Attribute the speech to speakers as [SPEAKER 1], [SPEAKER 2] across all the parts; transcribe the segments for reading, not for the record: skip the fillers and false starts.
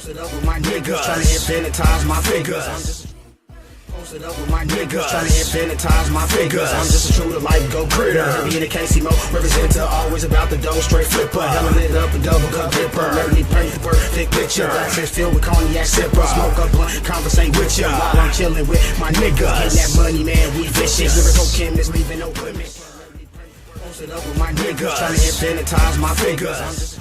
[SPEAKER 1] Posted up with my niggas, trying to infinitize my figures. Posted up with my niggas, trying to infinitize my figures. I'm just a true to life go critter. Heavy in the Casey Mo, representer, always about the dough, straight flipper. Hella lit up a double cup dipper. Let me paint the perfect picture. Glasses filled with cognac sipper. Smoke up blunt, conversate with ya while I'm chilling with my niggas. Getting that money, man, we vicious. Lyrical chemists leaving no limit. Posted up with my niggas, trying to infinitize my figures.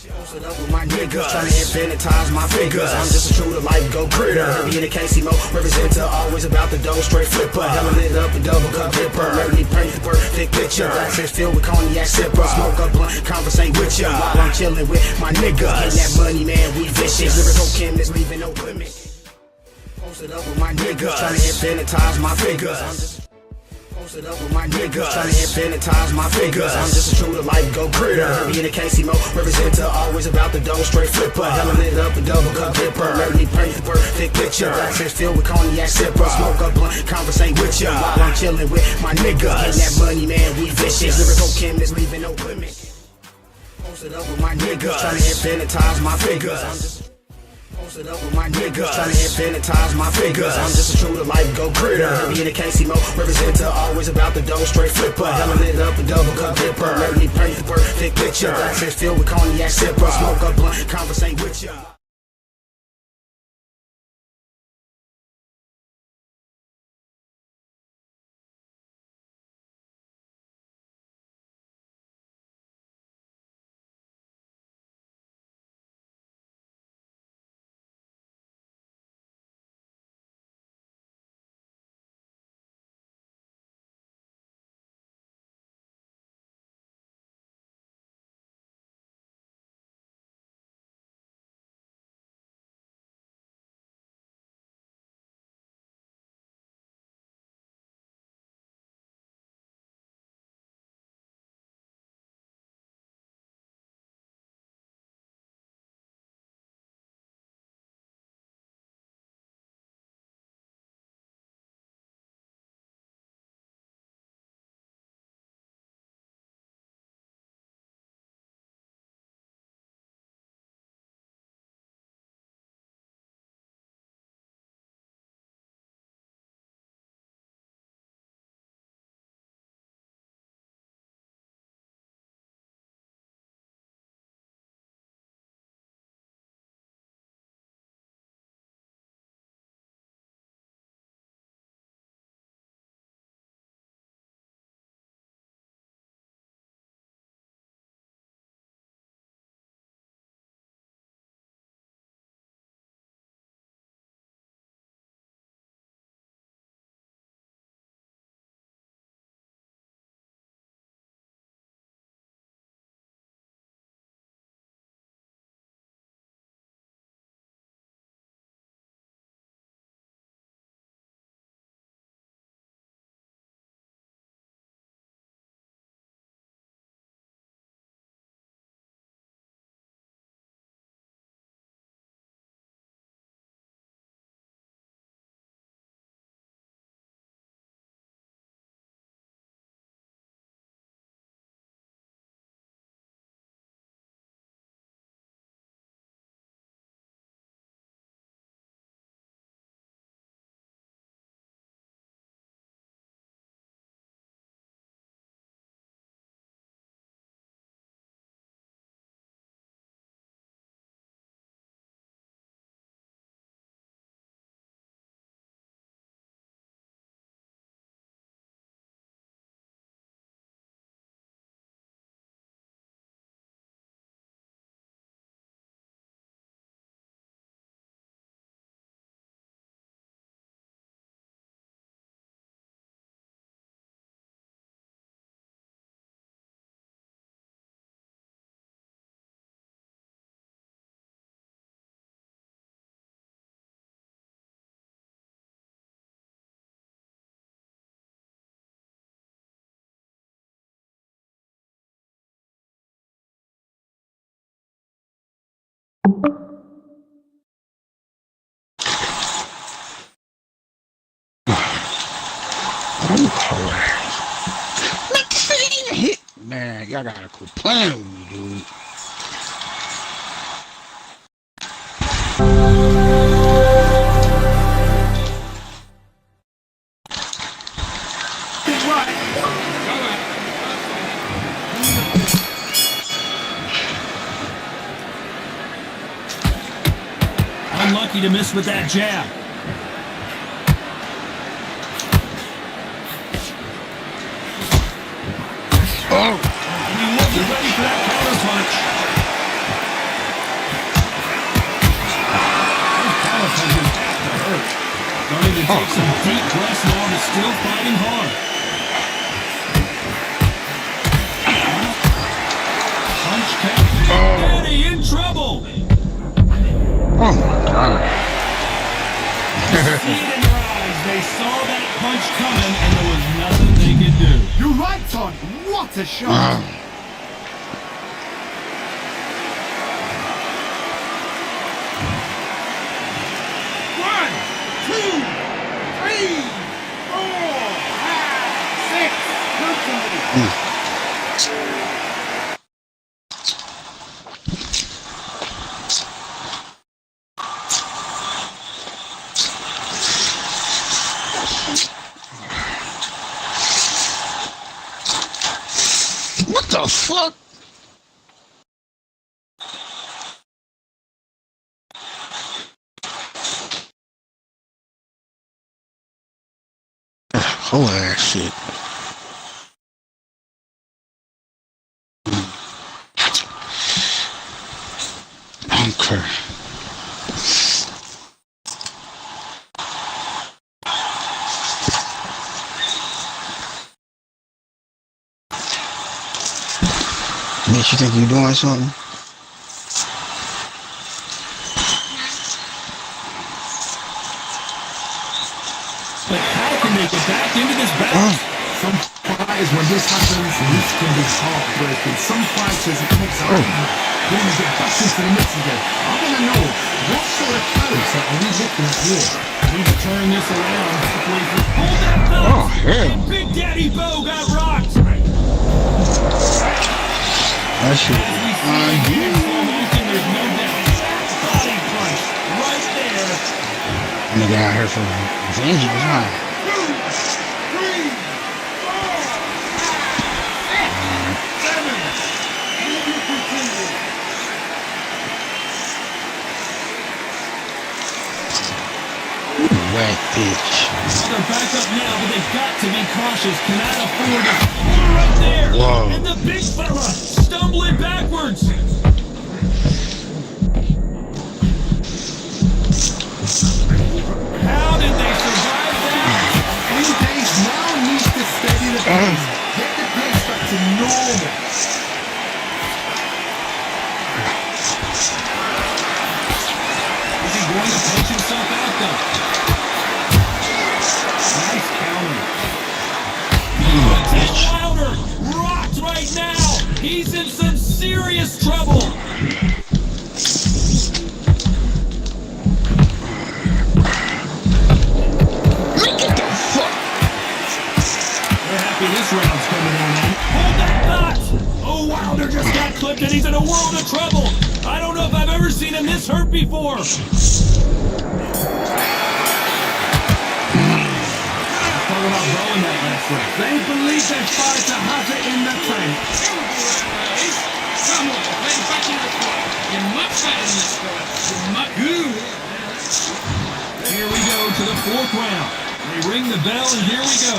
[SPEAKER 1] Posted up with my niggas, trying to infinitize my figures. I'm just a true to life go critter. Heavy in the Casey Mo, representer, always about the dough, straight flipper. Hella lit up a double cup dipper. Let me paint the perfect picture. Glasses filled with cognac sipper. Smoke up blunt, conversate with ya while I'm chilling with my niggas. Getting that money, man, we vicious. Lyrical chemists leaving no limit. Posted up with my niggas, trying to infinitize my figures. Posted up with my niggas, trying to infinitize my figures. I'm just a true to life go critter. Heavy in the Casey Mo, representer, always about the dough, straight flipper. Hella lit up a double cup dipper. Let me paint the perfect picture. Glasses filled with cognac sipper. Smoke up blunt, conversate with ya while I'm chilling with my niggas. Getting that money, man, we vicious. Lyrical chemists leaving no limit. Posted up with my niggas, trying to infinitize my figures. Posted up with my niggas, trying to infinitize my figures. I'm just a true to life go critter. Heavy in the Casey Mo, representer, always about the dough, straight flipper. Hella lit up a double cup dipper. Let me paint the perfect picture. Glasses filled with cognac sipper. Smoke up blunt, conversate with ya.
[SPEAKER 2] Man, y'all gotta quit playing with me, dude. Unlucky to miss with that jab.
[SPEAKER 3] Oh!
[SPEAKER 2] And he wasn't ready for that counter punch. Those counter punches have to hurt. Starting to take some deep breaths now, but still fighting hard. Punch count. Daddy in trouble.
[SPEAKER 3] Oh my God.
[SPEAKER 2] See it in their eyes. They saw that punch coming, and there was nothing they could do.
[SPEAKER 4] You're right, Todd. What a shot. One, two, three, 4, 5, 6. Good.
[SPEAKER 3] What the fuck? Whole ass shit. Okay. Bitch, you think you doing something?
[SPEAKER 2] But how can they get back into this battle?
[SPEAKER 4] Some fighters, when this happens, this can be heartbreaking. Some fighters, it takes a then they get back into the mix again. I want to know, what sort of character are we looking at here?
[SPEAKER 2] We need to turn this around. Hold that thought!
[SPEAKER 3] Oh, hell.
[SPEAKER 2] Big Daddy Bo got rocked!
[SPEAKER 3] That shit.
[SPEAKER 2] There's no doubt. Body punch right there.
[SPEAKER 3] Nigga out here for vengeance, huh?
[SPEAKER 4] 2, 3, 4, 5, 6, 7. And you continue.
[SPEAKER 3] Whack bitch.
[SPEAKER 2] They're back up now, but they've got to be cautious. Cannot afford it. Right there.
[SPEAKER 3] Whoa.
[SPEAKER 2] And the big fella stumbling backwards. How did they survive that?
[SPEAKER 4] Niggaz now needs to steady the pace. Get the pace back to normal.
[SPEAKER 2] Is he going to punch himself out though? Nice counter. Wilder rocked right now. He's in some serious trouble.
[SPEAKER 3] Look at the fuck.
[SPEAKER 2] They're happy this round's coming on in. Hold that thought! Oh, Wilder just got clipped and he's in a world of trouble. I don't know if I've ever seen him this hurt before.
[SPEAKER 4] Talking about rolling that last week. They believe their fighter has it in the tank.
[SPEAKER 2] Here we go to the fourth round. They ring the bell and here we go.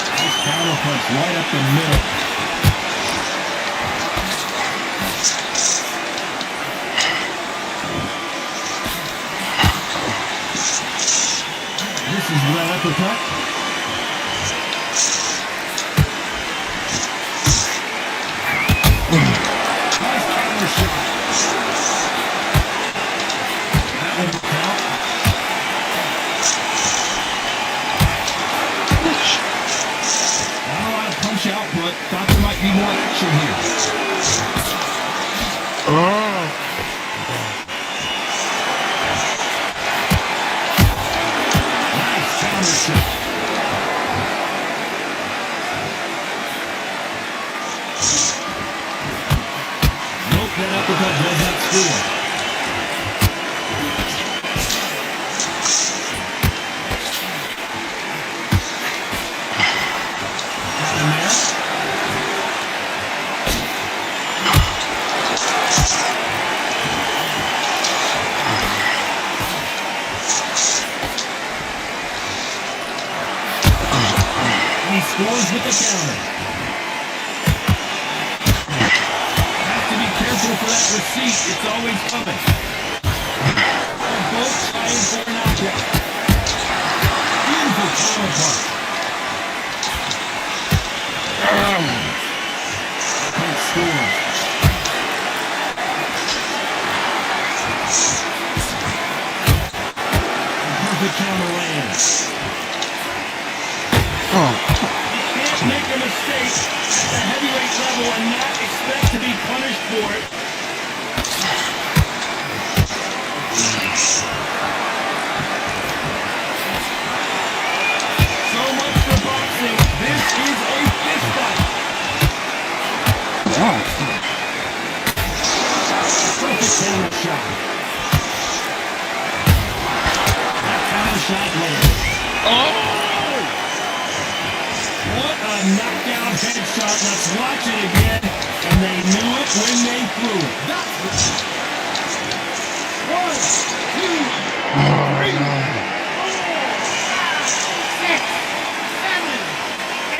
[SPEAKER 2] Nice counter punch right up the middle. This is that uppercut. Nice counter shot. That one will count. Not a lot of punch output. Thought there might be more action here. Nice counter shot. counter. Have to be careful for that receipt. It's always coming. They're both trying for a knockout. Beautiful counterpart. Can't score. Perfect counter lands.
[SPEAKER 3] Oh.
[SPEAKER 2] You can't make a mistake at the heavyweight level and not expect to be punished for it. So much for boxing. This is a fist fight.
[SPEAKER 3] Oh.
[SPEAKER 2] Perfect counter shot. That counter shot lands. What a knockdown headshot. Let's watch it again. And they knew it when they threw it. That's 1, 2, 3, 4, 5, 6, 7,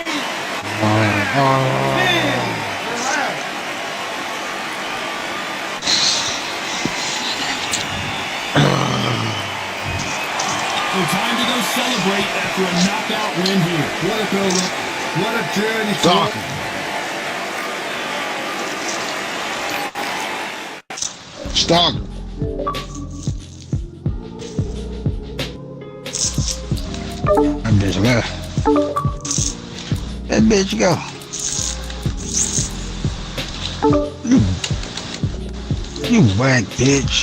[SPEAKER 2] 8, 9. So time to go celebrate after a knockout win here.
[SPEAKER 4] What a build-up. What a journey.
[SPEAKER 3] Stop. That bitch left. That bitch go. You whack bitch.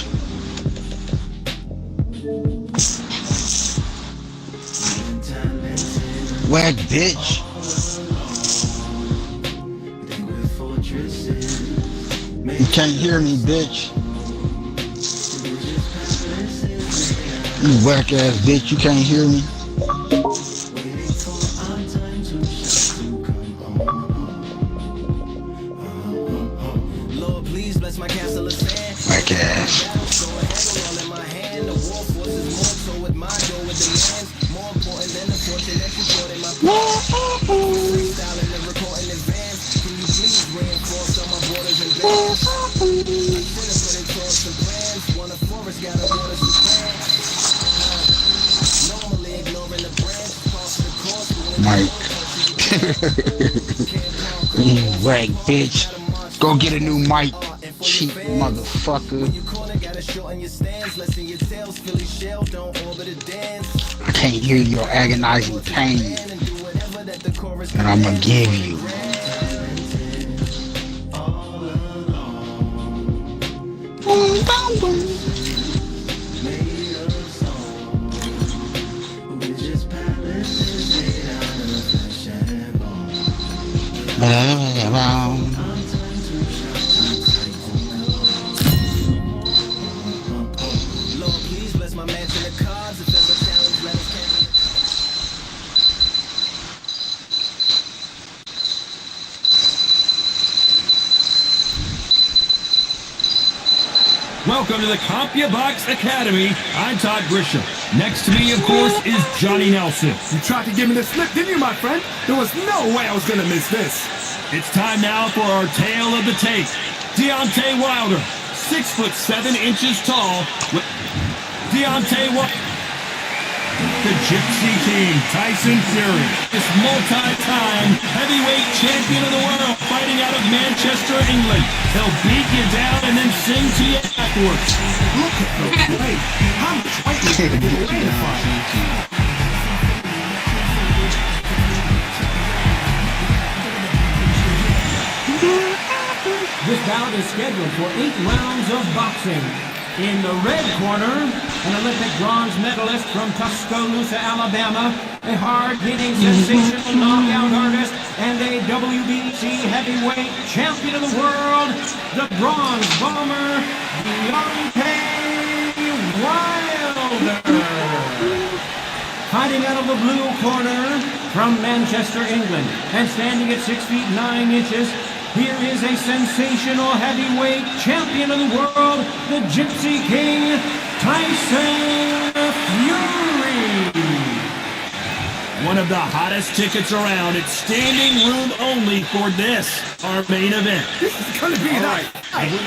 [SPEAKER 3] Whack bitch. You can't hear me, bitch. You whack ass bitch, you can't hear me. Whack ass. Mike. You whack bitch. Go get a new mic, cheap motherfucker. I can't hear your agonizing pain that I'm gonna give you.
[SPEAKER 2] Welcome to the CompuBox Academy. I'm Todd Grisham. Next to me, of course, is Johnny Nelson.
[SPEAKER 4] You tried to give me the slip, didn't you, my friend? There was no way I was going to miss this.
[SPEAKER 2] It's time now for our tale of the tape. Deontay Wilder, 6'7" tall. Deontay Wilder. The Gypsy King, Tyson Fury. This multi-time heavyweight champion of the world fighting out of Manchester, England. He'll beat you down and then sing to you afterwards.
[SPEAKER 4] Look at the play. How much fight is going to be in the fight?
[SPEAKER 5] This bout is scheduled for 8 rounds of boxing. In the red corner, an Olympic bronze medalist from Tuscaloosa, Alabama, a hard-hitting, sensational knockout artist, and a WBC heavyweight champion of the world, the bronze bomber, Deontay Wilder. Fighting out of the blue corner from Manchester, England, and standing at 6'9", here is a sensational heavyweight champion of the world, the Gypsy King, Tyson Fury.
[SPEAKER 2] One of the hottest tickets around. It's standing room only for this, our main event.
[SPEAKER 4] This is going to be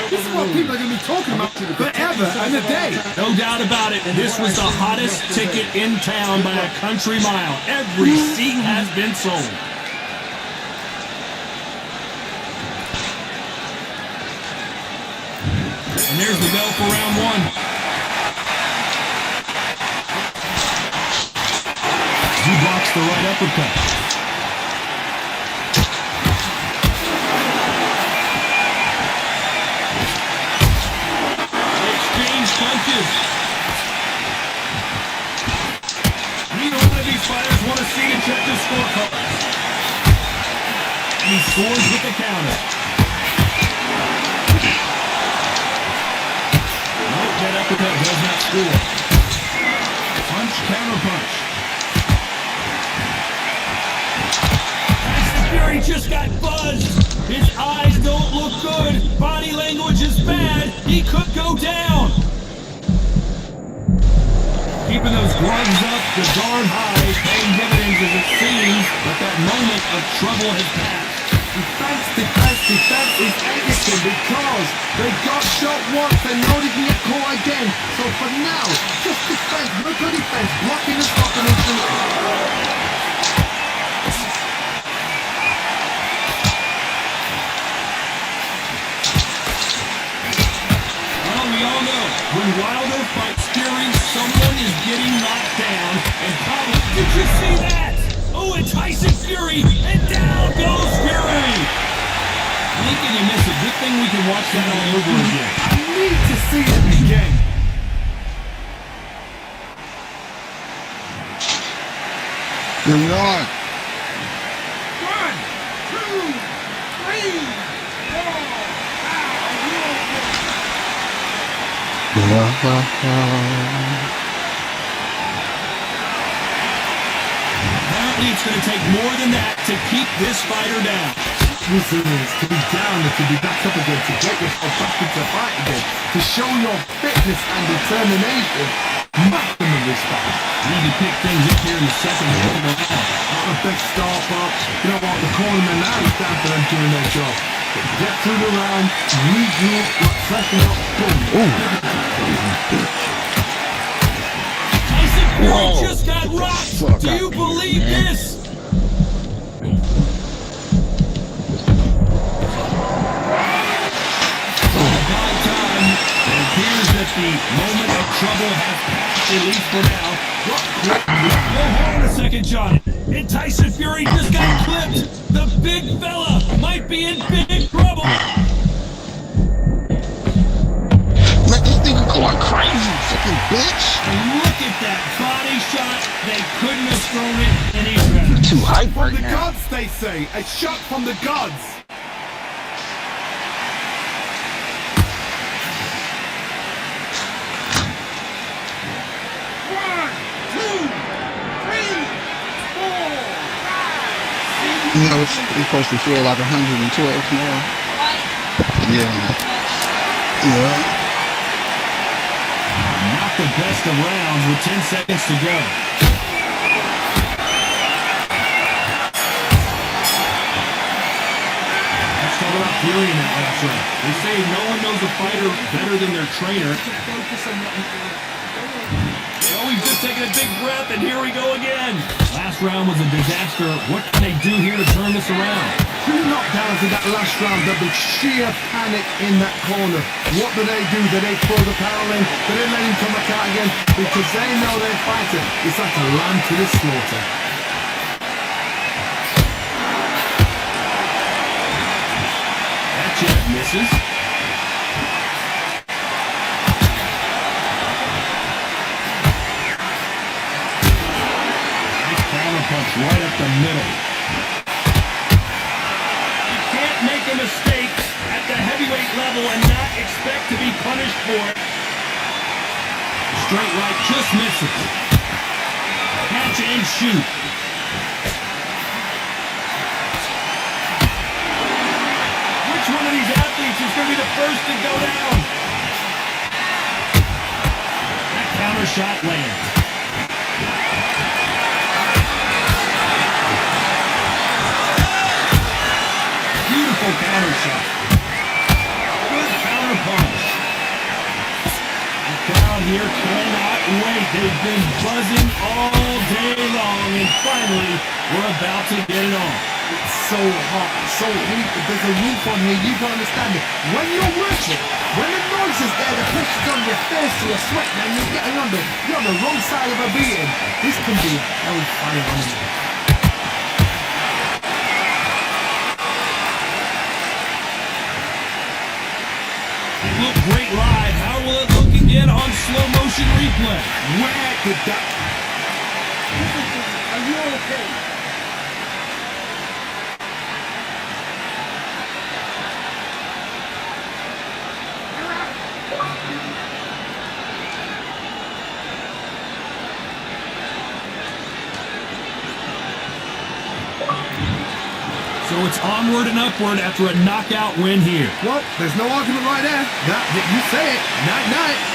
[SPEAKER 4] this is what people are going to be talking about forever and a day.
[SPEAKER 2] No doubt about it, this was the hottest ticket in town by a country mile. Every seat has been sold. And there's the bell for round one. He blocks the right uppercut. They exchange punches. Neither one of these fighters want to see to check the scorecards. He scores with the counter. Nope, that uppercut does not score. Punch, counter punch. Fury just got buzzed. His eyes don't look good. Body language is bad. He could go down. Keeping those gloves up, the guard high, paying dividends as it seems, but that moment of trouble has passed.
[SPEAKER 4] Defense is everything because they got shot once and know they can get caught again. So for now, just defense, look at defense, blocking and stopping and shooting.
[SPEAKER 2] When Wilder fights Fury, someone is getting knocked down, and probably, did you see that? Oh, and Tyson Fury, and down goes Fury! Lincoln, you miss it. Good thing we can watch that all over again.
[SPEAKER 4] I need to see it again.
[SPEAKER 3] Here we are.
[SPEAKER 2] 1, 2, 3, 4. Apparently it's going to take more than that to keep this fighter down.
[SPEAKER 4] Listen, to be down and to be back up again, to get yourself back into the fight again, to show your fitness and determination, maximum respect.
[SPEAKER 2] Need to pick things up here in the second round.
[SPEAKER 4] Not the best start, but you know what, the cornerman now is down for them doing their job. Get through the round, regroup, freshen up, boom.
[SPEAKER 2] Tyson Fury just got rocked. Do you believe this? About time. It appears that the moment of trouble has passed, at least for now. Hold on a second, John. And Tyson Fury just got clipped. The big fella might be in big trouble.
[SPEAKER 3] Let this nigga going crazy, fucking bitch.
[SPEAKER 2] Look at that body shot. They couldn't have thrown it any better.
[SPEAKER 3] Too hype
[SPEAKER 4] From
[SPEAKER 3] right
[SPEAKER 4] the
[SPEAKER 3] now.
[SPEAKER 4] gods, they say. A shot from the gods.
[SPEAKER 3] You know, it's supposed to feel like 112 more. Yeah. Yeah.
[SPEAKER 2] Not the best of rounds with 10 seconds to go. Let's talk about Fury in that last round. They say no one knows a fighter better than their trainer. Oh, he's just taking a big breath, and here we go again. Last round was a disaster. What can they do here to turn this around?
[SPEAKER 4] 2 knockdowns in that last round. There'll be sheer panic in that corner. What do? Do they throw the power in? Do they let him come back out again? Because they know their fighter is like a lamb to the slaughter.
[SPEAKER 2] That jab misses. Punch right up the middle. You can't make a mistake at the heavyweight level and not expect to be punished for it. Straight right just misses. Catch and shoot. Which one of these athletes is going to be the first to go down? That counter shot lands.
[SPEAKER 4] pressure.
[SPEAKER 2] Good counter punch. The crowd here cannot wait. They've been buzzing all day long, and finally, we're about to get it on.
[SPEAKER 4] It's so hot, so heat. There's a roof on here, you can understand it. When you're working, when the noise is there, the pressure's on your face, so you're sweating, and you're on the wrong side of a beating. This can be very funny, honestly.
[SPEAKER 2] It looked great live. How will it look again on slow motion replay?
[SPEAKER 4] Where did that...
[SPEAKER 5] Are you okay?
[SPEAKER 2] So it's onward and upward after a knockout win here.
[SPEAKER 4] Well, there's no argument right there. You say it. Night-night.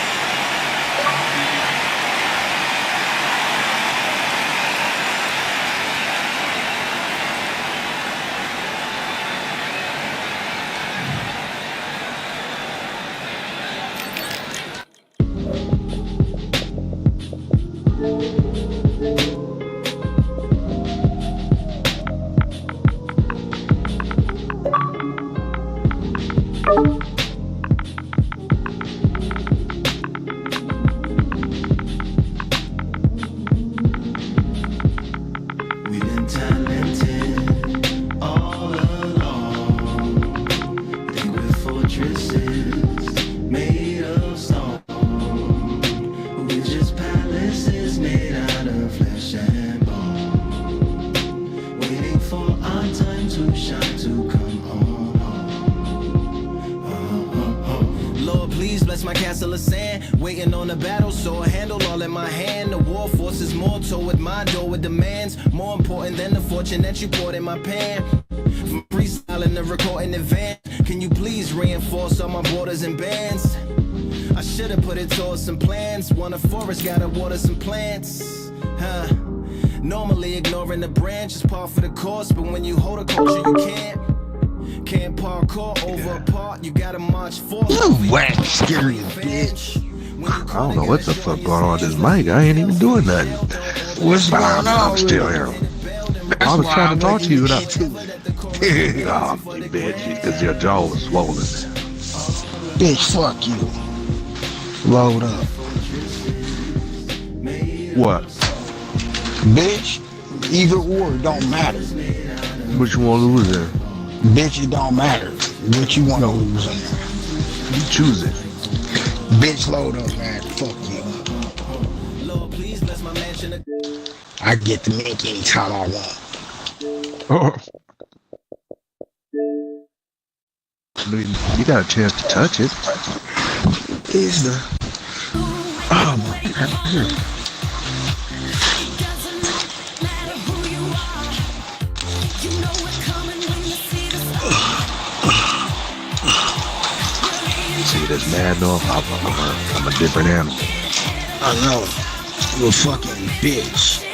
[SPEAKER 1] We've been talented all along. Think we're fortresses made of stone. We're just palaces made out of flesh and bone. Waiting for our time to shine, to come on home. Lord, please bless my castle of sand. Waiting on the battle, so a handle all in my hand. The war force is mortal with my door with demands. More important than the fortune that you poured in my pan. From freestyling to recording in advance. Can you please reinforce all my borders and bands? I should've put it towards some plans. Want a forest, gotta water some plants. Normally ignoring the branch is par for the course, but when you hold a culture you can't parkour over a part. You gotta march forward.
[SPEAKER 3] You whack, scary bitch.
[SPEAKER 6] I don't know what the fuck going on with this mic. I ain't even doing nothing.
[SPEAKER 3] What's going on?
[SPEAKER 6] I'm still here. I was trying to talk to you. Oh, you bitch, because your jaw was swollen.
[SPEAKER 3] Bitch, fuck you. Load up.
[SPEAKER 6] What?
[SPEAKER 3] Bitch, either or, it don't matter.
[SPEAKER 6] What you want to lose there?
[SPEAKER 3] Bitch, it don't matter what you want to lose in there.
[SPEAKER 6] You choose it.
[SPEAKER 3] Bitch, load up, man. Fuck you. I get to make anytime I want.
[SPEAKER 6] Oh. I mean, you got a chance to touch it.
[SPEAKER 3] Is the... Oh, my God.
[SPEAKER 6] See, this mad dog, I'm a different animal.
[SPEAKER 3] I know. You a fucking bitch.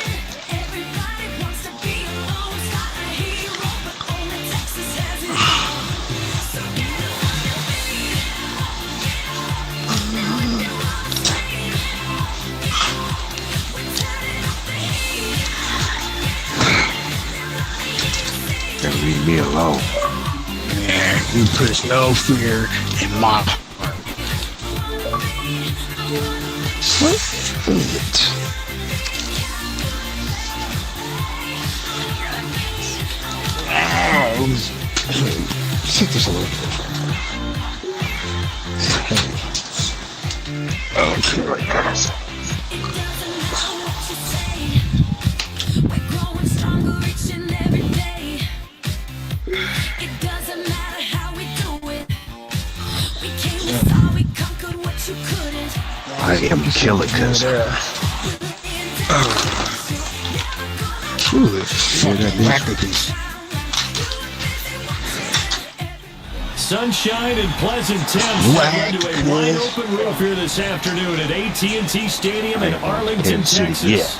[SPEAKER 6] Leave me alone.
[SPEAKER 3] Man, you put no fear in my heart. What? Sit this a little bit. Okay, like that.
[SPEAKER 6] I am killing this.
[SPEAKER 2] Sunshine and pleasant temps have led to a wide open roof here this afternoon at AT&T Stadium in Arlington, Texas.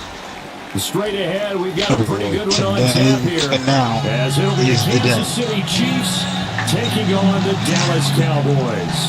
[SPEAKER 2] Straight ahead, we've got a pretty good one on tap here. As it'll be the Kansas City Chiefs taking on the Dallas Cowboys.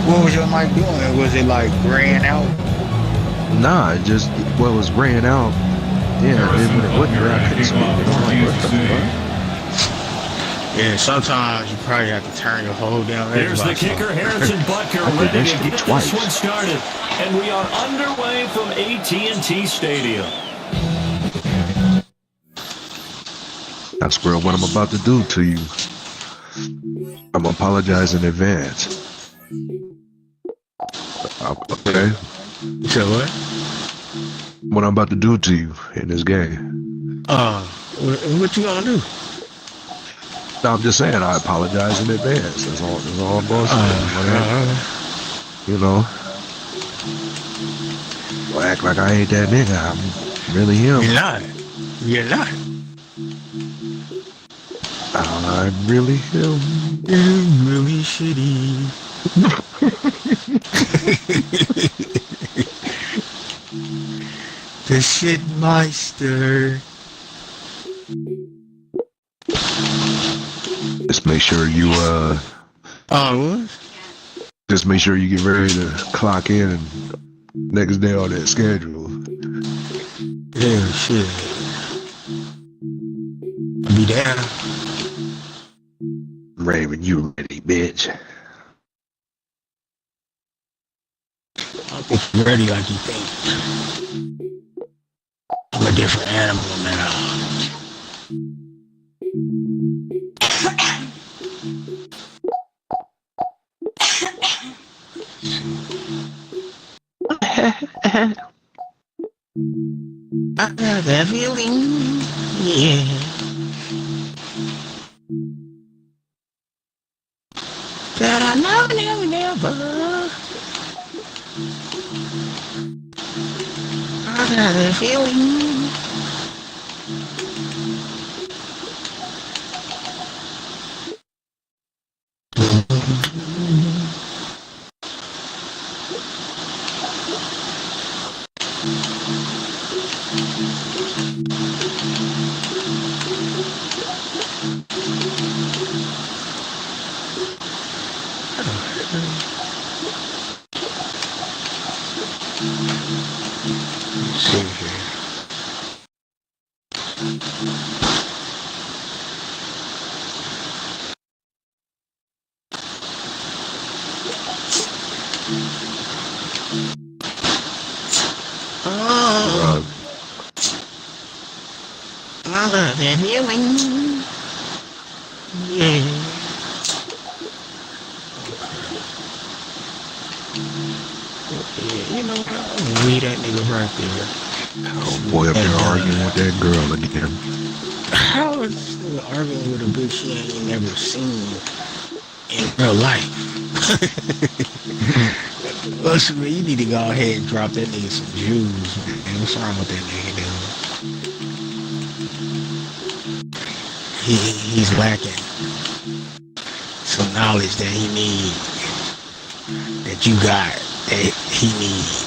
[SPEAKER 3] What was your mic doing? Was it like graying out?
[SPEAKER 6] Nah, it just well, it was ran out. Yeah, and then when it wasn't ran, I couldn't speak. And I'm like, what the fuck?
[SPEAKER 3] Yeah, sometimes you probably have to turn your whole damn
[SPEAKER 2] Here's the kicker, Harrison Butker, ready to get this one started. And we are underway from AT&T Stadium.
[SPEAKER 6] Now, Squirrel, what I'm about to do to you, I'm gonna apologize in advance. Okay?
[SPEAKER 3] So what?
[SPEAKER 6] What I'm about to do to you in this game.
[SPEAKER 3] What you gonna do?
[SPEAKER 6] No, I'm just saying I apologize in advance. That's all I'm going to say. You know, don't act like I ain't that nigga. I'm really him.
[SPEAKER 3] You're not. You're not.
[SPEAKER 6] I'm really him.
[SPEAKER 3] You're really shitty. The shit meister.
[SPEAKER 6] Just make sure you
[SPEAKER 3] what?
[SPEAKER 6] just make sure you get ready to clock in and next day on that schedule.
[SPEAKER 3] Yeah, shit. Be down.
[SPEAKER 6] Raven, you ready, bitch?
[SPEAKER 3] I don't think you're ready like you think. I'm a different animal now. I got that feeling, yeah. That I never. I got that feeling.
[SPEAKER 6] Boy, up there arguing with that girl again.
[SPEAKER 3] How is she arguing with a bitch she ain't never seen in real life? Listen, man, you need to go ahead and drop that nigga some Jews, man. What's wrong with that nigga, dude? He's lacking some knowledge that he needs, that you got, that he needs.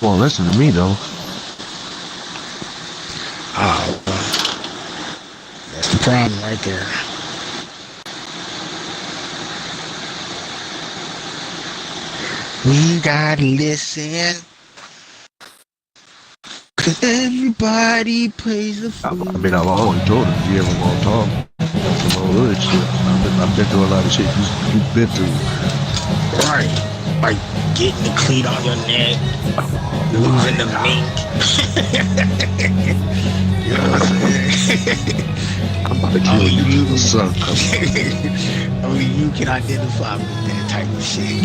[SPEAKER 6] Well, listen to me, though.
[SPEAKER 3] Oh, well, that's the problem right there. We gotta listen, 'cause everybody plays the fool.
[SPEAKER 6] I mean, I've always told him, if you ever want to talk, that's some old hood shit. I've been through a lot of shit you've been through.
[SPEAKER 3] Right. Like getting the cleat on your neck, losing the mink. You know what I'm saying?
[SPEAKER 6] I'm about to kill you till the sun comes.
[SPEAKER 3] Only you can identify with that type of shit.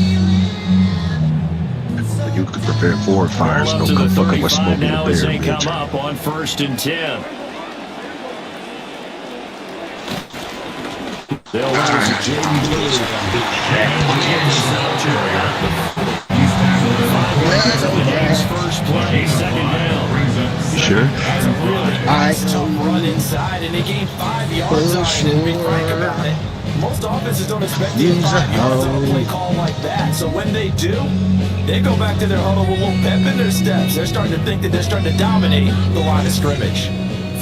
[SPEAKER 6] You could prepare forward fires,
[SPEAKER 2] Well,
[SPEAKER 6] don't
[SPEAKER 2] up to
[SPEAKER 6] come
[SPEAKER 2] the
[SPEAKER 6] fucking with
[SPEAKER 2] 35
[SPEAKER 6] smoke in the
[SPEAKER 2] now
[SPEAKER 6] bear,
[SPEAKER 2] as they come
[SPEAKER 6] bitch.
[SPEAKER 2] up on 1st and 10. They'll run as a First play, second down.
[SPEAKER 6] Sure.
[SPEAKER 1] That's a really tough run inside, and they gained 5 yards on it. And be frank about it, most offenses don't expect to get 5 yards on a play call like that. So when they do, they go back to their huddle with a little pep in their steps. They're starting to think that they're starting to dominate the line of scrimmage.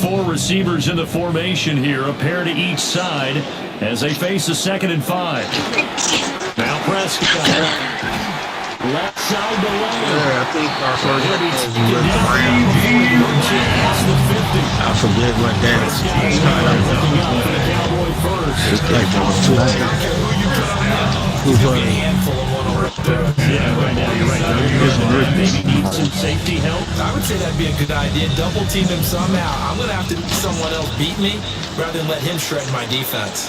[SPEAKER 2] 4 receivers in the formation here, a pair to each side as they face a 2nd and 5. Now Prescott. Left side to left.
[SPEAKER 3] Yeah, I think our first
[SPEAKER 2] He'll be
[SPEAKER 3] was
[SPEAKER 2] taken
[SPEAKER 3] with
[SPEAKER 2] down
[SPEAKER 3] Brown.
[SPEAKER 2] past the 50.
[SPEAKER 3] I forget what that is.
[SPEAKER 2] Looking up for the Cowboy first.
[SPEAKER 3] It's like number 2. Who was it?
[SPEAKER 2] Yeah, right now you're right. Maybe need some safety help.
[SPEAKER 1] I would say that'd be a good idea. Double team him somehow. I'm going to have to let someone else beat me rather than let him shred my defense.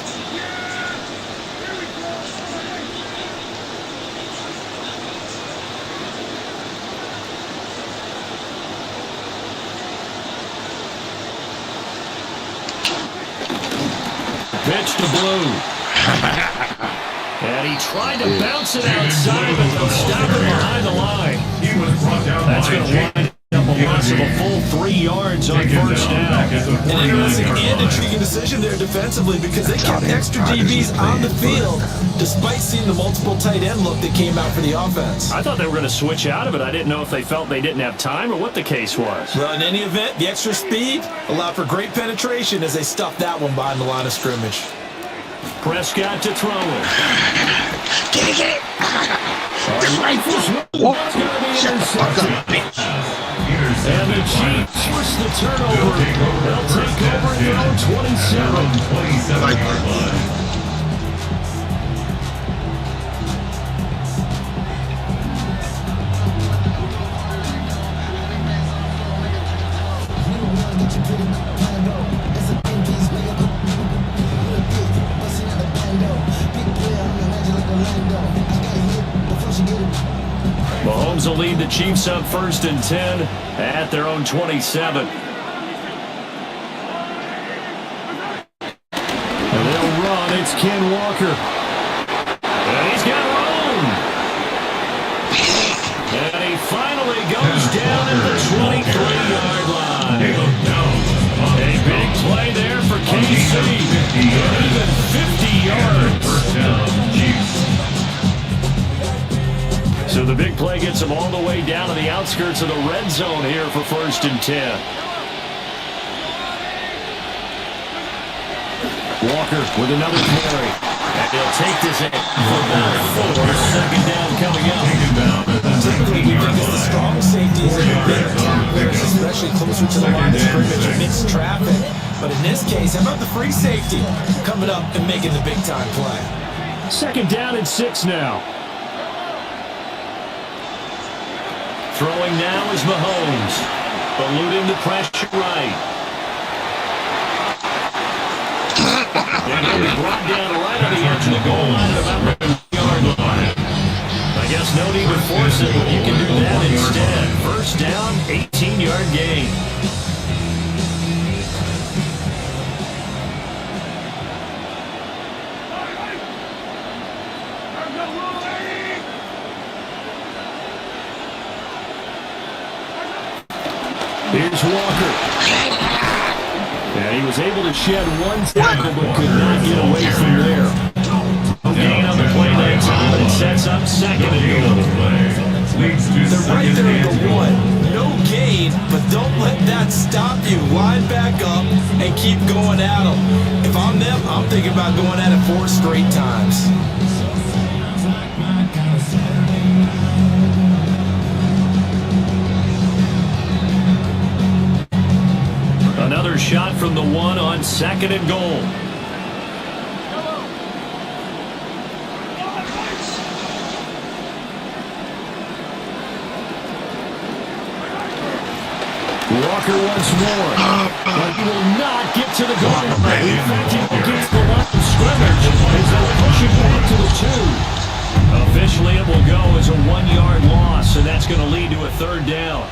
[SPEAKER 2] Pitch to Blue. And he tried to bounce it outside, but they'll stop it behind the line. That's going to wind up a loss of a full 3 yards on first down.
[SPEAKER 1] An interesting and intriguing decision there defensively because they kept extra DBs on the field despite seeing the multiple tight end look that came out for the offense.
[SPEAKER 2] I thought they were going to switch out of it. I didn't know if they felt they didn't have time or what the case was.
[SPEAKER 1] Well, in any event, the extra speed allowed for great penetration as they stuffed that one behind the line of scrimmage.
[SPEAKER 2] Prescott to throw it. And the Chiefs force the turnover. They'll take over at their own 27. Mahomes will lead the Chiefs up 1st and 10 at their own 27. And they'll run. It's Ken Walker. And he's got room. And he finally goes down at the 23-yard line. A big play there for KC. Even 50 yards. So the big play gets them all the way down to the outskirts of the red zone here for 1st and 10. Walker with another carry. And he'll take this in for about 4. 2nd down coming up.
[SPEAKER 1] Typically, we think of the strong safeties and the big tacklers, especially closer to the line of scrimmage and mixed traffic. But in this case, how about the free safety coming up and making the big-time play?
[SPEAKER 2] 2nd down and 6 now. Throwing now is Mahomes. Eluding the pressure right. And he'll be brought down right on the edge of the goal line at about the 1-yard line. I guess no need to force it, but you can do that instead. 1st down, 18-yard gain. Here's Walker. And he was able to shed 1 tackle, but could not get away from there. Gain on the play that time, but it sets up 2nd and goal.
[SPEAKER 1] They're right there at the 1. No gain, but don't let that stop you. Line back up and keep going at them. If I'm them, I'm thinking about going at it 4 straight times.
[SPEAKER 2] Another shot from the 1 on 2nd and goal. Walker once more. But he will not get to the goal line. In fact, he will get to the line of scrimmage as they'll push it back to the 2. Officially, it will go as a 1-yard loss, and that's going to lead to a 3rd down.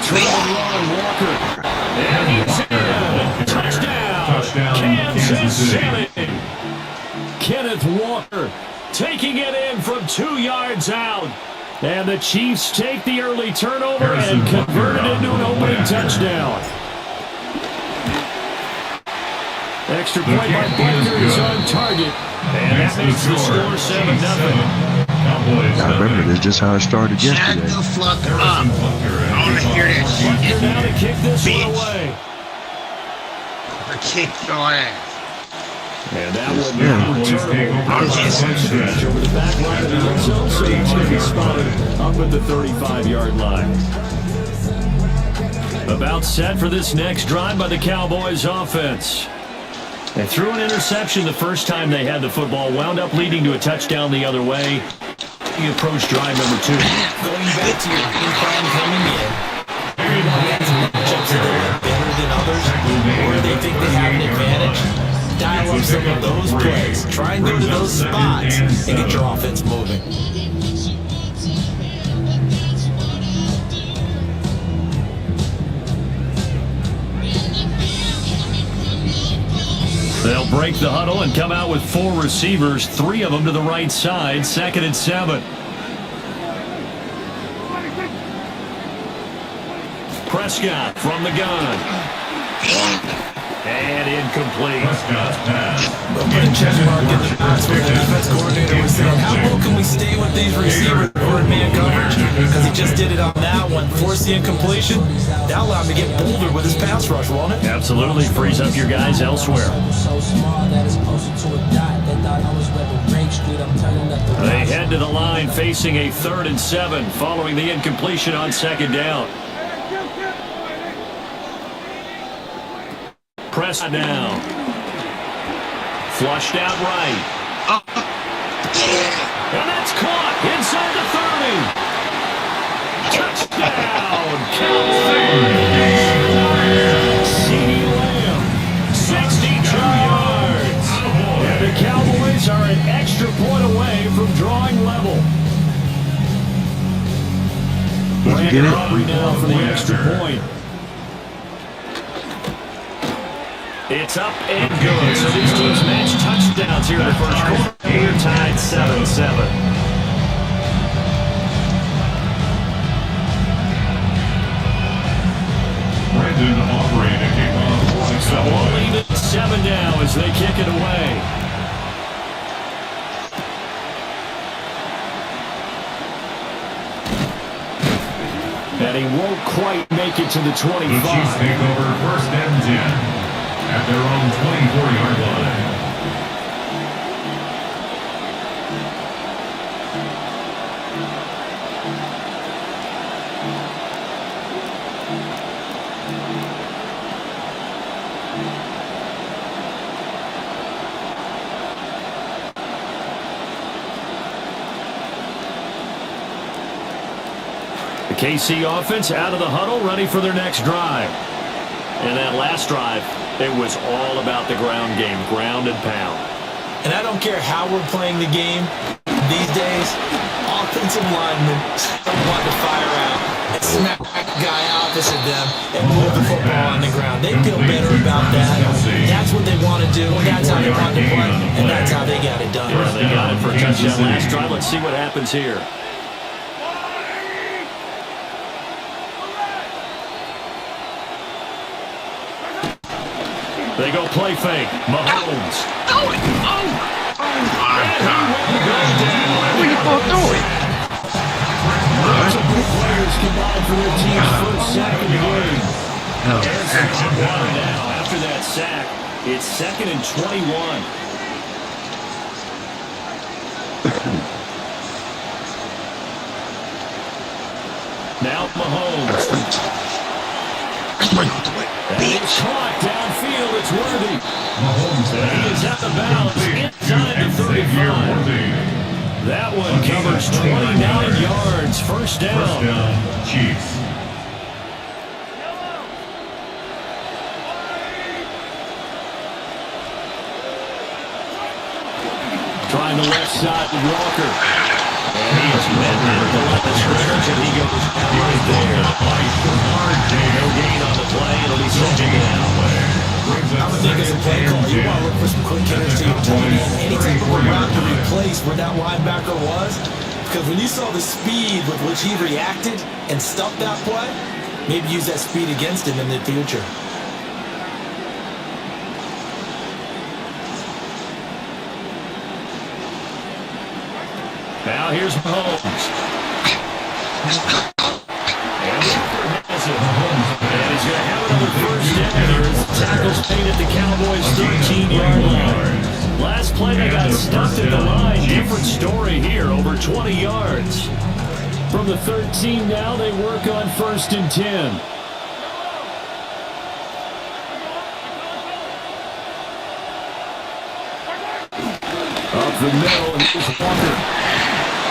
[SPEAKER 2] Trevor Walker. And he's in. Touchdown. Kansas City. Kenneth Walker taking it in from 2 yards out. And the Chiefs take the early turnover and convert it into an opening touchdown. Extra point by Butker is on target. And that makes the score 7-0.
[SPEAKER 6] I remember this just how it started yesterday.
[SPEAKER 3] Shut the fuck up. I want to hear that shit.
[SPEAKER 2] Now to kick this one away.
[SPEAKER 3] I kicked your ass.
[SPEAKER 2] And that will be over the back line of the end zone, so he's going to be spotted up at the 35-yard line. About set for this next drive by the Cowboys offense. They threw an interception the first time they had the football, wound up leading to a touchdown the other way. He approached drive number 2.
[SPEAKER 7] Going back to your game plan coming in, everybody has matchups that are better than others, or they think they have an advantage. Dial up some of those plays, try and go to those spots, and get your offense moving.
[SPEAKER 2] They'll break the huddle and come out with 4 receivers, 3 of them to the right side, 2nd and 7. Prescott from the gun. And incomplete.
[SPEAKER 7] We'll put a check mark in the box where the defense coordinator was saying, how well can we stay with these receivers in man coverage? Because he just did it on that one, forced the incompletion. That allowed him to get bolder with his pass rush, won't it?
[SPEAKER 2] Absolutely, frees up your guys elsewhere. They head to the line facing a 3rd and 7 following the incompletion on 2nd down. Press down. Flushed out right. And that's caught inside the 30. Touchdown, Cowboys. CeeDee Lamb, 62 yards. And the Cowboys are an extra point away from drawing level.
[SPEAKER 6] Get it?
[SPEAKER 2] Now for the extra point. It's up and good. So these teams match touchdowns here in the first quarter. We're tied 7-7. So we'll leave it 7 now as they kick it away. And he won't quite make it to the 25.
[SPEAKER 8] The Chiefs take over 1st and 10 at their own 24-yard line.
[SPEAKER 2] The KC offense out of the huddle, ready for their next drive. And that last drive, it was all about the ground game, ground and pound.
[SPEAKER 7] And I don't care how we're playing the game these days, offensive linemen don't want to fire out and smack the guy opposite them and move the football on the ground. They feel better about that. That's what they want to do. That's how they want to play, and that's how they got it done.
[SPEAKER 2] Yeah, they got it for a touchdown last drive. Let's see what happens here. They go play fake. Mahomes.
[SPEAKER 3] Oh my God. What are you both doing?
[SPEAKER 2] Multiple players combined for their team's first sack of the game. Now, after that sack, it's 2nd and 21. Now Mahomes. And it's caught downfield. It's Worthy. He is at the bounce inside the 35. That one covers 29 yards. First down.
[SPEAKER 8] Chiefs.
[SPEAKER 2] Trying the left side with Walker. And he is met at the line of scrimmage, and he goes right there. No gain on the play. It'll be second down.
[SPEAKER 7] I would think as a play call, you want to look for some quick hitters to your tight end. Any type of a route to replace where that linebacker was. Because when you saw the speed with which he reacted and stuffed that play, maybe use that speed against him in the future.
[SPEAKER 2] Now here's Mahomes. And he's going to have another first down here as the tackle's made at the Cowboys' 13-yard line. Last play, they got stuffed at the line. Different story here, over 20 yards. From the 13 now, they work on 1st and 10. Up the middle, and here's Walker.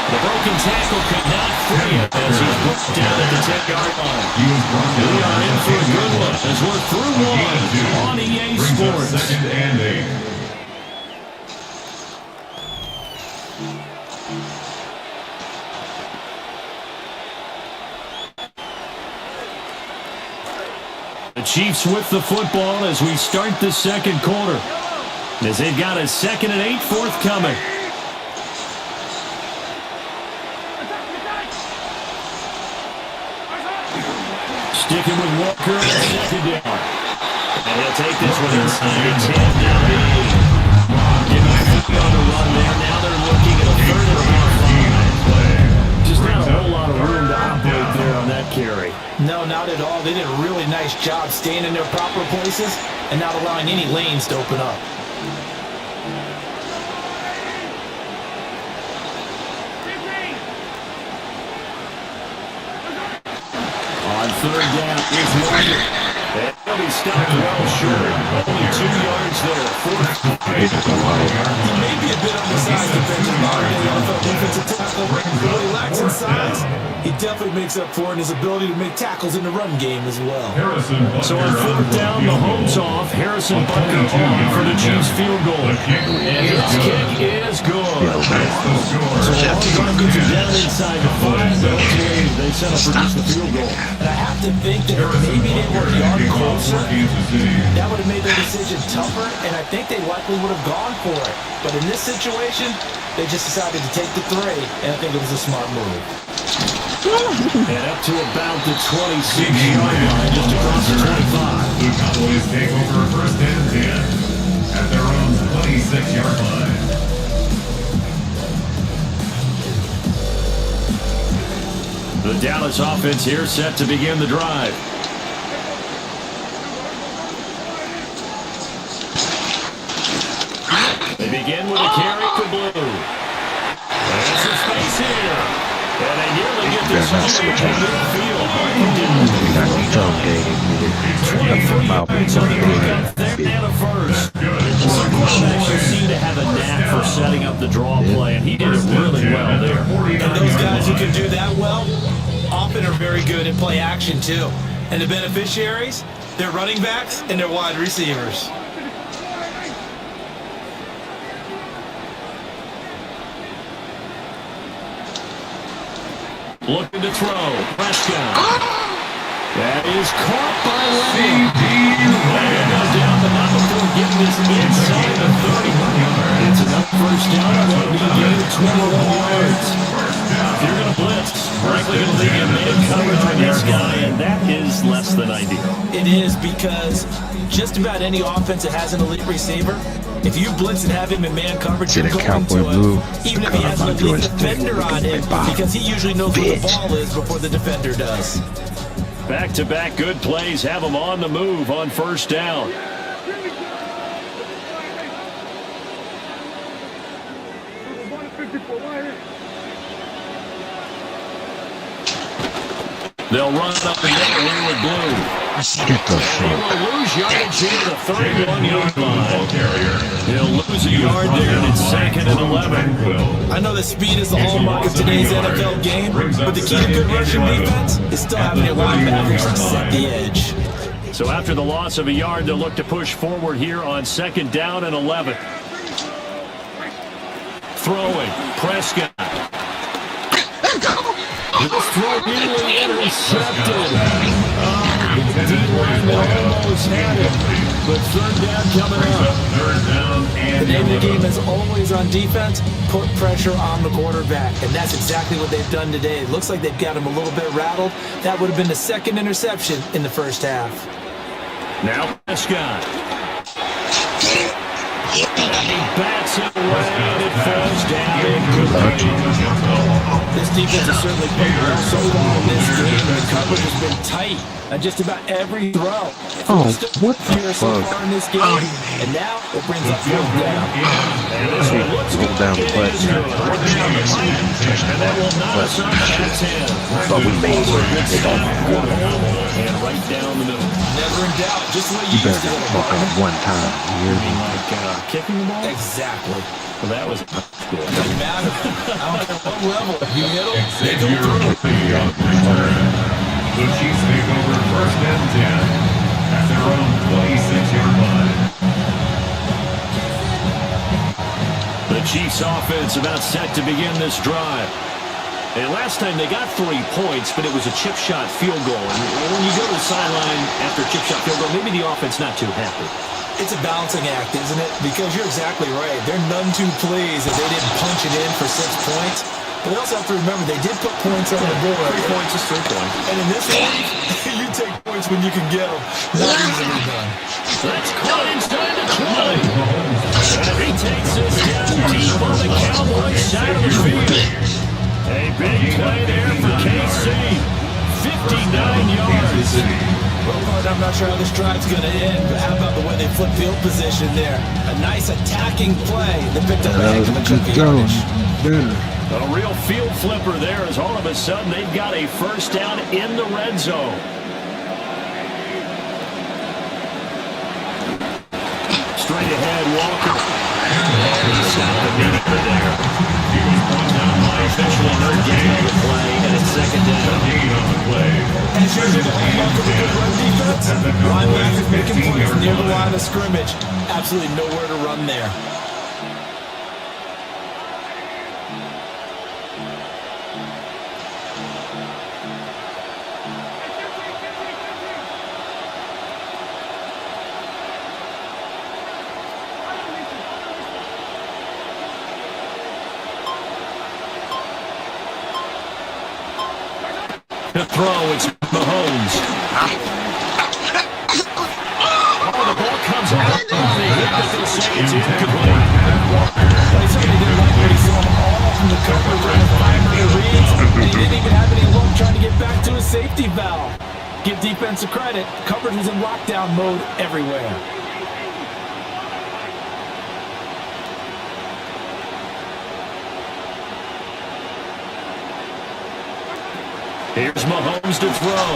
[SPEAKER 2] The broken tackle could not free him as he's pushed down at the 10-yard line. We are in for a good one as we're through one on EA Sports.
[SPEAKER 8] 2nd and 8.
[SPEAKER 2] The Chiefs with the football as we start the second quarter. As they've got a 2nd and 8 forthcoming. Sticking with Walker on 2nd down. And he'll take this one inside the 10 down the 8. Getting on the run there. Now they're looking at a 3rd and about 5. Just not a whole lot of room to operate there on that carry.
[SPEAKER 7] No, not at all. They did a really nice job staying in their proper places and not allowing any lanes to open up.
[SPEAKER 2] On 3rd down, it's Walker. And he'll be stopped well short. Only 2 yards there. 4th.
[SPEAKER 7] He may be a bit undersized defensive line in the NFL defensive tackle, but he lacks in size. He definitely makes up for it in his ability to make tackles in the run game as well.
[SPEAKER 2] So on 4th down, Mahomes off. Harrison Butker on for the Chiefs field goal. And his kick is good. So all the targets are down inside the 5. They settle for just the field goal.
[SPEAKER 7] And I have to think that if maybe they were a yard closer, that would have made their decision tougher, and I think they likely would have gone for it. But in this situation, they just decided to take the 3, and I think it was a smart move.
[SPEAKER 2] And up to about the 26-yard line, just across the 25.
[SPEAKER 8] The Cowboys take over 1st and 10 at their own 26-yard line.
[SPEAKER 2] The Dallas offense here set to begin the drive. They begin with a carry to Blue. There's some space here. And they nearly get this one in midfield. And a first. Some quarterbacks seem to have a knack for setting up the draw play, and he did it really well there.
[SPEAKER 7] And those guys who can do that well often are very good at play action too. And the beneficiaries, they're running backs and they're wide receivers.
[SPEAKER 2] Looking to throw. Prescott. That is caught by Lennon. And now down the number 4, getting this inside the 30. It's enough first down. What we get 21 yards. If you're going to blitz, likely going to leave a man coverage on this guy, and that is less than ideal.
[SPEAKER 7] It is, because just about any offense that has an elite receiver, if you blitz and have him in man coverage, you're going to him, even if he has an elite defender on him, because he usually knows where the ball is before the defender does.
[SPEAKER 2] Back-to-back good plays have them on the move on 1st down. They'll run up the middle here with Blue.
[SPEAKER 3] Get the
[SPEAKER 2] He will lose yardage here at the 31-yard line. He'll lose a yard there, and it's 2nd and 11.
[SPEAKER 7] I know that speed is the hallmark of today's NFL game, but the key to good rushing defense is still having your linebackers to set the edge.
[SPEAKER 2] So after the loss of a yard, they'll look to push forward here on 2nd down and 11. Throwing, Prescott. This throw nearly intercepted. The D-line almost had it, but third down coming up.
[SPEAKER 7] The name of the game is always on defense, put pressure on the quarterback. And that's exactly what they've done today. It looks like they've got him a little bit rattled. That would have been the second interception in the first half.
[SPEAKER 2] Now Prescott. He bats it around. It falls down incomplete.
[SPEAKER 7] This defense has certainly played well so far in this game. The coverage has been tight on just about every throw.
[SPEAKER 6] Oh, what the
[SPEAKER 7] Here so
[SPEAKER 6] fuck?
[SPEAKER 7] far in this game, and now it brings up fourth down.
[SPEAKER 6] Hold down the button.
[SPEAKER 2] And that will knock us up at 10.
[SPEAKER 6] Thought we made it.
[SPEAKER 2] And right down the middle.
[SPEAKER 7] Never in doubt, just the way
[SPEAKER 6] You
[SPEAKER 7] you used
[SPEAKER 6] better
[SPEAKER 7] to
[SPEAKER 6] fuck up one time. You hear me?
[SPEAKER 2] Like kicking the ball?
[SPEAKER 7] Exactly.
[SPEAKER 2] Well, that was good.
[SPEAKER 7] Doesn't matter. I don't care what level. You hit them, they go through.
[SPEAKER 8] The Chiefs take over first and 10 at their own 26-yard line.
[SPEAKER 2] The Chiefs offense about set to begin this drive. And last time they got 3 points, but it was a chip shot field goal. And when you go to the sideline after a chip shot field goal, maybe the offense not too happy.
[SPEAKER 7] It's a balancing act, isn't it? Because you're exactly right. They're none too pleased that they didn't punch it in for 6 points. But they also have to remember they did put points on the board.
[SPEAKER 2] 3 points is 3 points.
[SPEAKER 7] And in this league, you take points when you can get them. Not easily done.
[SPEAKER 2] That's Collins trying to try. And he takes this down deep on the Cowboys side of the field. A big play there for KC. 59 yards.
[SPEAKER 7] Well, Bud, I'm not sure how this drive's going to end, but how about the way they flip field position there? A nice attacking play that picked up a heck of a chunk of yardage.
[SPEAKER 2] A real field flipper there as all of a sudden they've got a first down in the red zone. Straight ahead, Walker. And he's stopped immediately there.
[SPEAKER 8] He was brought down by
[SPEAKER 2] Officially no gain on the play, and it's second down.
[SPEAKER 8] on the play.
[SPEAKER 7] And here's the hallmark of a good run defense. Linebackers making plays near the line of scrimmage. Absolutely nowhere to run there.
[SPEAKER 2] The throw, it's Mahomes. Oh, the ball comes out. They hit it, they say it's incomplete.
[SPEAKER 7] He certainly didn't like what he saw all from the cover running 500 reads, and he didn't even have any luck trying to get back to his safety valve. Give defensive credit. Coverage was in lockdown mode everywhere.
[SPEAKER 2] Here's Mahomes to throw.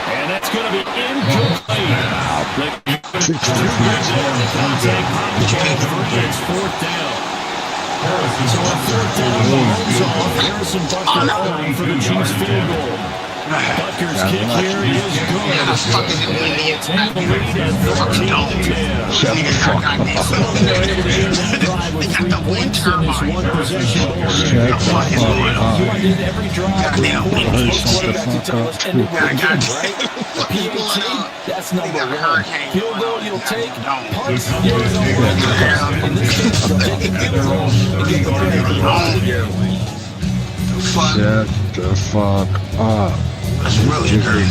[SPEAKER 2] And that's going to be incomplete. It's fourth down. So on fourth down, Mahomes off. Harrison Butker on for the Chiefs field goal. Butker's kick here is good. And they will take the lead at 13-10. So they're able to get that drive with 3 points in this one-possession ball game. You did every drive with points. Quarterback to tell us ended with a game, right? PAT, that's number 1. Field goal you'll take. Punts, you're in and this case, they'll take the field goal and get the break at the end of the game.
[SPEAKER 6] Shut the fuck up.
[SPEAKER 3] That's really hurt.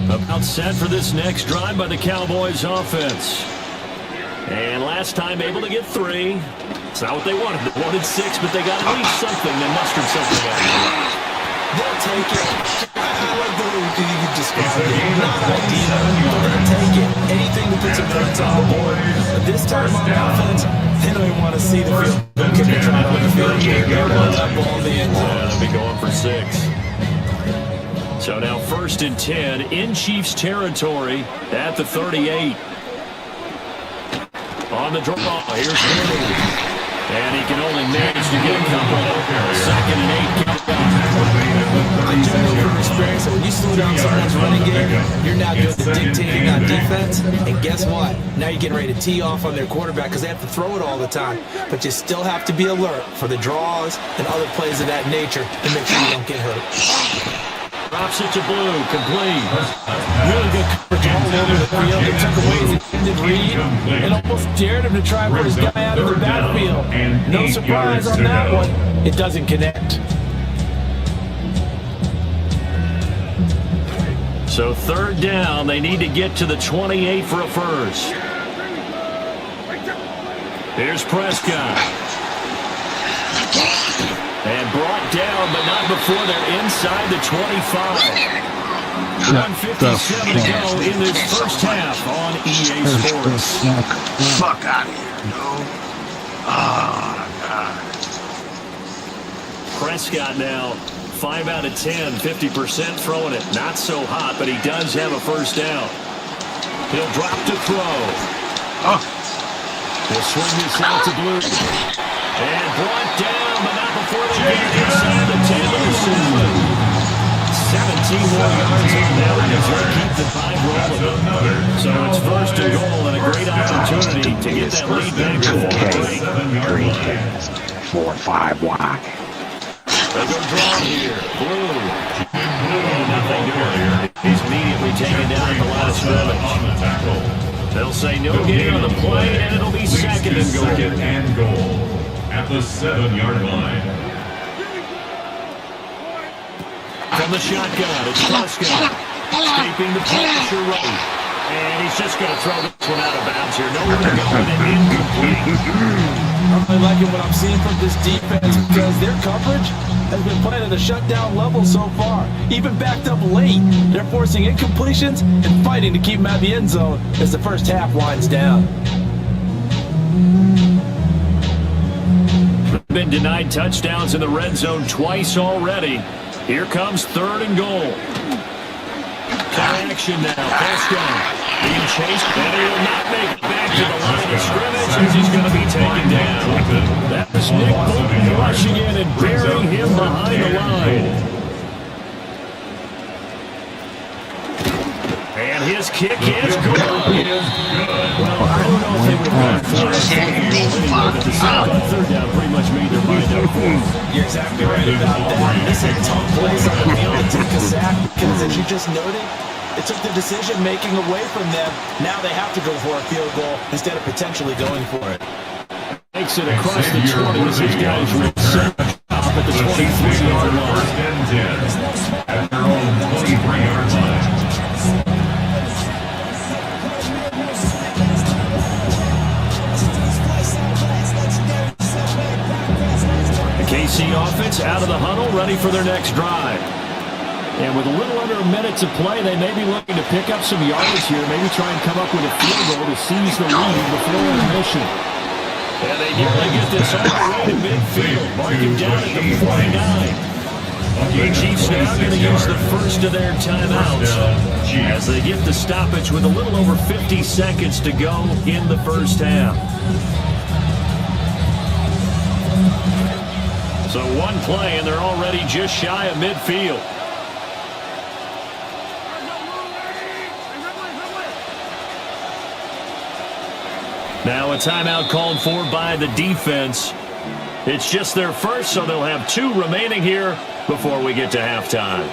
[SPEAKER 2] About set for this next drive by the Cowboys offense. And last time able to get 3. It's not what they wanted. They wanted 6, but they got at least something. They mustered something out.
[SPEAKER 7] They'll take it. I like the way you described it. Not ideal, but they'll take it. Anything to put some points on the board. But this time on offense, they don't even want to see the field. They'll kick the try on the field. They're running that ball in the end zone.
[SPEAKER 2] They'll be going for 6. So now 1st and 10 in Chiefs territory at the 38. On the draw, here's Newz. And he can only manage to get a couple. 2nd and 8.
[SPEAKER 7] I do know from experience that when you slow down someone's running game, you're now doing the dictating on defense. And guess what? Now you're getting ready to tee off on their quarterback because they have to throw it all the time. But you still have to be alert for the draws and other plays of that nature to make sure you don't get hurt.
[SPEAKER 2] Drops it to Blue, complete. Really good coverage all over the field. They took away his extended read and almost dared him to try and put his guy out of the backfield. No surprise on that one. It doesn't connect. So third down, they need to get to the 28 for a first. Here's Prescott. And brought down, but not before they're inside the 25. 1:57 to go in this first half on EA Sports.
[SPEAKER 6] Fuck out of here, no. Oh, God.
[SPEAKER 2] Prescott now 5 out of 10, 50% throwing it. Not so hot, but he does have a first down. He'll drop to throw. He'll swing this out to Blue. And brought down, but not before they get inside the 10 of the season. 17 more yards on that one as they keep the time rolling. So it's first and goal and a great opportunity to get that lead back before the break.
[SPEAKER 6] 4-5 wide.
[SPEAKER 2] They'll go draw here. Blue. Nothing doing. He's immediately taken down at the line of scrimmage. They'll say no gain on the play, and it'll be second and goal.
[SPEAKER 8] Second and goal at the 7-yard line.
[SPEAKER 2] From the shotgun, it's Prescott. Escaping the pressure right. And he's just going to throw this one out of bounds here. Nowhere to go with it. Incomplete.
[SPEAKER 7] I'm really liking what I'm seeing from this defense because their coverage has been playing at a shutdown level so far. Even backed up late, they're forcing incompletions and fighting to keep them out of the end zone as the first half winds down.
[SPEAKER 2] Been denied touchdowns in the red zone twice already. Here comes third and goal. Action now. Prescott being chased, and he will not make it back to the line of scrimmage as he's going to be taken down. That was Nick Bolton rushing in and burying him behind the line. And his kick is good. Well, I don't know if they would have gone for it. But the stop on third down pretty much made their mind up for it.
[SPEAKER 7] You're exactly right about that. This is a tough place on the field to take a sack because, as you just noted, it took the decision-making away from them. Now they have to go for a field goal instead of potentially going for it.
[SPEAKER 2] Makes it across the 20 as his guys reset up at the 23-yard line.
[SPEAKER 8] First and 10 at their own 23-yard line.
[SPEAKER 2] The KC offense out of the huddle, ready for their next drive. And with a little under a minute to play, they may be looking to pick up some yardage here, maybe try and come up with a field goal to seize the lead before intermission. And they nearly get this all the way to midfield, marking down at the 49. The Chiefs now going to use the first of their timeouts as they get the stoppage with a little over 50 seconds to go in the first half. So one play, and they're already just shy of midfield. Now a timeout called for by the defense. It's just their first, so they'll have 2 remaining here before we get to halftime.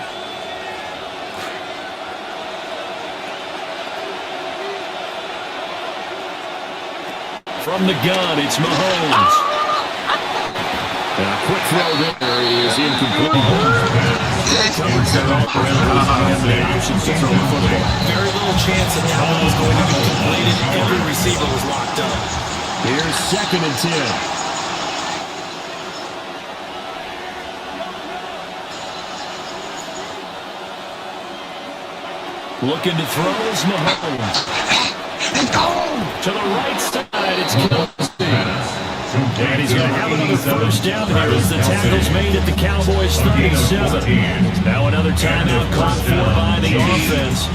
[SPEAKER 2] From the gun, it's Mahomes. And a quick throw there is incomplete. Covers that all around the options to throw the football.
[SPEAKER 7] Very little chance that that one was going to be completed. Every receiver was locked up.
[SPEAKER 2] Here's second and 10. Looking to throw is Mahomes. To the right side, it's Kelsey. And he's going to have another first down here as the tackle's made at the Cowboys' 37. Now another timeout called for by the offense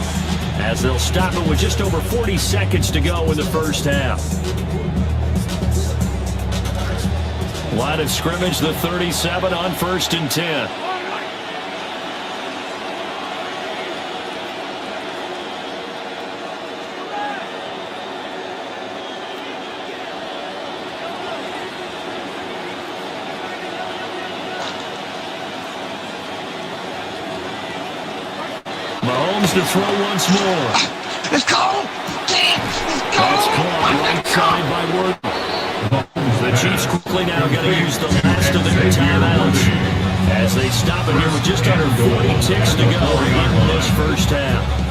[SPEAKER 2] as they'll stop it with just over 40 seconds to go in the first half. Line of scrimmage, the 37 on 1st and 10. Niggaz to throw once more.
[SPEAKER 3] It's cold.
[SPEAKER 2] That's caught right side by Ward. The Chiefs quickly now got to use the last of their timeouts as they stop it here with just under 40 ticks to go in this first half.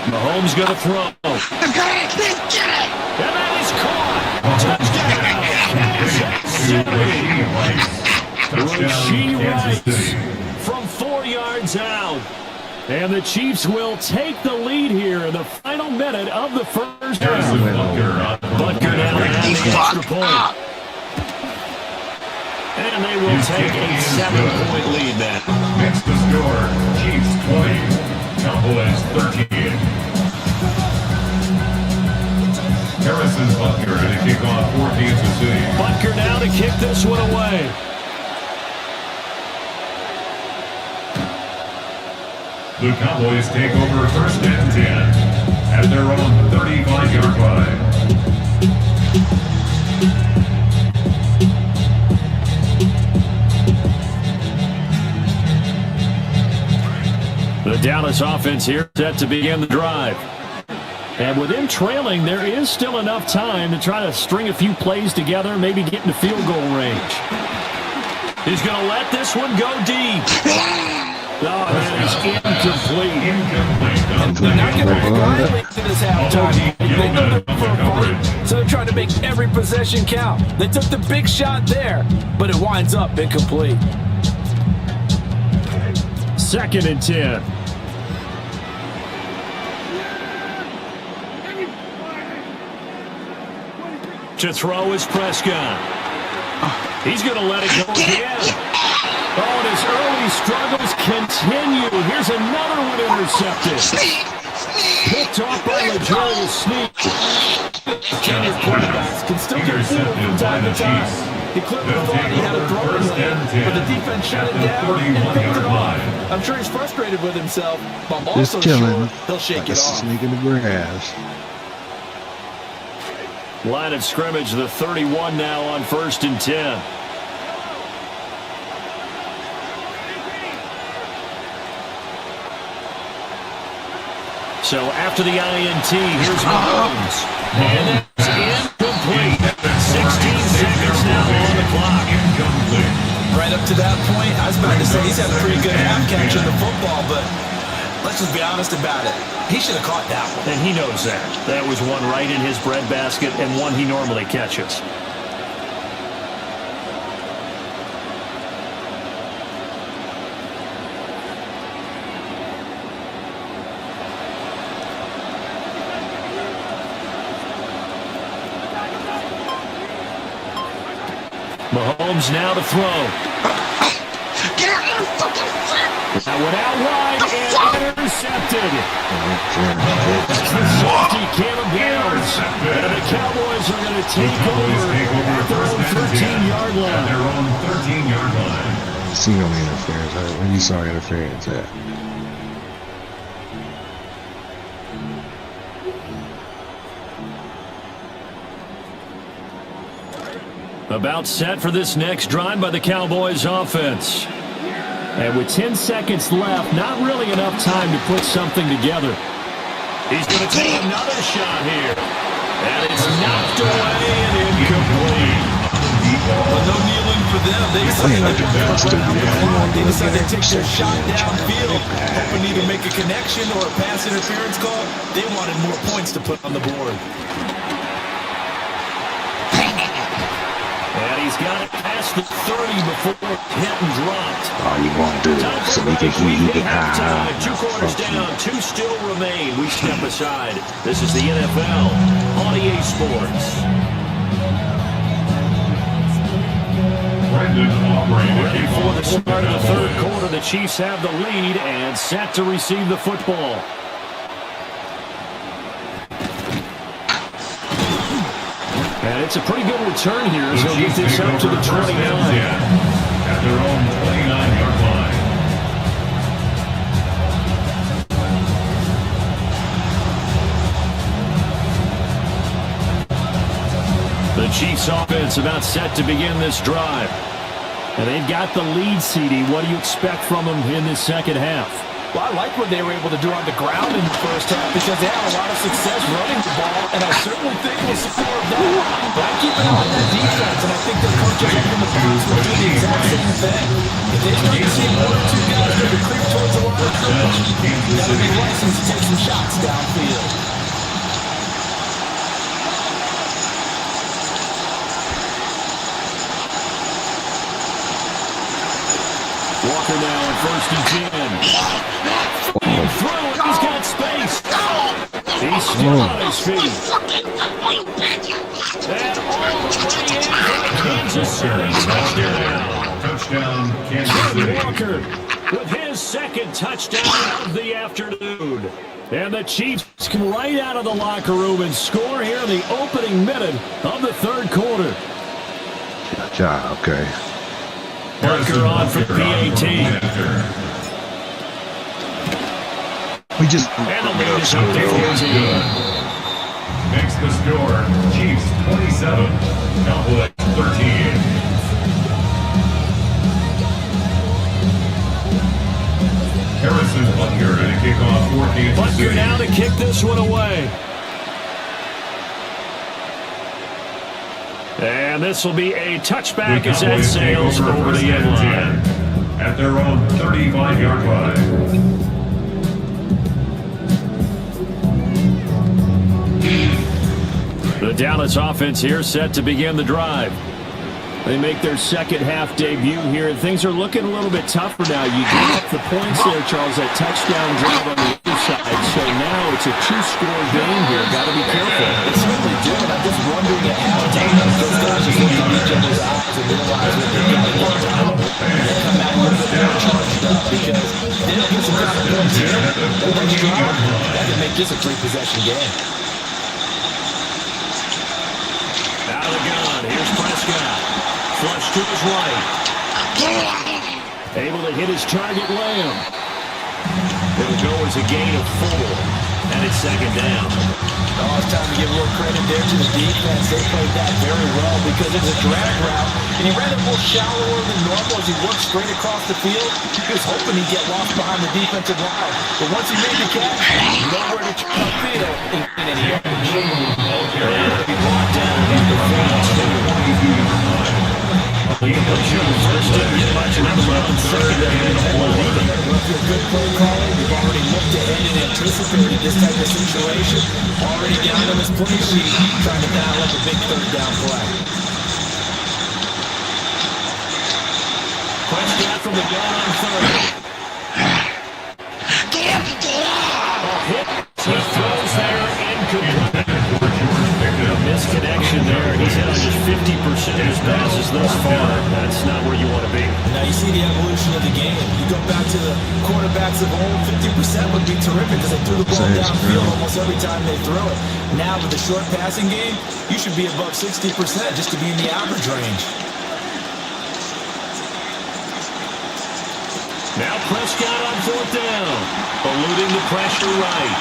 [SPEAKER 2] Mahomes going to throw. And that is caught. Touchdown, Kansas City. From 4 yards out. And the Chiefs will take the lead here in the final minute of the first half. Butker now has the extra point. And they will take a 7-point lead now.
[SPEAKER 8] Next to score, Chiefs 20. Cowboys 13. Harrison Butker going to kick off for Kansas City.
[SPEAKER 2] Butker now to kick this one away.
[SPEAKER 8] The Cowboys take over first and 10 at their own 35-yard line.
[SPEAKER 2] The Dallas offense here set to begin the drive. And with them trailing, there is still enough time to try to string a few plays together, maybe get into field goal range. He's going to let this one go deep. Oh, that is incomplete.
[SPEAKER 9] They're not going to violate to this halftime. They know they're for a fight, so they're trying to make every possession count. They took the big shot there, but it winds up incomplete.
[SPEAKER 2] 2nd and 10. To throw is Prescott. He's going to let it go again. Oh, and his early struggles continue. Here's another one intercepted. Picked off by L'Jarius Sneed.
[SPEAKER 9] Junior quarterbacks can still get fooled from time to time. He clearly thought he had a throwing lane, but the defense shut it down and picked it off. I'm sure he's frustrated with himself, but I'm also sure he'll shake it off.
[SPEAKER 3] Sneak in the grass.
[SPEAKER 2] Line of scrimmage, the 31 now on 1st and 10. So after the INT, here's Mahomes. And it's incomplete. 16 seconds now on the clock.
[SPEAKER 9] Right up to that point, I was about to say he's had a pretty good half catch in the football, but let's just be honest about it. He should have caught that one.
[SPEAKER 2] And he knows that. That was one right in his breadbasket and one he normally catches. Mahomes now to throw. That went out wide and intercepted. That's the safety, Caleb Downs. And the Cowboys are going to take over at their own 13-yard line.
[SPEAKER 6] See no interference. When you saw interference at.
[SPEAKER 2] About set for this next drive by the Cowboys offense. And with 10 seconds left, not really enough time to put something together. He's going to take another shot here. And it's knocked away and incomplete.
[SPEAKER 9] Well, no kneeling for them. They decided to take their shot downfield, hoping to either make a connection or a pass interference call. They wanted more points to put on the board.
[SPEAKER 2] And he's got it past the 30 before hit and dropped.
[SPEAKER 6] All you want to do so we can keep it high.
[SPEAKER 2] 2 quarters down, 2 still remain. We step aside. This is the NFL on EA Sports.
[SPEAKER 8] Brendan Aubrey
[SPEAKER 2] Ready for the start of the third quarter. The Chiefs have the lead and set to receive the football. And it's a pretty good return here as they'll get this up to the 29.
[SPEAKER 8] At their own 29-yard line.
[SPEAKER 2] The Chiefs offense about set to begin this drive. And they've got the lead, CD. What do you expect from them in this second half?
[SPEAKER 9] Well, I like what they were able to do on the ground in the first half because they had a lot of success running the ball, and I certainly think we'll see more of that. But I keep an eye on their defense, and I think their coaches up in the past will do the exact same thing. If they start to see one or two guys go to creep towards the line of scrimmage, they'll be licensed to take some shots downfield.
[SPEAKER 2] Walker now on 1st and 10. Throw it. He's got space. He's still on his feet. And all the way in for Kansas City touchdown.
[SPEAKER 8] Touchdown, Kansas City.
[SPEAKER 2] Walker with his second touchdown of the afternoon. And the Chiefs come right out of the locker room and score here in the opening minute of the third quarter.
[SPEAKER 6] Good job, okay.
[SPEAKER 2] Walker on for PAT.
[SPEAKER 6] We just
[SPEAKER 2] And the lead is up to 14.
[SPEAKER 8] Makes the score. Chiefs 27, Cowboys 13. Harrison Butker to kick off for Kansas
[SPEAKER 2] Butker
[SPEAKER 8] City.
[SPEAKER 2] now to kick this one away. And this will be a touchback as that sails over the end line.
[SPEAKER 8] At their own 35-yard line.
[SPEAKER 2] The Dallas offense here set to begin the drive. They make their second half debut here, and things are looking a little bit tougher now. You give up the points there, Charles, that touchdown drive on the other side. So now it's a two-score game here. Got to be careful.
[SPEAKER 9] They certainly do, and I'm just wondering at halftime if those guys just look in each other's eyes and realize what they've got to get done. And they come back a little bit more charged up because they don't get some kind of points here. That next drive, that can make this a three-possession game.
[SPEAKER 2] Out of the gun, here's Prescott. Flush to his right. Able to hit his target, Lamb. It'll go as a gain of 4, and it's second down.
[SPEAKER 9] Oh, it's time to give a little credit there to the defense. They played that very well because it was a drag route, and he ran it a little shallower than normal as he worked straight across the field. He was hoping he'd get lost behind the defensive line. But once he made the catch, nowhere to turn the field in any yardage.
[SPEAKER 2] And he blocked down at the 42. Well, you know, sure, the first didn't get much of a second down.
[SPEAKER 9] Well, if you're a good play caller, you've already looked ahead and anticipated this type of situation. Already down on his play sheet, trying to dial up a big third down play.
[SPEAKER 2] Prescott from the gun on third. A hit. He throws there incomplete. Misconnection there. He's had just 50% of his passes thus far. That's not where you want to be.
[SPEAKER 9] Now you see the evolution of the game. You go back to the quarterbacks of old, 50% would be terrific because they threw the ball downfield almost every time they throw it. Now with the short passing game, you should be above 60% just to be in the average range.
[SPEAKER 2] Now Prescott on 4th down. Eluding the pressure right.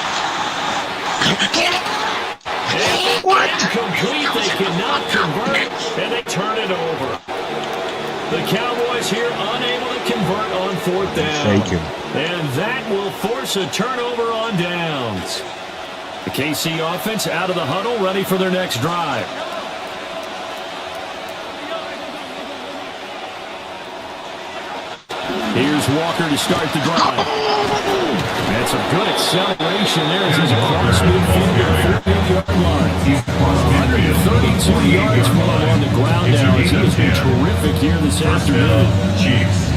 [SPEAKER 2] What? Complete. They cannot convert, and they turn it over. The Cowboys here unable to convert on 4th down. And that will force a turnover on downs. The KC offense out of the huddle, ready for their next drive. Here's Walker to start the drive. And some good acceleration there as he's across midfield, 40-yard line. 132 yards from him on the ground now as he has been terrific here this afternoon.
[SPEAKER 8] Chiefs.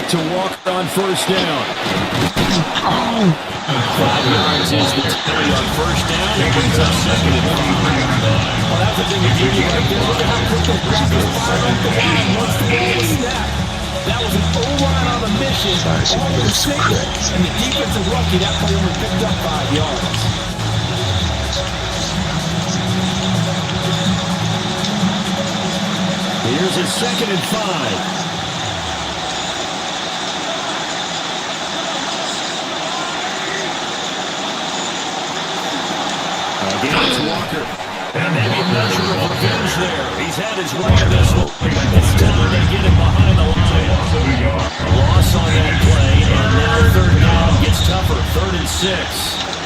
[SPEAKER 2] to Walker on first down. 5 yards is the tally on first down. It brings up second and 5.
[SPEAKER 9] Well, that's the thing with beauty right there. Look at how quick the Packers fired up the line once the ball was snapped. That was an O-line on a mission, almost single, and the defensive rookie, that play only picked up 5 yards.
[SPEAKER 2] Here's a second and 5. Again, it's Walker. And maybe a measure of revenge there. He's had his way in this one. It's time to get him behind the line. A loss on that play, and now third down gets tougher. 3rd and 6.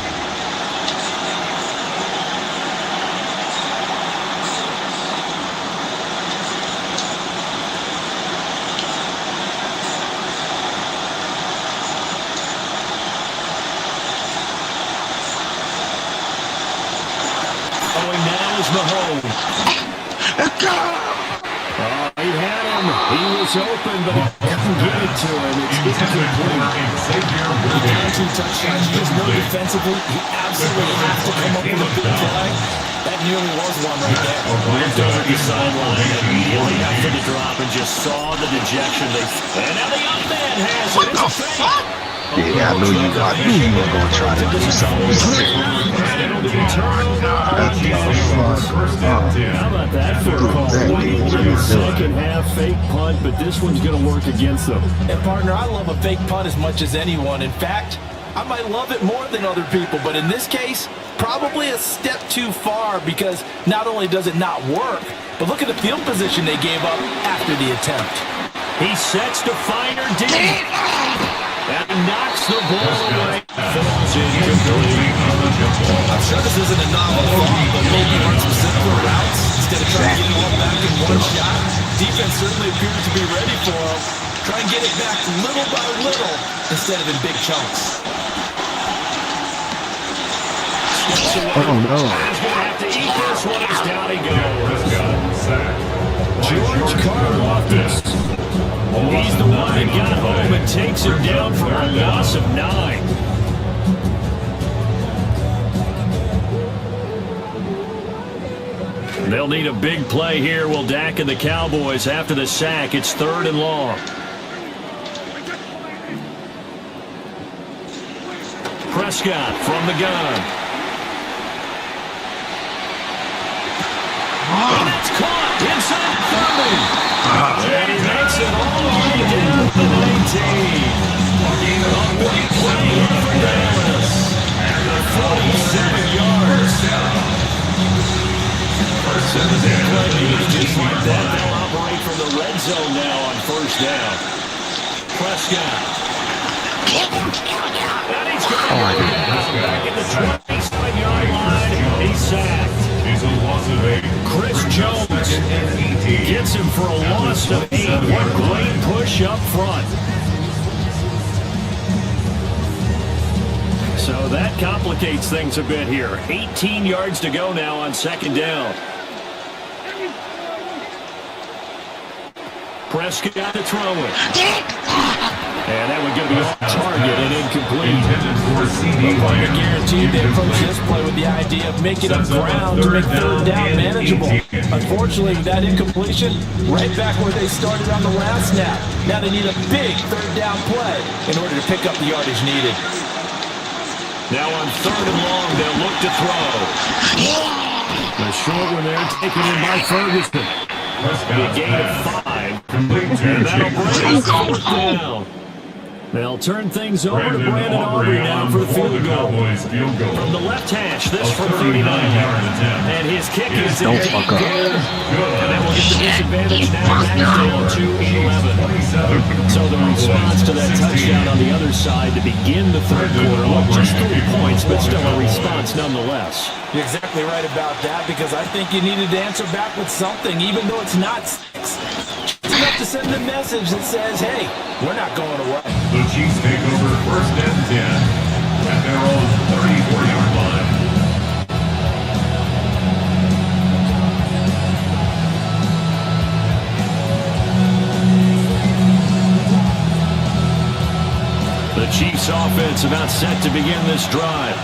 [SPEAKER 2] Mahomes. He had him. He was open, but he couldn't get it to him. It's incomplete.
[SPEAKER 9] Two touchdowns. You just know defensively, he absolutely has to come up with a big play. That nearly was one right there.
[SPEAKER 2] Moved over the sideline immediately after the drop and just saw the dejection. And now the up man has it. It's a fake.
[SPEAKER 6] Yeah, I knew you were going to try to do something.
[SPEAKER 2] How about that for a call? Second half fake punt, but this one's going to work against them.
[SPEAKER 9] And partner, I love a fake punt as much as anyone. In fact, I might love it more than other people, but in this case, probably a step too far because not only does it not work, but look at the field position they gave up after the attempt.
[SPEAKER 2] He sets to Finer deep. That knocks the ball away. Falls incomplete.
[SPEAKER 9] I'm sure this isn't a novel thought, but maybe run some simpler routes instead of trying to get it all back in one shot. Defense certainly appears to be ready for him. Try and get it back little by little instead of in big chunks.
[SPEAKER 6] Oh, no.
[SPEAKER 2] Have to eat this one as down he goes. George Karlaftis. He's the one that got home and takes him down for a loss of 9. They'll need a big play here. Will Dak and the Cowboys after the sack. It's 3rd and long. Prescott from the gun. And that's caught inside 30. And he makes it all the way down to 19. A big play here for Dallas. 47 yards. Just like that, they'll operate from the red zone now on first down. Prescott. And he's going back at the 25-yard line. He's sacked. Chris Jones gets him for a loss of 8. What great push up front. So that complicates things a bit here. 18 yards to go now on second down. Prescott to throw it. And that would be off target and incomplete.
[SPEAKER 9] I guarantee they approach this play with the idea of making up ground to make third down manageable. Unfortunately, that incompletion, right back where they started on the last snap. Now they need a big third down play in order to pick up the yardage needed.
[SPEAKER 2] Now on 3rd and long, they'll look to throw. The short one there taken in by Ferguson. A gain of 5. And that'll bring us 4th down. They'll turn things over to Brandon Aubrey now for the field goal. From the left hash, this from 39. And his kick is in.
[SPEAKER 6] Don't fuck up.
[SPEAKER 2] And then we'll get the disadvantage now back down to 11. So the response to that touchdown on the other side to begin the third quarter. Look, just 3 points, but still a response nonetheless.
[SPEAKER 9] You're exactly right about that because I think you needed to answer back with something, even though it's not 6. Just enough to send a message that says, hey, we're not going away.
[SPEAKER 8] The Chiefs take over 1st and 10 at their own 34-yard line.
[SPEAKER 2] offense about set to begin this drive.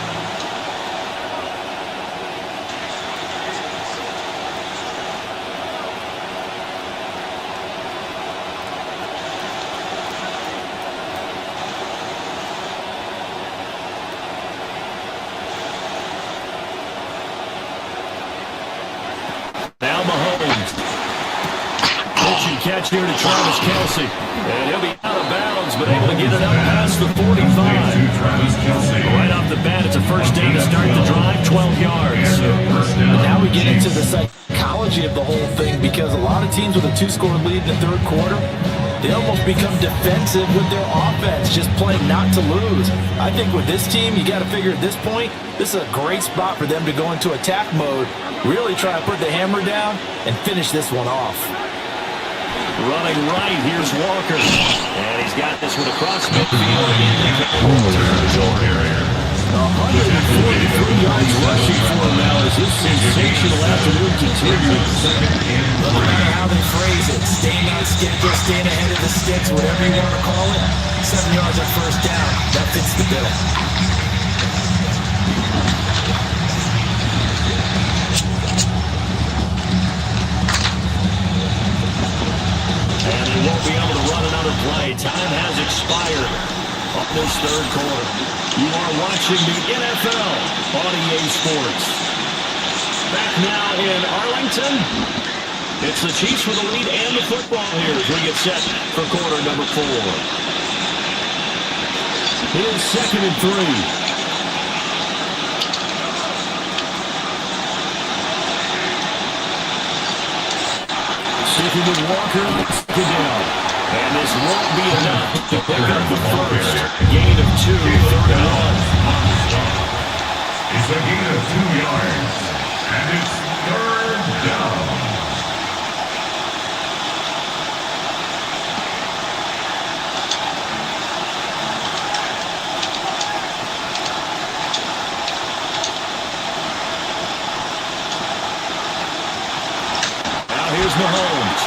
[SPEAKER 2] Now Mahomes. Pitching catch here to Travis Kelce. And he'll be out of bounds, but able to get it up past the 45. Right off the bat, it's a first down to start the drive, 12 yards.
[SPEAKER 7] And now we get into the psychology of the whole thing, because a lot of teams with a 2-score lead in the third quarter, they almost become defensive with their offense, just playing not to lose. I think with this team, you got to figure at this point, this is a great spot for them to go into attack mode, really try to put the hammer down and finish this one off.
[SPEAKER 2] Running right, here's Walker. And he's got this one across midfield.
[SPEAKER 7] 143 yards rushing for him now as this sensational afternoon continues. No matter how they phrase it, staying on schedule, staying ahead of the sticks, whatever you want to call it, 7 yards on first down, that fits the bill.
[SPEAKER 2] And he won't be able to run another play. Time has expired on this third quarter. You are watching the NFL on EA Sports. Back now in Arlington. It's the Chiefs with the lead and the football here as we get set for quarter number 4. It is 2nd and 3. Sticking with Walker, second down. And this won't be enough to pick up the first. Gain of 2, 3rd and 1.
[SPEAKER 8] It's a gain of 2 yards, and it's 3rd down.
[SPEAKER 2] Here's Mahomes.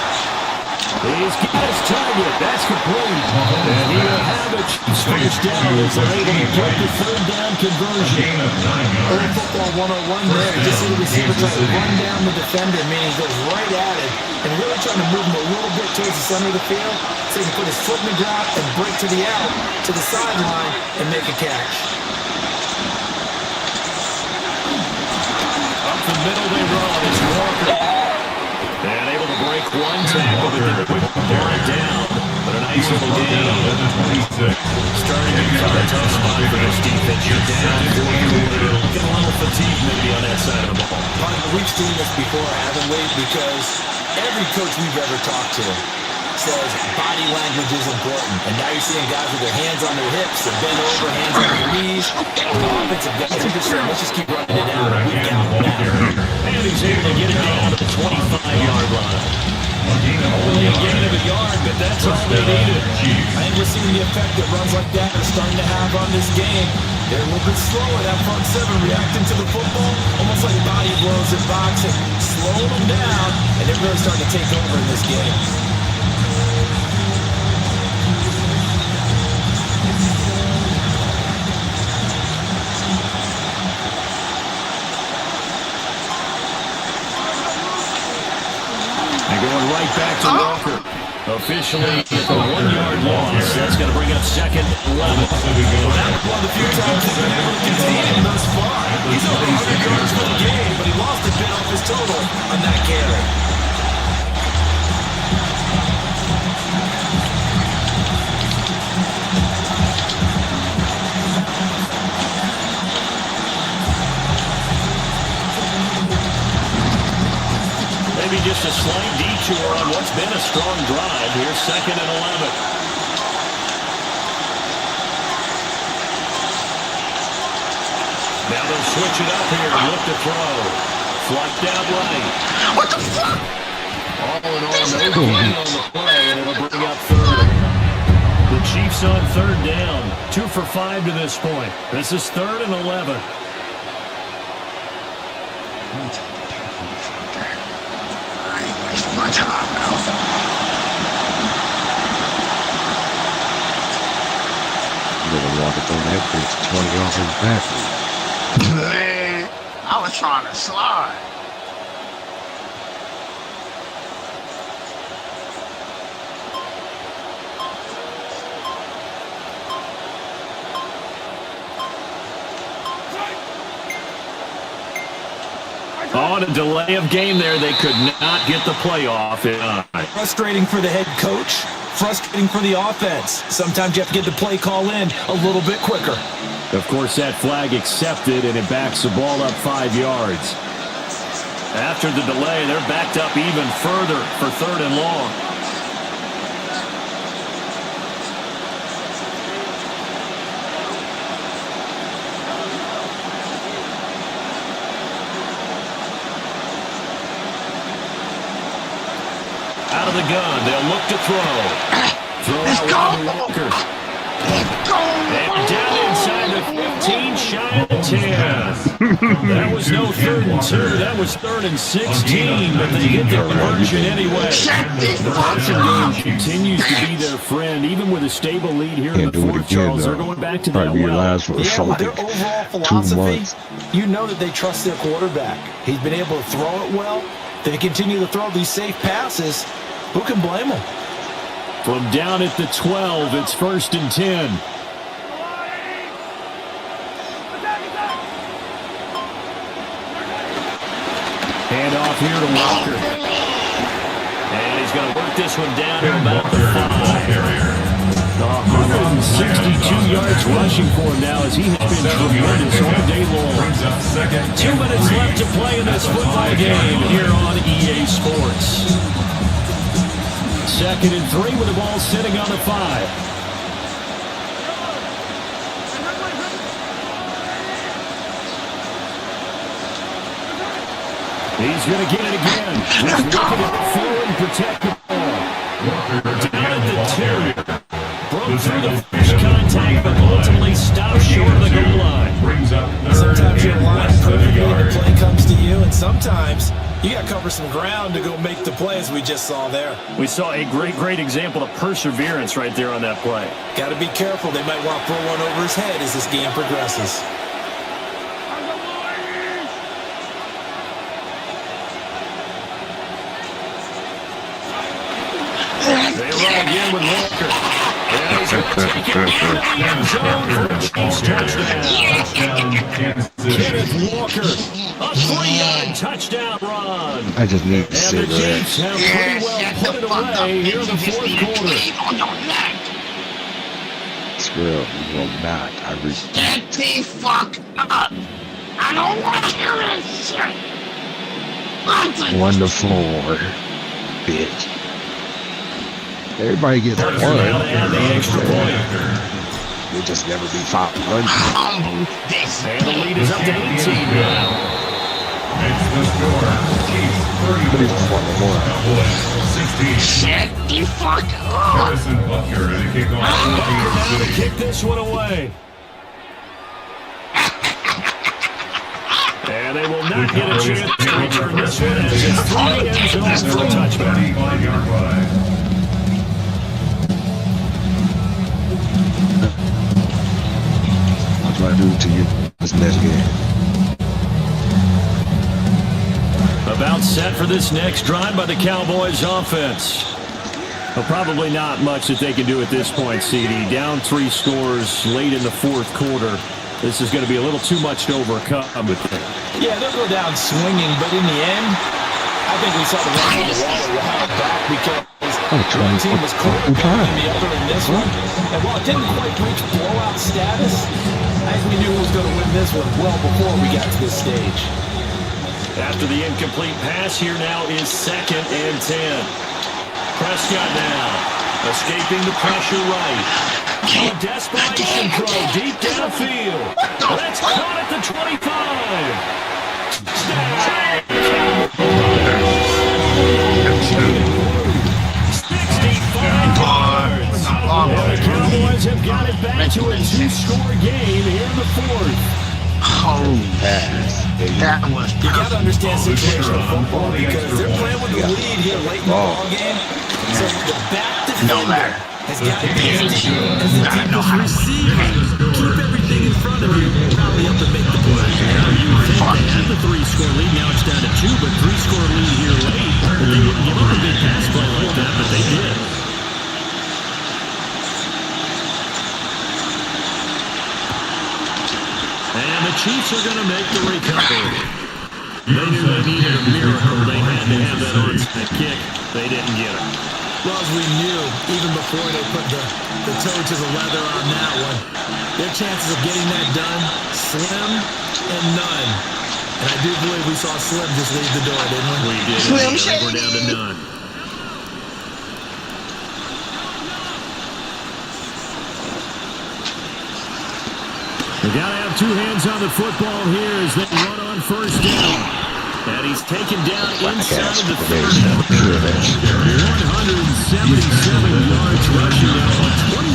[SPEAKER 2] He's got his target. That's complete. And he'll have it. First down is able to get the 3rd down conversion.
[SPEAKER 7] Early football 101 there. Just see the receiver trying to run down the defender, meaning he goes right at it and really trying to move him a little bit towards the center of the field so he can put his foot in the ground and break to the out, to the sideline, and make a catch.
[SPEAKER 2] Up the middle they run. It's Walker. And able to break one tackle, but then quick it down. But a nice little gain. Starting to become a tough spot for this defense. You're down 4 quarter. Get a little fatigue maybe on that side of the ball.
[SPEAKER 7] We've seen this before, haven't we? Because every coach we've ever talked to says body language is important. And now you're seeing guys with their hands on their hips and bent over, hands on their knees. The offensive guys are just saying, let's just keep running it out. We got it now.
[SPEAKER 2] And he's able to get it down to the 25-yard line. Only a gain of a yard, but that's all they needed.
[SPEAKER 7] I think we're seeing the effect that runs like that are starting to have on this game. They're a little bit slow at that front 7, reacting to the football, almost like body blows in boxing, slowing them down, and they're really starting to take over in this game.
[SPEAKER 2] Going right back to Walker. Officially, it's a 1-yard loss. That's going to bring up 2nd and 11.
[SPEAKER 7] Well, that's one of the few times they've been able to contain him thus far. He's over 100 yards for the game, but he lost a bit off his total on that carry.
[SPEAKER 2] Maybe just a slight detour on what's been a strong drive. Here's 2nd and 11. Now they'll switch it up here. Look to throw. Flucked out right.
[SPEAKER 3] What the fuck?
[SPEAKER 2] All in all, no gain on the play, and it'll bring up 3rd. The Chiefs on 3rd down. 2 for 5 to this point. This is 3rd and 11.
[SPEAKER 3] My time now.
[SPEAKER 6] Little about to throw that bitch 20 yards in the back.
[SPEAKER 3] I was trying to slide.
[SPEAKER 2] On a delay of game there, they could not get the playoff.
[SPEAKER 7] Frustrating for the head coach, frustrating for the offense. Sometimes you have to get the play call in a little bit quicker.
[SPEAKER 2] Of course, that flag accepted, and it backs the ball up 5 yards. After the delay, they're backed up even further for 3rd and long. Out of the gun, they'll look to throw. Throw out to Walker. And down inside the 15, shy of the 10. That was no 3rd and 2. That was 3rd and 16, but they get their conversion anyway. The passing game continues to be their friend, even with a stable lead here in the 4th, Charles. They're going back to that well.
[SPEAKER 7] Yeah, with their overall philosophy, you know that they trust their quarterback. He's been able to throw it well. They continue to throw these safe passes. Who can blame them?
[SPEAKER 2] From down at the 12, it's 1st and 10. Hand off here to Walker. And he's going to work this one down to about the 5. 162 yards rushing for him now as he has been tremendous all day long. 2 minutes left to play in this football game here on EA Sports. 2nd and 3 with the ball sitting on the 5. He's going to get it again. He's looking at the 4 and protect the ball. Down at the 2. Broke through the first contact, but ultimately stopped short of the goal line.
[SPEAKER 7] Sometimes you're lined perfectly and the play comes to you, and sometimes you got to cover some ground to go make the play, as we just saw there.
[SPEAKER 2] We saw a great example of perseverance right there on that play.
[SPEAKER 7] Got to be careful. They might want to throw one over his head as this game progresses.
[SPEAKER 2] They run again with Walker. And he's going to take it into the end zone for a Chiefs touchdown. Kenneth Walker, a 3-yard touchdown run.
[SPEAKER 6] I just need to see
[SPEAKER 2] and the Chiefs have pretty well put it away here in the 4th quarter.
[SPEAKER 6] Squirrel, you will not. I
[SPEAKER 3] Get the fuck up! I don't want to hear this shit!
[SPEAKER 6] on the floor, bitch. Everybody gets one.
[SPEAKER 2] And the extra point.
[SPEAKER 6] You'll just never be 500.
[SPEAKER 2] And the lead is up to 18 now.
[SPEAKER 8] Makes the score. Chiefs 34. Cowboys 16.
[SPEAKER 3] Shut the fuck up!
[SPEAKER 8] Harrison Butker to kick off.
[SPEAKER 2] Now to kick this one away. And they will not get a chance to return this one as it's through the end zone for a touchback.
[SPEAKER 8] 35-yard line.
[SPEAKER 6] What do I do to you this next game?
[SPEAKER 2] About set for this next drive by the Cowboys offense. Well, probably not much that they can do at this point, CD. Down 3 scores late in the 4th quarter. This is going to be a little too much to overcome.
[SPEAKER 7] Yeah, they'll go down swinging, but in the end, I think we saw the run of the wall a while back because one team was caught behind the other in this one. And while it didn't quite reach blowout status, I think we knew who was going to win this one well before we got to this stage.
[SPEAKER 2] After the incomplete pass, here now is 2nd and 10. Prescott now, escaping the pressure right. A desperation throw deep downfield. That's caught at the 25. Touchdown. 65 yards. And the Cowboys have got it back to a 2-score game here in the 4th.
[SPEAKER 3] That was
[SPEAKER 7] You got to understand situational football because they're playing with the lead here late in the ball game. So the back defender has got to be as deep as the deepest receiver. Keep everything in front of you, rally up and make the play.
[SPEAKER 2] They had the 3-score lead, now it's down to 2, but 3-score lead here late. They wouldn't give up a big pass play like that, but they did. And the Chiefs are going to make the recovery. They knew they needed a miracle. They had to have that onside kick. They didn't get it.
[SPEAKER 7] Well, as we knew, even before they put the toe to the leather on that one, their chances of getting that done, slim and none. And I do believe we saw Slim just leave the door, didn't we?
[SPEAKER 2] We did.
[SPEAKER 3] Slim
[SPEAKER 2] We're down to none. We got to have two hands on the football here as they run on first down. And he's taken down inside the 30. 177 yards rushing now on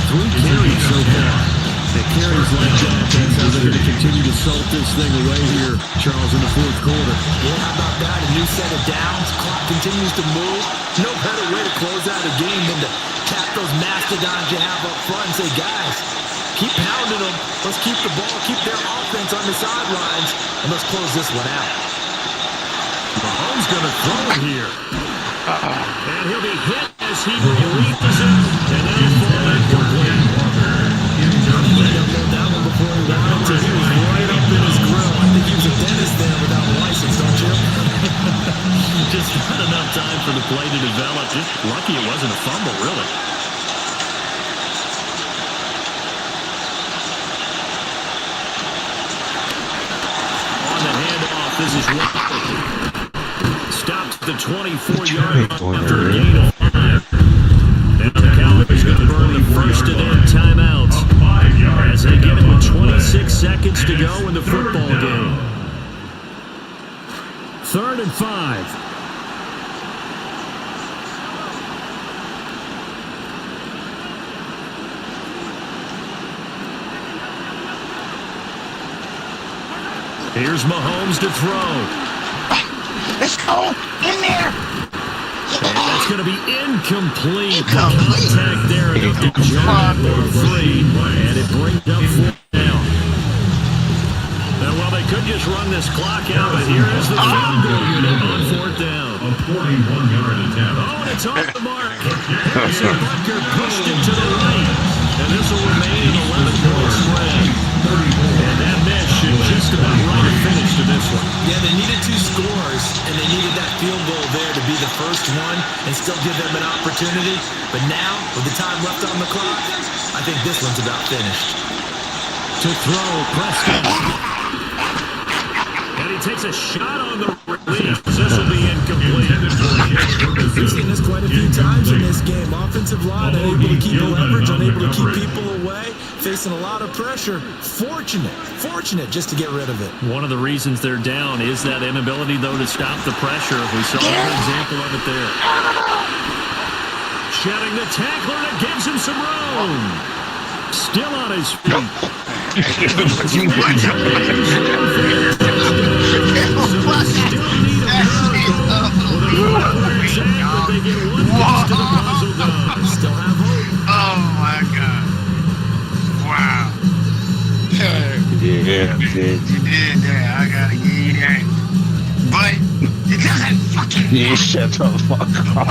[SPEAKER 2] 23 carries so far. The carries like that, that's how they're going to continue to salt this thing away here, Charles, in the fourth quarter.
[SPEAKER 7] Yeah, how about that? A new set of downs. Clock continues to move. No better way to close out a game than to tap those mastodons you have up front and say, guys, keep pounding them. Let's keep the ball, keep their offense on the sidelines, and let's close this one out.
[SPEAKER 2] Mahomes going to throw it here. And he'll be hit as he releases it. And now he's falling incomplete.
[SPEAKER 7] That one before he wanted to. He was right up in his grill. I think he was a dentist there without a license, don't you?
[SPEAKER 2] Just not enough time for the play to develop. Just lucky it wasn't a fumble, really. On the handoff, this is stopped the 24-yard line after a gain of 5. And the Cowboys going to burn the first of their timeouts as they get it with 26 seconds to go in the football game. 3rd and 5. Here's Mahomes to throw.
[SPEAKER 3] Let's go. In there.
[SPEAKER 2] And that's going to be incomplete. Contact there at N.W.G number 3. And it brings up 4th down. Well, they could just run this clock out, but here is the field goal unit on 4th down.
[SPEAKER 8] A 41-yard attempt.
[SPEAKER 2] Oh, and it's off the mark. Harrison Butker pushed it to the right. And this will remain an 11-point spread. And that miss should just about run a finish to this one.
[SPEAKER 7] Yeah, they needed 2 scores, and they needed that field goal there to be the first one and still give them an opportunity. But now, with the time left on the clock, I think this one's about finished.
[SPEAKER 2] To throw, Prescott. And he takes a shot on the release. This will be incomplete.
[SPEAKER 7] We've seen this quite a few times in this game. Offensive line unable to keep leverage, unable to keep people away, facing a lot of pressure. Fortunate just to get rid of it.
[SPEAKER 2] One of the reasons they're down is that inability, though, to stop the pressure. We saw an example of it there. Shedding the tackler that gives him some room. Still on his feet.
[SPEAKER 7] Still have hope.
[SPEAKER 3] Oh my God. Wow.
[SPEAKER 6] Yeah,
[SPEAKER 3] You did that. I gotta give you that. But it doesn't fucking matter.
[SPEAKER 6] yeah, shut the fuck up.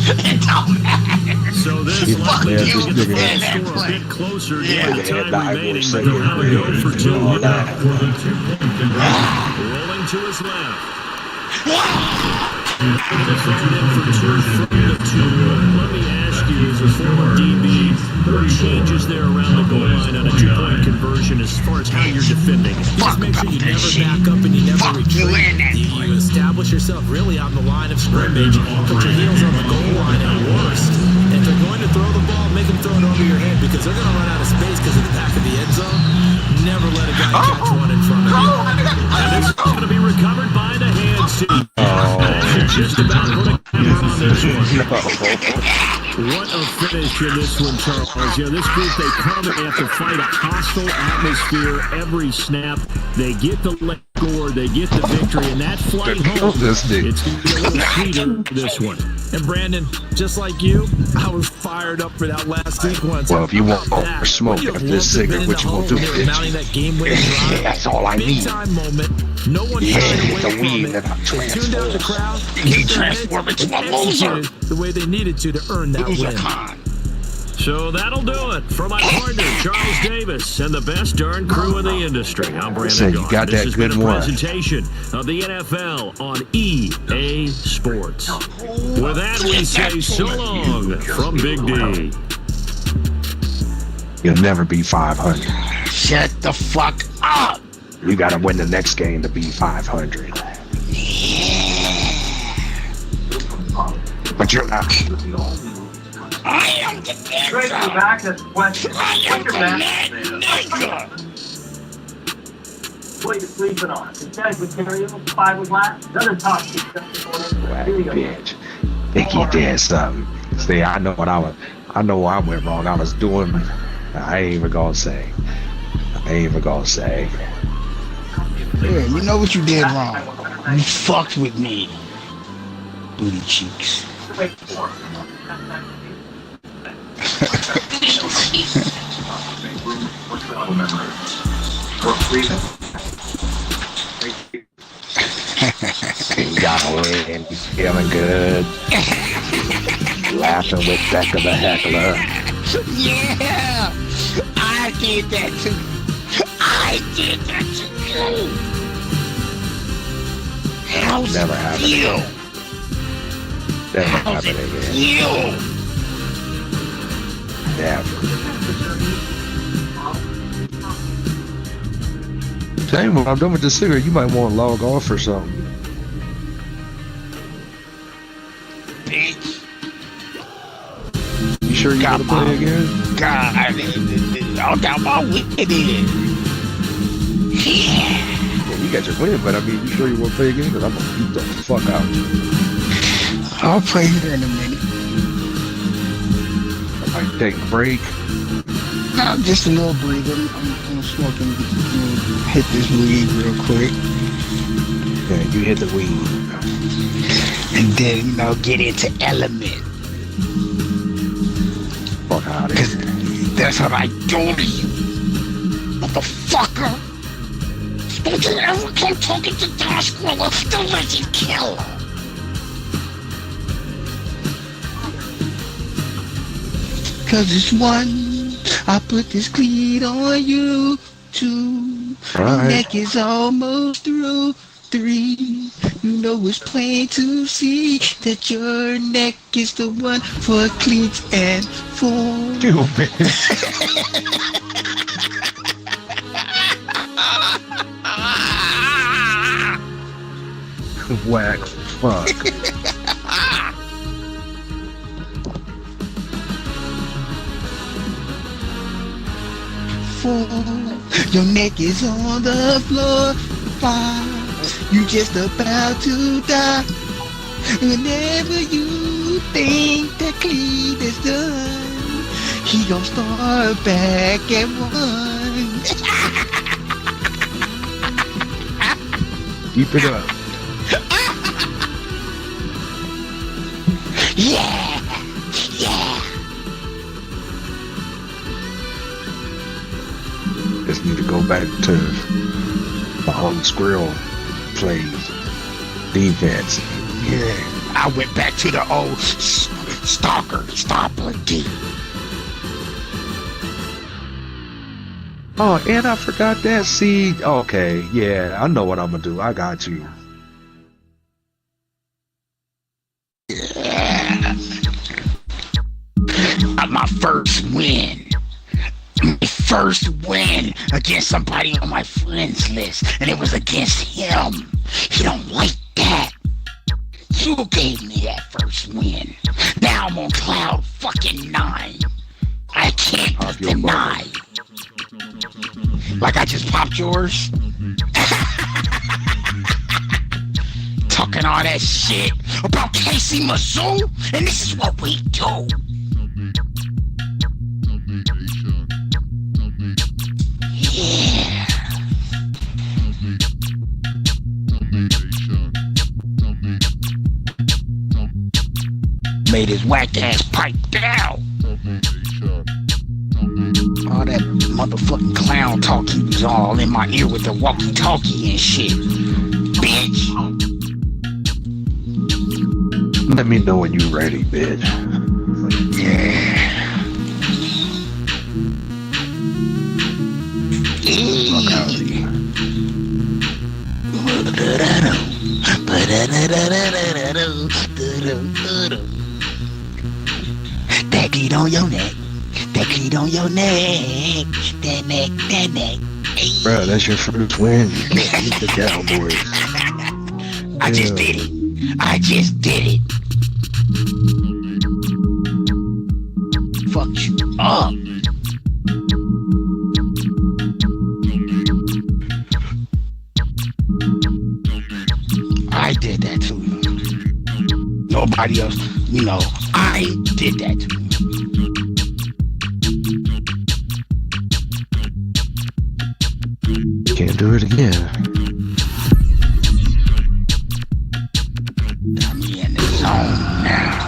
[SPEAKER 3] It don't matter.
[SPEAKER 2] So this
[SPEAKER 3] Fuck
[SPEAKER 2] likely
[SPEAKER 3] you.
[SPEAKER 2] to get the
[SPEAKER 3] Yeah,
[SPEAKER 2] final
[SPEAKER 3] that
[SPEAKER 2] score a
[SPEAKER 3] play.
[SPEAKER 2] bit closer
[SPEAKER 3] Yeah.
[SPEAKER 2] given the time remaining, but they'll have a go for 2. Rolling to his left. Let me ask you, as a former DB, what changes there around the goal line on a 2-point conversion as far as how you're defending?
[SPEAKER 7] Just make sure you never back up and you never retreat. You establish yourself really on the line of scrimmage, put your heels on the goal line at worst. And if they're going to throw the ball, make them throw it over your head because they're going to run out of space because of the back of the end zone. Never let a guy catch one in front of you.
[SPEAKER 2] And this is going to be recovered by the hands team. That should just about put a camera on this one. What a finish in this one, Charles. You know, this group, they come and have to fight a hostile atmosphere every snap. They get the score, they get the victory, and that flight home,
[SPEAKER 6] This dude.
[SPEAKER 2] it's going to be a little sweeter, this one.
[SPEAKER 9] And Brandon, just like you, I was fired up for that last sequence.
[SPEAKER 6] Well, if you want more smoke after this cigarette, what you gonna do, bitch?
[SPEAKER 9] Mounting that game-winning drive.
[SPEAKER 6] That's all I need.
[SPEAKER 9] Big-time moment. No one
[SPEAKER 6] It's the weed that I
[SPEAKER 9] tuned out the crowd.
[SPEAKER 3] You transform into a loser.
[SPEAKER 9] The way they needed to earn that
[SPEAKER 3] Loser
[SPEAKER 9] win.
[SPEAKER 3] con.
[SPEAKER 2] So that'll do it for my partner, Charles Davis, and the best darn crew in the industry. I'm Brandon
[SPEAKER 6] So you
[SPEAKER 2] Gaughan.
[SPEAKER 6] got
[SPEAKER 2] This
[SPEAKER 6] that
[SPEAKER 2] has
[SPEAKER 6] good
[SPEAKER 2] been a
[SPEAKER 6] one.
[SPEAKER 2] presentation of the NFL on EA Sports. With that, we say so long from Big D.
[SPEAKER 6] You'll never be 500.
[SPEAKER 3] Shut the fuck up.
[SPEAKER 6] You gotta win the next game to be 500. But you're not.
[SPEAKER 3] I am the
[SPEAKER 10] Great to be back. That's question.
[SPEAKER 3] I am the nigga.
[SPEAKER 10] What are you sleeping on? Synthetic material, fiberglass, another toxic stuff.
[SPEAKER 6] Bitch. Think he did something. See, I know I went wrong. I was doing. I ain't even gonna say.
[SPEAKER 3] Yeah, you know what you did wrong. You fucked with me. Booty cheeks.
[SPEAKER 6] You got away and feeling good. Laughing with Becca the heckler.
[SPEAKER 3] Yeah, I did that too. I did that to you. How's
[SPEAKER 6] Never
[SPEAKER 3] it
[SPEAKER 6] happened
[SPEAKER 3] feel?
[SPEAKER 6] again. Never
[SPEAKER 3] How's
[SPEAKER 6] happened
[SPEAKER 3] it
[SPEAKER 6] again.
[SPEAKER 3] feel?
[SPEAKER 6] Never. Dang, when I'm done with this cigarette, you might want to log off or something.
[SPEAKER 3] Bitch.
[SPEAKER 6] You sure you
[SPEAKER 3] Got
[SPEAKER 6] want to play again?
[SPEAKER 3] God, I'll got my wicked in. Yeah.
[SPEAKER 6] Well, you got your win, but I mean, you sure you want to play again? Because I'm going to beat the fuck out you.
[SPEAKER 3] I'll play here in a minute.
[SPEAKER 6] I might take a break.
[SPEAKER 3] No, just a little breather. I'm smoking. Hit this weed real quick.
[SPEAKER 6] Yeah, you hit the weed.
[SPEAKER 3] And then, get into element.
[SPEAKER 6] Fuck out of
[SPEAKER 3] Because
[SPEAKER 6] here.
[SPEAKER 3] that's what I do to you. Motherfucker. Don't you ever come talking to Josh Griller, the legend killer. Cause it's one. I put this cleat on you. 2.
[SPEAKER 6] Right.
[SPEAKER 3] Neck is almost through. 3. You know it's plain to see that your neck is the one for cleats. And 4.
[SPEAKER 6] Stupid. Whack. Fuck.
[SPEAKER 3] Your neck is on the floor. 5. You just about to die. Whenever you think that clean is done, he gon' start back at 1.
[SPEAKER 6] Keep it up.
[SPEAKER 3] Yeah.
[SPEAKER 6] Just need to go back to the old squirrel plays defense.
[SPEAKER 3] Yeah. I went back to the old stalker, stopper D.
[SPEAKER 6] Oh, and I forgot that seed. Okay, yeah, I know what I'm gonna do. I got you.
[SPEAKER 3] Yeah. My first win. My first win against somebody on my friends list, and it was against him. He don't like that. You gave me that first win. Now I'm on cloud fucking 9. I can't deny. Like I just popped yours? Talking all that shit about Casey Mizzou, and this is what we do. Yeah. made his whack ass pipe down. All that motherfucking clown talk he was all in my ear with the walkie-talkie and shit. Bitch.
[SPEAKER 6] Let me know when you ready, bitch.
[SPEAKER 3] Yeah. That beat on your neck. That beat on your neck. That neck, that neck.
[SPEAKER 6] Bro, that's your first win. You can't beat the Cowboys.
[SPEAKER 3] I just did it. I just did it. Fucked you up. I did that too. Nobody else, you know, I did that too.
[SPEAKER 6] Can't do it again.
[SPEAKER 3] Got me in the zone now.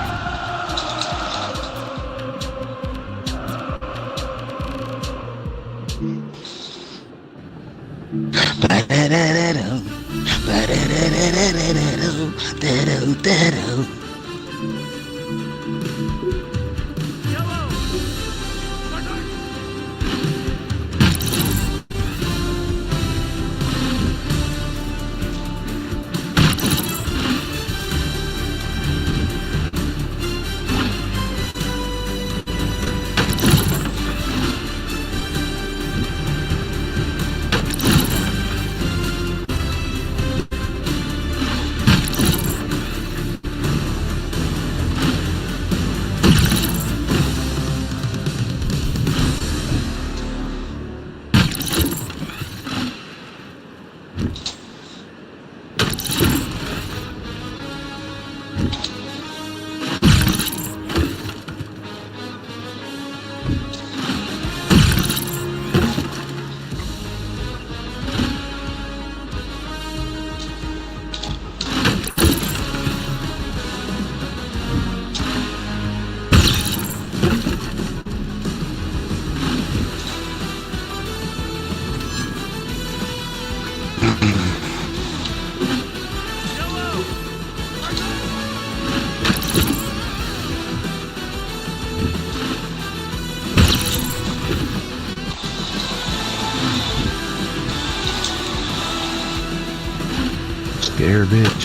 [SPEAKER 6] Scare bitch.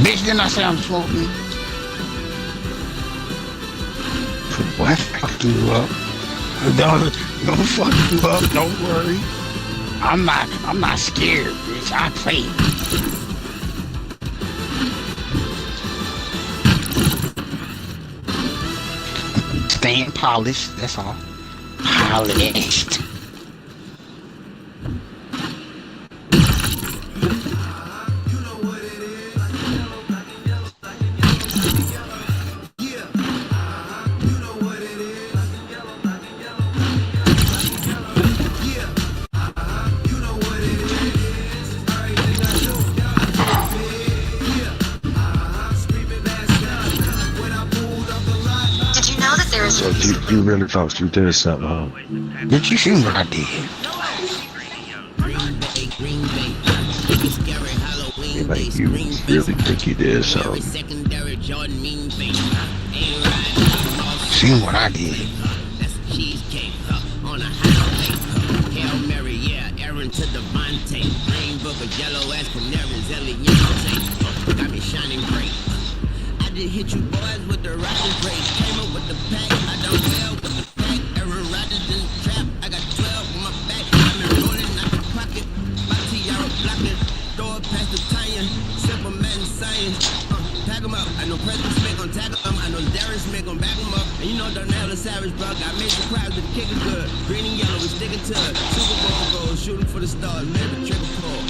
[SPEAKER 3] Bitch, didn't I say I'm smoking?
[SPEAKER 6] What?
[SPEAKER 3] Fuck you up. Don't fuck you up, don't worry. I'm not scared, bitch. I play. Staying polished, that's all. Polished.
[SPEAKER 6] So you really thought you did something, huh?
[SPEAKER 3] Did you see what I did?
[SPEAKER 6] Like you really think you did something.
[SPEAKER 3] See what I did?
[SPEAKER 11] Hit you boys with the rocket break. Came up with the pack. I don't fail with the pack. Aaron Rodgers in the trap. I got 12 on my back. I'm rolling out the pocket. My tiara blocking. Throw it past the tie-in. Simple man science. Pack them up. I know President Smith gon' tackle them. I know Darius Smith gon' back them up. And you know Darnell the Savage, bro. Got made surprise with the kick is good. Green and yellow, we sticking to it. Super Bowl goals, shooting for the stars. Maybe trigger pull.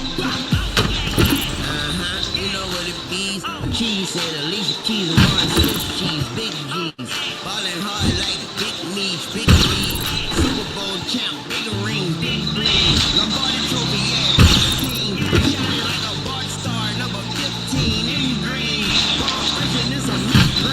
[SPEAKER 11] You know what it be. Cheese said Alicia Keys and Warren Swiss cheese, big G's. Ballin' hard like big meat, big meat. Super Bowl champ, big ring, big ring. Lombardi trophy, yeah, big team. Shining like a bar star, number 15 in green. Ball fresh and it's a meat green.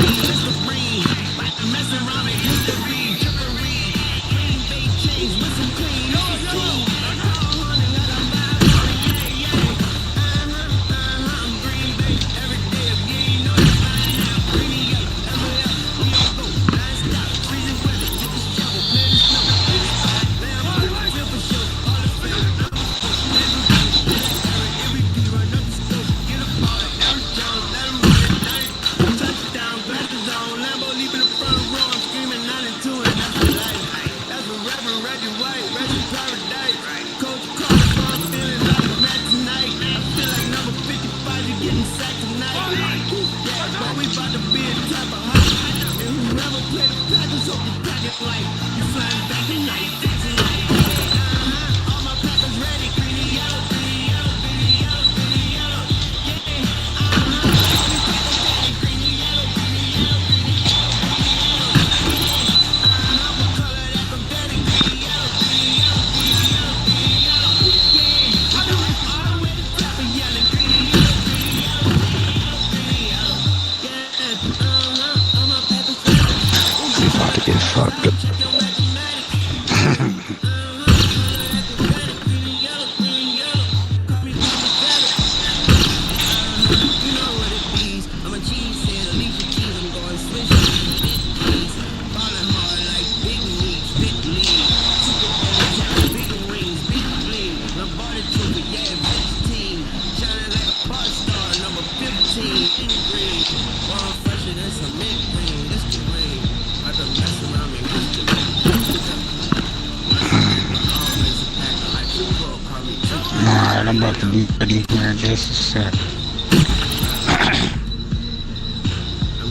[SPEAKER 3] Alright, I'm about to be ready here in just a sec.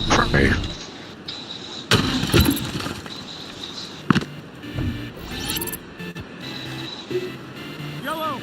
[SPEAKER 3] Pray.
[SPEAKER 2] Yellow.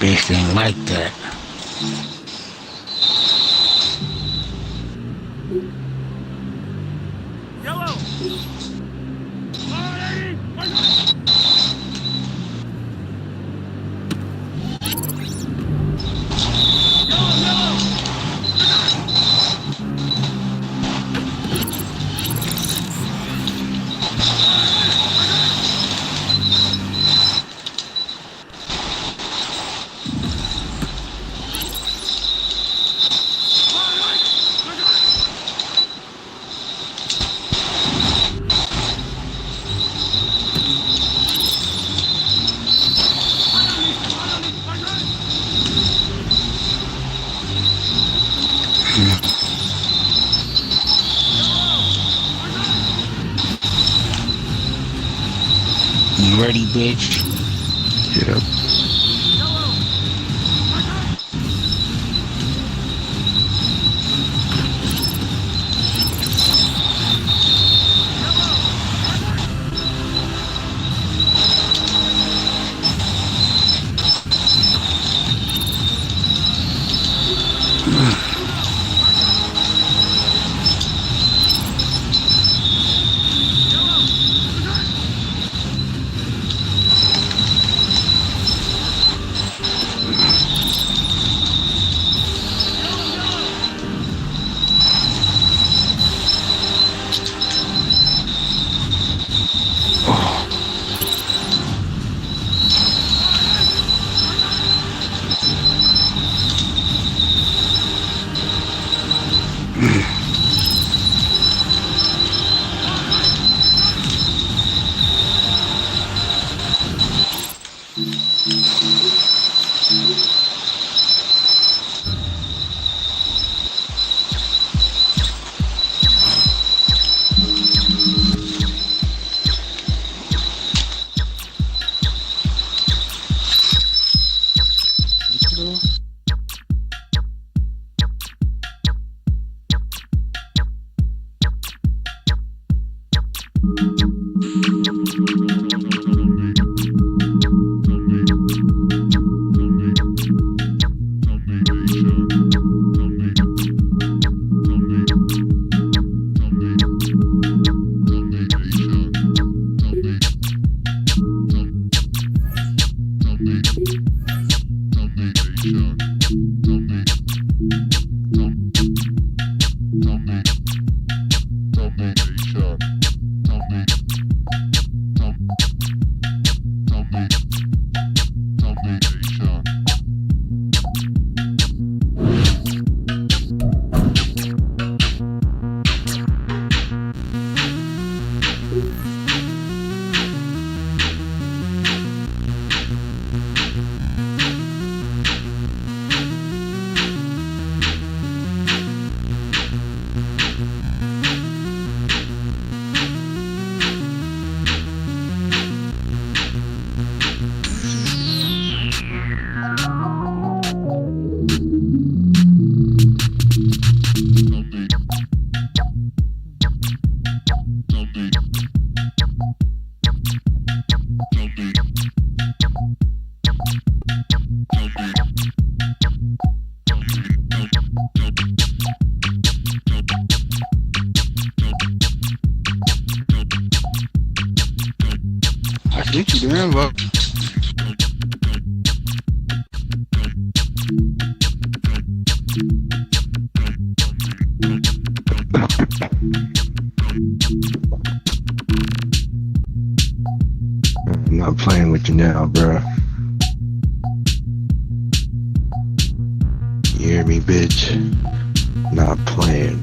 [SPEAKER 3] Bitch ain't like that. You ready, bitch?
[SPEAKER 6] Yep.
[SPEAKER 12] NWGtv.
[SPEAKER 6] man. Well, I'm not playing with you now, bro. You hear me, bitch? Not playing.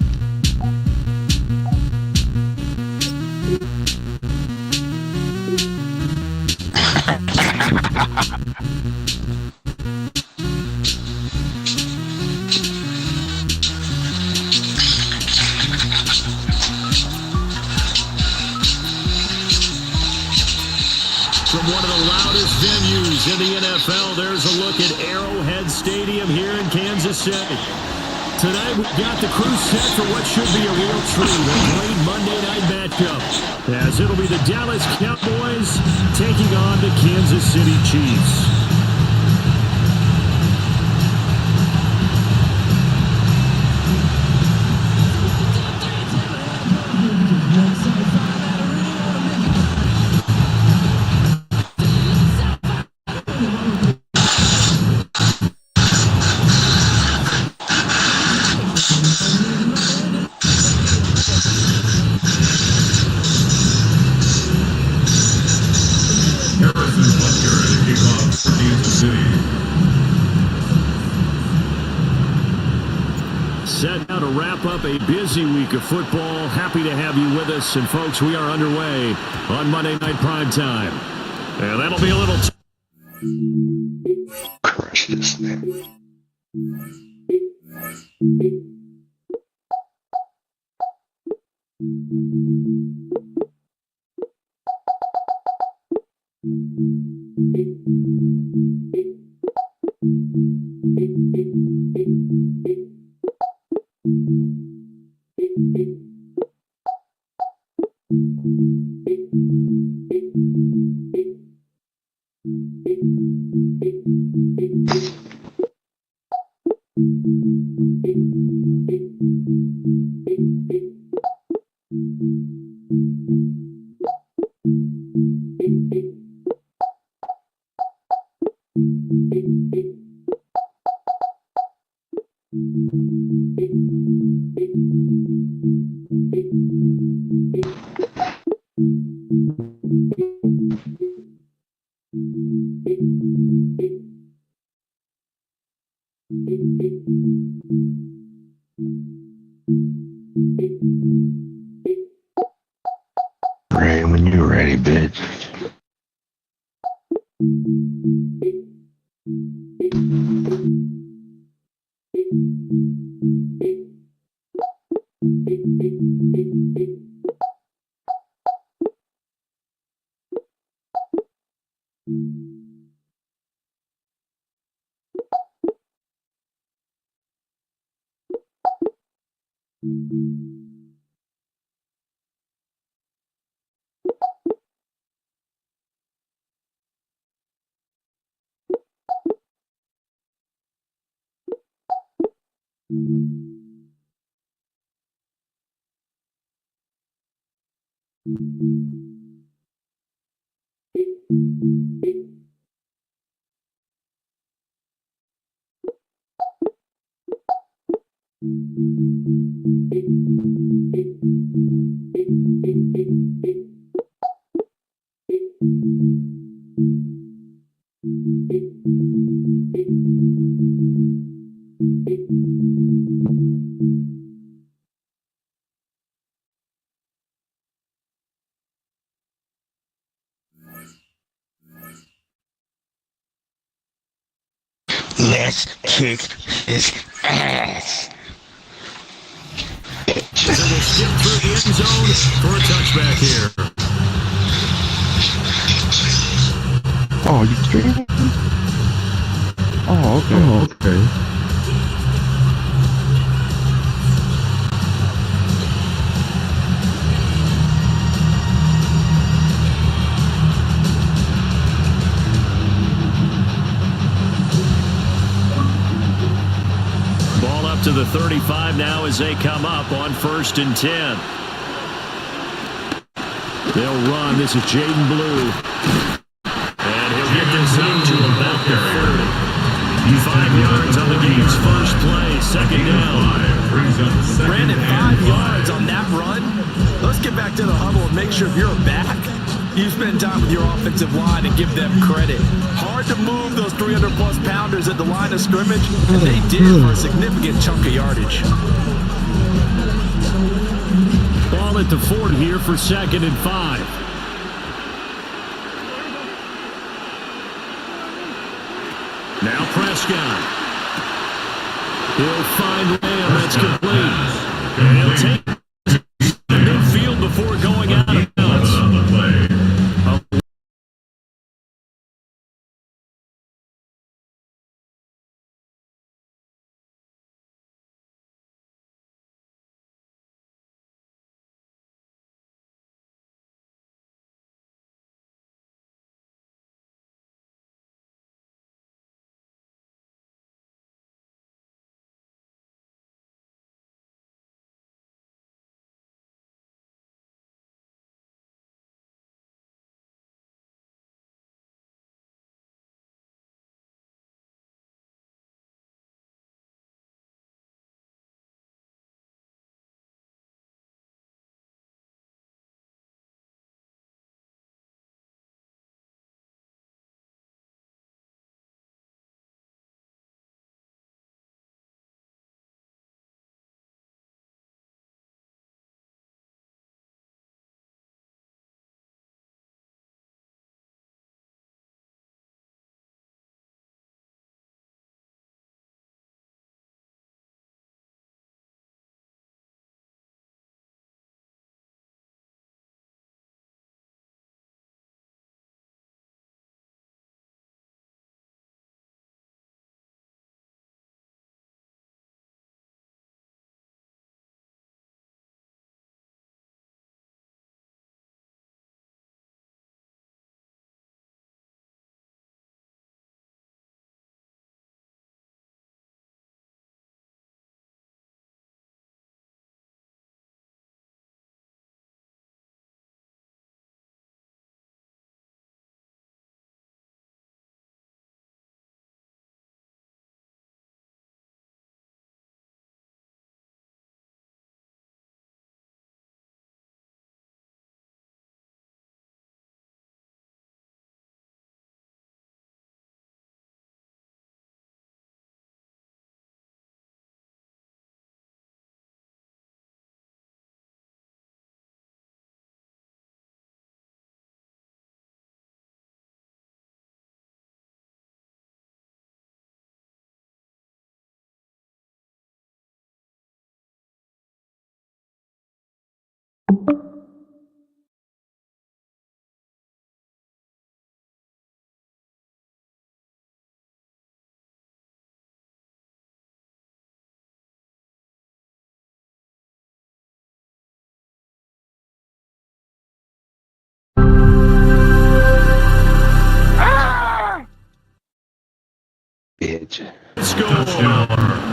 [SPEAKER 2] From one of the loudest venues in the NFL, there's a look at Arrowhead Stadium here in Kansas City. Tonight, we've got the crew set for what should be a real treat, a great Monday night matchup, as it'll be the Dallas Cowboys taking on the Kansas City Chiefs. Set now to wrap up a busy week of football. Happy to have you with us. And, folks, we are underway on Monday Night Primetime. And that'll be a little...
[SPEAKER 6] Crush this thing. Ray, when you're ready, bitch.
[SPEAKER 3] Let's kick his ass.
[SPEAKER 2] So we'll skip through the end zone for a touchback here.
[SPEAKER 6] Oh, you streaming? Oh, okay. Oh, okay.
[SPEAKER 2] Ball up to the 35 now as they come up on 1st and 10. They'll run. This is Jaden Blue. yards on the game's first play. Second down.
[SPEAKER 9] Brandon, 5 yards on that run. Let's get back to the huddle and make sure if you're a back, you spend time with your offensive line and give them credit. Hard to move those 300-plus pounders at the line of scrimmage, and they did for a significant chunk of yardage.
[SPEAKER 2] Ball at the 40 here for 2nd and 5. Now Prescott. He'll find Lamb. That's complete. And he'll take midfield before going out of bounds.
[SPEAKER 6] Bitch.
[SPEAKER 2] Touchdown,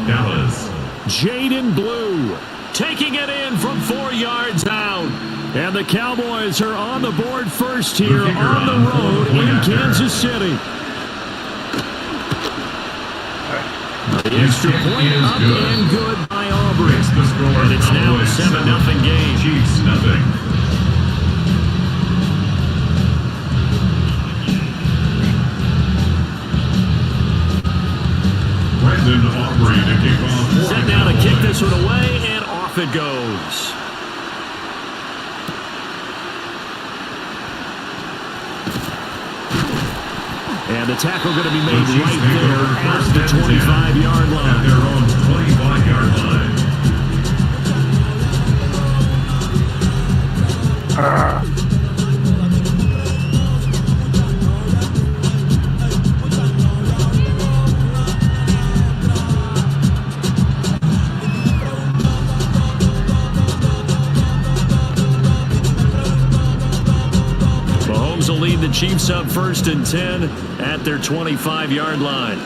[SPEAKER 2] Dallas. Jaden Blue taking it in from 4 yards out. And the Cowboys are on the board first here on the road in Kansas City. The extra point up and good by Aubrey. And it's now a 7-0 game.
[SPEAKER 8] Chiefs nothing. Brandon Aubrey to kick off.
[SPEAKER 2] Set down to kick this one away, and off it goes. And the tackle going to be made right there at the 25-yard line.
[SPEAKER 8] At their own 25-yard line.
[SPEAKER 2] Mahomes will lead the Chiefs up 1st and 10 at their 25-yard line.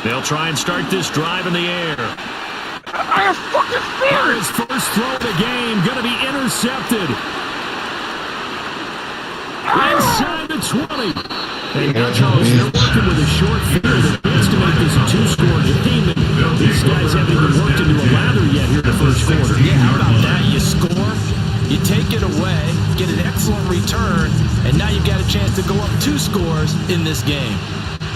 [SPEAKER 2] They'll try and start this drive in the air. His first throw of the game going to be intercepted. Inside the 20. And Niggaz, they're working with a short field that needs to make this a two-score game. These guys haven't even worked into a lather yet here in the first quarter.
[SPEAKER 9] Yeah, how about that? You score, you take it away, get an excellent return, and now you've got a chance to go up 2 scores in this game.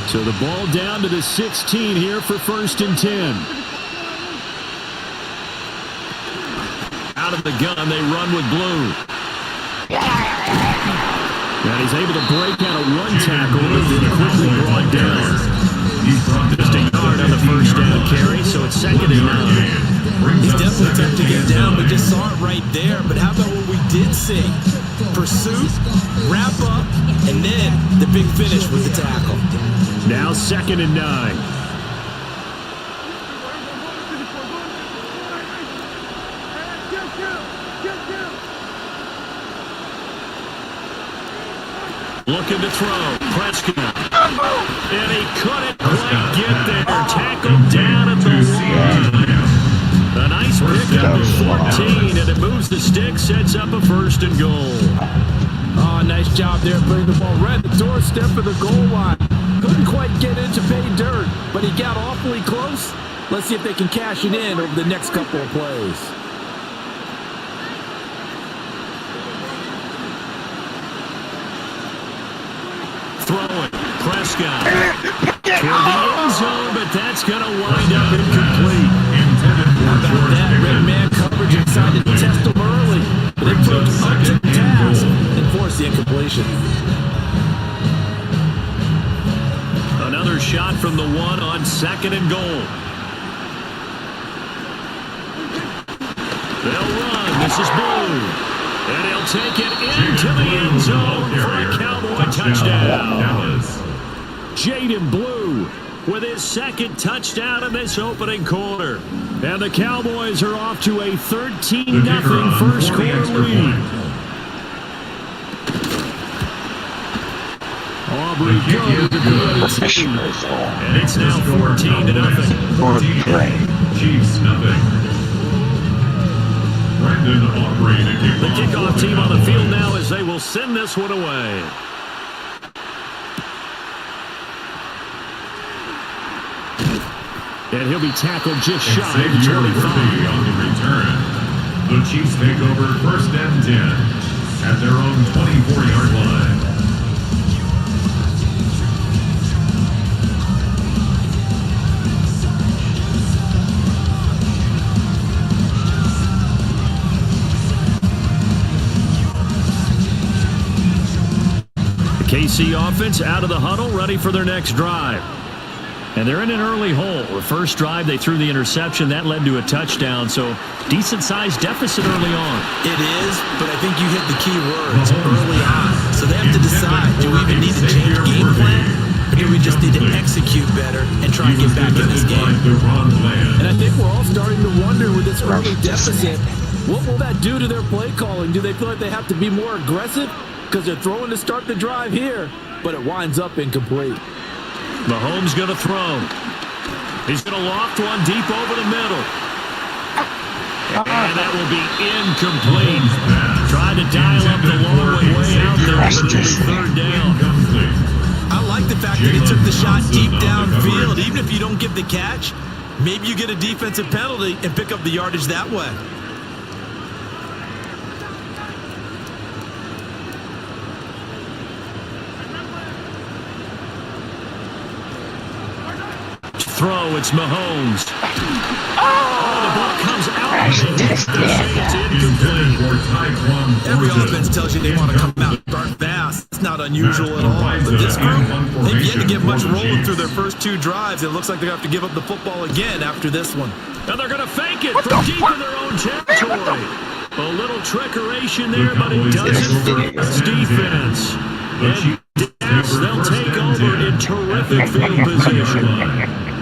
[SPEAKER 2] So the ball down to the 16 here for 1st and 10. Out of the gun, they run with Blue. And he's able to break out of 1 tackle and then quickly brought down. Just a yard on the first down carry, so it's 2nd and 9.
[SPEAKER 9] He's definitely tough to get down, but just saw it right there. But how about what we did see? Pursuit, wrap up, and then the big finish with the tackle.
[SPEAKER 2] Now 2nd and 9. Looking to throw. Prescott. And he couldn't quite get there. Tackled down at the 1. A nice pickup of 14, and it moves the stick, sets up a 1st and goal.
[SPEAKER 9] Oh, nice job there putting the ball right at the doorstep of the goal line. Couldn't quite get into pay dirt, but he got awfully close. Let's see if they can cash it in over the next couple of plays.
[SPEAKER 2] Throwing. Prescott. Toward the end zone, but that's going to wind up incomplete.
[SPEAKER 9] How about that? Red man coverage decided to test him early. But it put him up to the task and forced the incompletion.
[SPEAKER 2] Another shot from the 1 on 2nd and goal. They'll run. This is Blue. And he'll take it into the end zone for a Cowboy touchdown. Jaden Blue with his 2nd touchdown in this opening quarter. And the Cowboys are off to a 13-0 first quarter lead. Aubrey goes to the 18. And it's now 14-0.
[SPEAKER 8] Chiefs nothing.
[SPEAKER 2] The kickoff team on the field now as they will send this one away. And he'll be tackled just shy of 25.
[SPEAKER 8] On the return. The Chiefs take over 1st and 10 at their own 24-yard line.
[SPEAKER 2] KC offense out of the huddle, ready for their next drive. And they're in an early hole. The first drive, they threw the interception. That led to a touchdown, so decent-sized deficit early on.
[SPEAKER 9] It is, but I think you hit the key words early on. So they have to decide, do we even need to change game plan? Or do we just need to execute better and try and get back in this game? And I think we're all starting to wonder with this early deficit, what will that do to their play calling? Do they feel like they have to be more aggressive? Because they're throwing to start the drive here, but it winds up incomplete.
[SPEAKER 2] Mahomes going to throw. He's going to loft one deep over the middle. And that will be incomplete. Trying to dial up the long way out there, but it'll be 3rd down.
[SPEAKER 9] I like the fact that he took the shot deep downfield. Even if you don't get the catch, maybe you get a defensive penalty and pick up the yardage that way.
[SPEAKER 2] Throw, it's Mahomes. Oh, the ball comes out of the it's incomplete.
[SPEAKER 9] Every offense tells you they want to come out and start fast. It's not unusual at all. But this group, they've yet to get much rolling through their first 2 drives. It looks like they're going to have to give up the football again after this one.
[SPEAKER 2] And they're going to fake it from deep in their own territory. A little trickeration there, but it doesn't fit its defense. And they'll take over in terrific field position.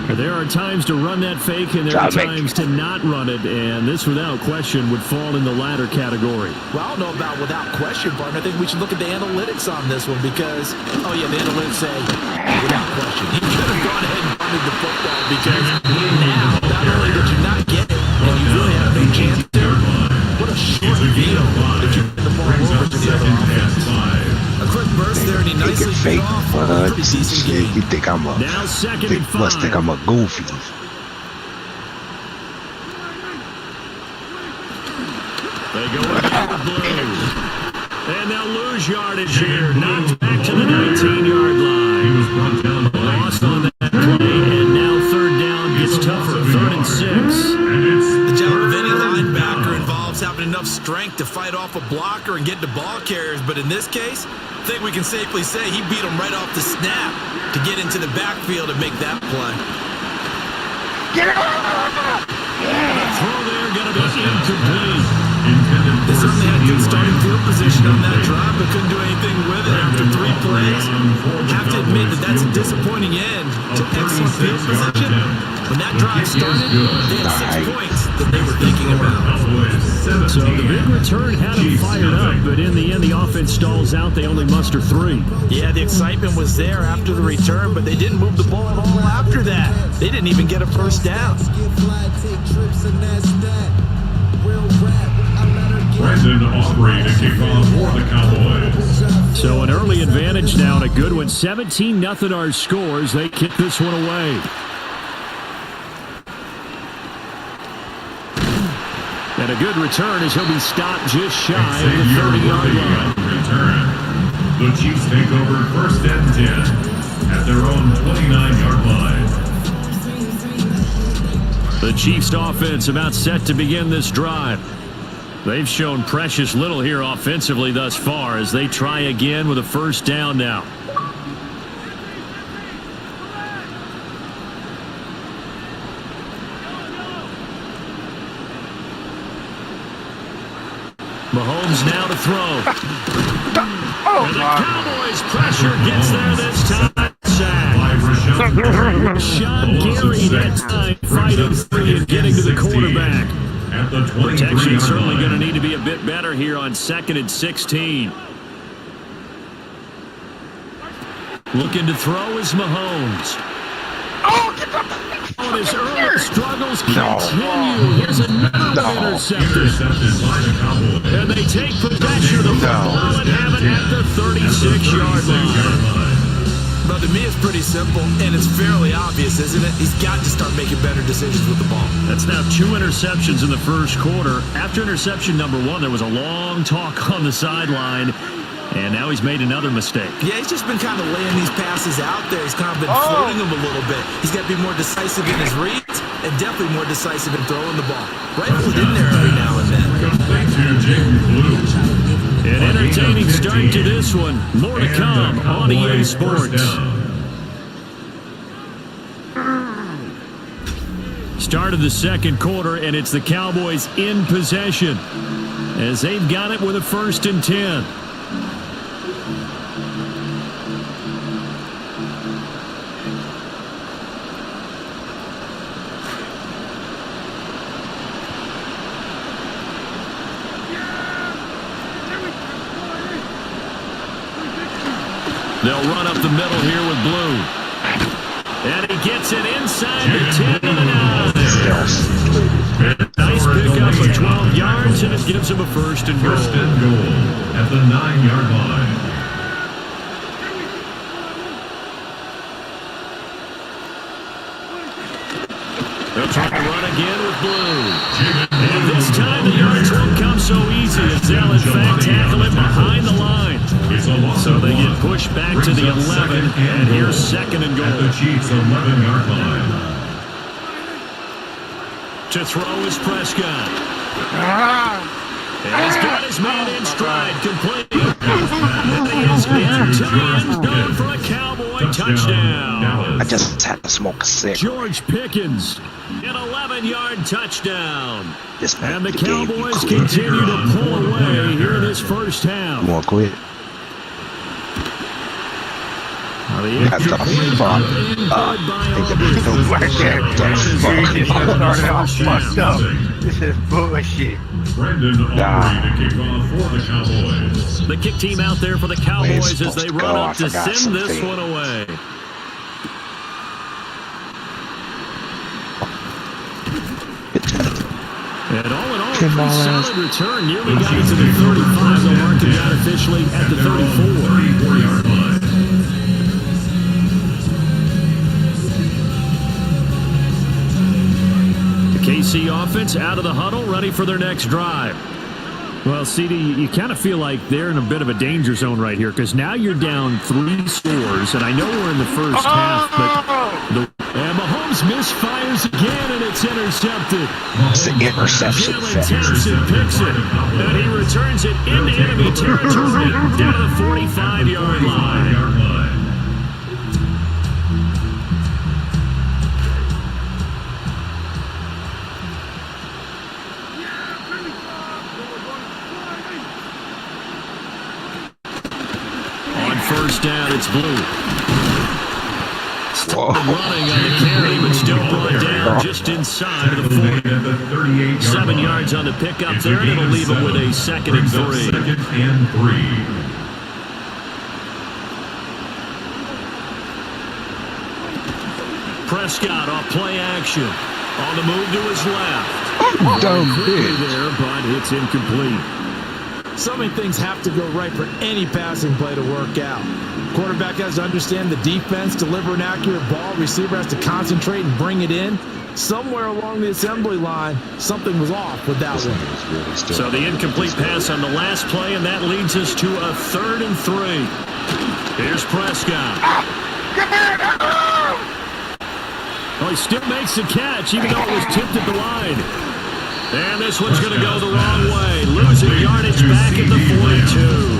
[SPEAKER 2] There are times to run that fake, and there are times to not run it, and this, without question, would fall in the latter category.
[SPEAKER 9] Well, I don't know about without question, partner. I think we should look at the analytics on this one because, oh, yeah, the analytics say, without question. He could have gone ahead and punted the football because now not only did you not get it, and you really have no chance to, what a short field that you get the ball over to the other offense. A quick burst there, and he nicely
[SPEAKER 6] fake
[SPEAKER 9] got off on a pretty decent game.
[SPEAKER 6] You think I'm a
[SPEAKER 2] Now second and 5.
[SPEAKER 6] must think I'm a goofy.
[SPEAKER 2] They go ahead with Blue. And they'll lose yardage here. Knocked back to the 19-yard line.
[SPEAKER 8] He was brought down by
[SPEAKER 2] Lost on that play, and now third down gets tougher. 3rd and 6.
[SPEAKER 9] The job of any linebacker involves having enough strength to fight off a blocker and get to ball carriers, but in this case, I think we can safely say he beat him right off the snap to get into the backfield and make that play.
[SPEAKER 2] And the throw there going to be incomplete.
[SPEAKER 9] They certainly had good starting field position on that drive, but couldn't do anything with it after 3 plays. Have to admit that that's a disappointing end to excellent field position. When that drive started, they had 6 points that they were thinking about.
[SPEAKER 2] So the big return had them fired up, but in the end, the offense stalls out. They only muster 3.
[SPEAKER 9] Yeah, the excitement was there after the return, but they didn't move the ball at all after that. They didn't even get a first down.
[SPEAKER 8] Brandon Aubrey to kick off for the Cowboys.
[SPEAKER 2] So an early advantage now and a good one. 17-0 our scores. They kick this one away. And a good return as he'll be stopped just shy of the 30-yard line.
[SPEAKER 8] Return. The Chiefs take over 1st and 10 at their own 29-yard line.
[SPEAKER 2] The Chiefs offense about set to begin this drive. They've shown precious little here offensively thus far as they try again with a first down now. Mahomes now to throw. And the Cowboys pressure gets there this time. Sean Gary that time fighting free and getting to the quarterback. Protection certainly going to need to be a bit better here on 2nd and 16. Looking to throw is Mahomes. Oh, his early struggles continue. Here's another interception. And they take possession of the football and have it at the 36-yard line.
[SPEAKER 9] But to me, it's pretty simple, and it's fairly obvious, isn't it? He's got to start making better decisions with the ball.
[SPEAKER 2] That's now 2 interceptions in the first quarter. After interception number 1, there was a long talk on the sideline, and now he's made another mistake.
[SPEAKER 9] Yeah, he's just been kind of laying these passes out there. He's kind of been floating them a little bit. He's got to be more decisive in his reads, and definitely more decisive in throwing the ball. Rifled in there every now and then.
[SPEAKER 2] An entertaining start to this one. More to come on EA Sports. Start of the second quarter, and it's the Cowboys in possession as they've got it with a 1st and 10. They'll run up the middle here with Blue. And he gets it inside the 10 and a 9. Nice pickup for 12 yards, and it gives him a 1st and goal.
[SPEAKER 8] 1st and goal at the 9-yard line.
[SPEAKER 2] They'll try to run again with Blue. And this time the yards won't come so easy as they'll in fact tackle it behind the line. So they get pushed back to the 11, and here's 2nd and goal.
[SPEAKER 8] At the Chiefs' 11-yard line.
[SPEAKER 2] To throw is Prescott. And he's got his man in stride, complete. And he is into the end zone for a Cowboy touchdown.
[SPEAKER 6] I just had to smoke a cigarette.
[SPEAKER 2] George Pickens, an 11-yard touchdown. And the
[SPEAKER 6] game
[SPEAKER 2] Cowboys continue to pull away here in this first half.
[SPEAKER 6] You want to quit?
[SPEAKER 2] The extra point
[SPEAKER 6] fuck.
[SPEAKER 12] This is bullshit.
[SPEAKER 8] Brandon Aubrey to kick off for the Cowboys.
[SPEAKER 2] The kick team out there for the Cowboys as they run up to send this one away. And all in all, a pretty solid return. Nearly got it to the 35. They'll mark it down officially at the 34-yard line. The KC offense out of the huddle, ready for their next drive. Well, CD, you kind of feel like they're in a bit of a danger zone right here because now you're down 3 scores, and I know we're in the first half, but and Mahomes misfires again, and it's intercepted.
[SPEAKER 6] It's the interception.
[SPEAKER 2] Jalen picks it, and he returns it into enemy territory down to the 45-yard line. First down, it's Blue. Running on the carry, but still brought down just inside of the 40. 7 yards on the pickup there, and it'll leave it with a 2nd and 3. Prescott off play action. On the move to his left.
[SPEAKER 6] Dumb bitch.
[SPEAKER 2] There, but it's incomplete.
[SPEAKER 9] So many things have to go right for any passing play to work out. Quarterback has to understand the defense, deliver an accurate ball. Receiver has to concentrate and bring it in. Somewhere along the assembly line, something was off with that one.
[SPEAKER 2] So the incomplete pass on the last play, and that leads us to a 3rd and 3. Here's Prescott. Well, he still makes the catch, even though it was tipped at the line. And this one's going to go the wrong way. Losing yardage back at the 42.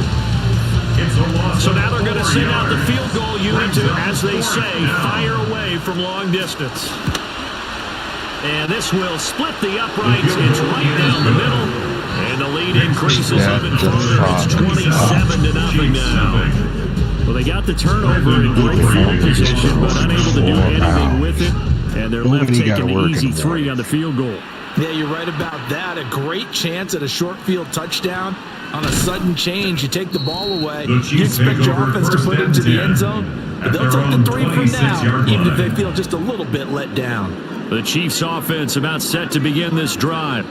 [SPEAKER 2] So now they're going to send out the field goal unit to, as they say, fire away from long distance. And this will split the uprights. It's right down the middle. And the lead increases even further. It's 27-0 now. Well, they got the turnover in great field position, but unable to do anything with it. And they're left taking the easy 3 on the field goal.
[SPEAKER 9] Yeah, you're right about that. A great chance at a short field touchdown. On a sudden change, you take the ball away. You expect your offense to put it into the end zone. But they'll take the 3 from now, even if they feel just a little bit let down.
[SPEAKER 2] The Chiefs offense about set to begin this drive.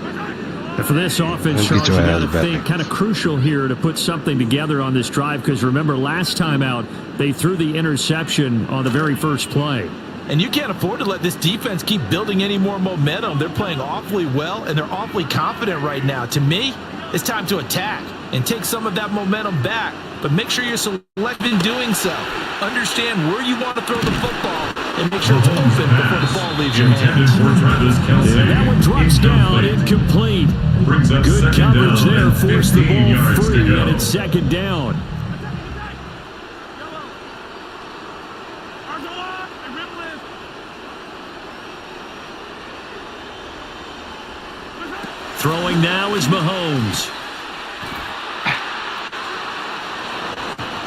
[SPEAKER 2] And for this offense, Charles, you got to think kind of crucial here to put something together on this drive because remember last time out, they threw the interception on the very first play.
[SPEAKER 9] And you can't afford to let this defense keep building any more momentum. They're playing awfully well, and they're awfully confident right now. To me, it's time to attack and take some of that momentum back. But make sure you're selective in doing so. Understand where you want to throw the football and make sure it's open before the ball leaves your hands.
[SPEAKER 2] And that one drops down, incomplete. Good coverage there, forced the ball free, and it's 2nd down. Throwing now is Mahomes.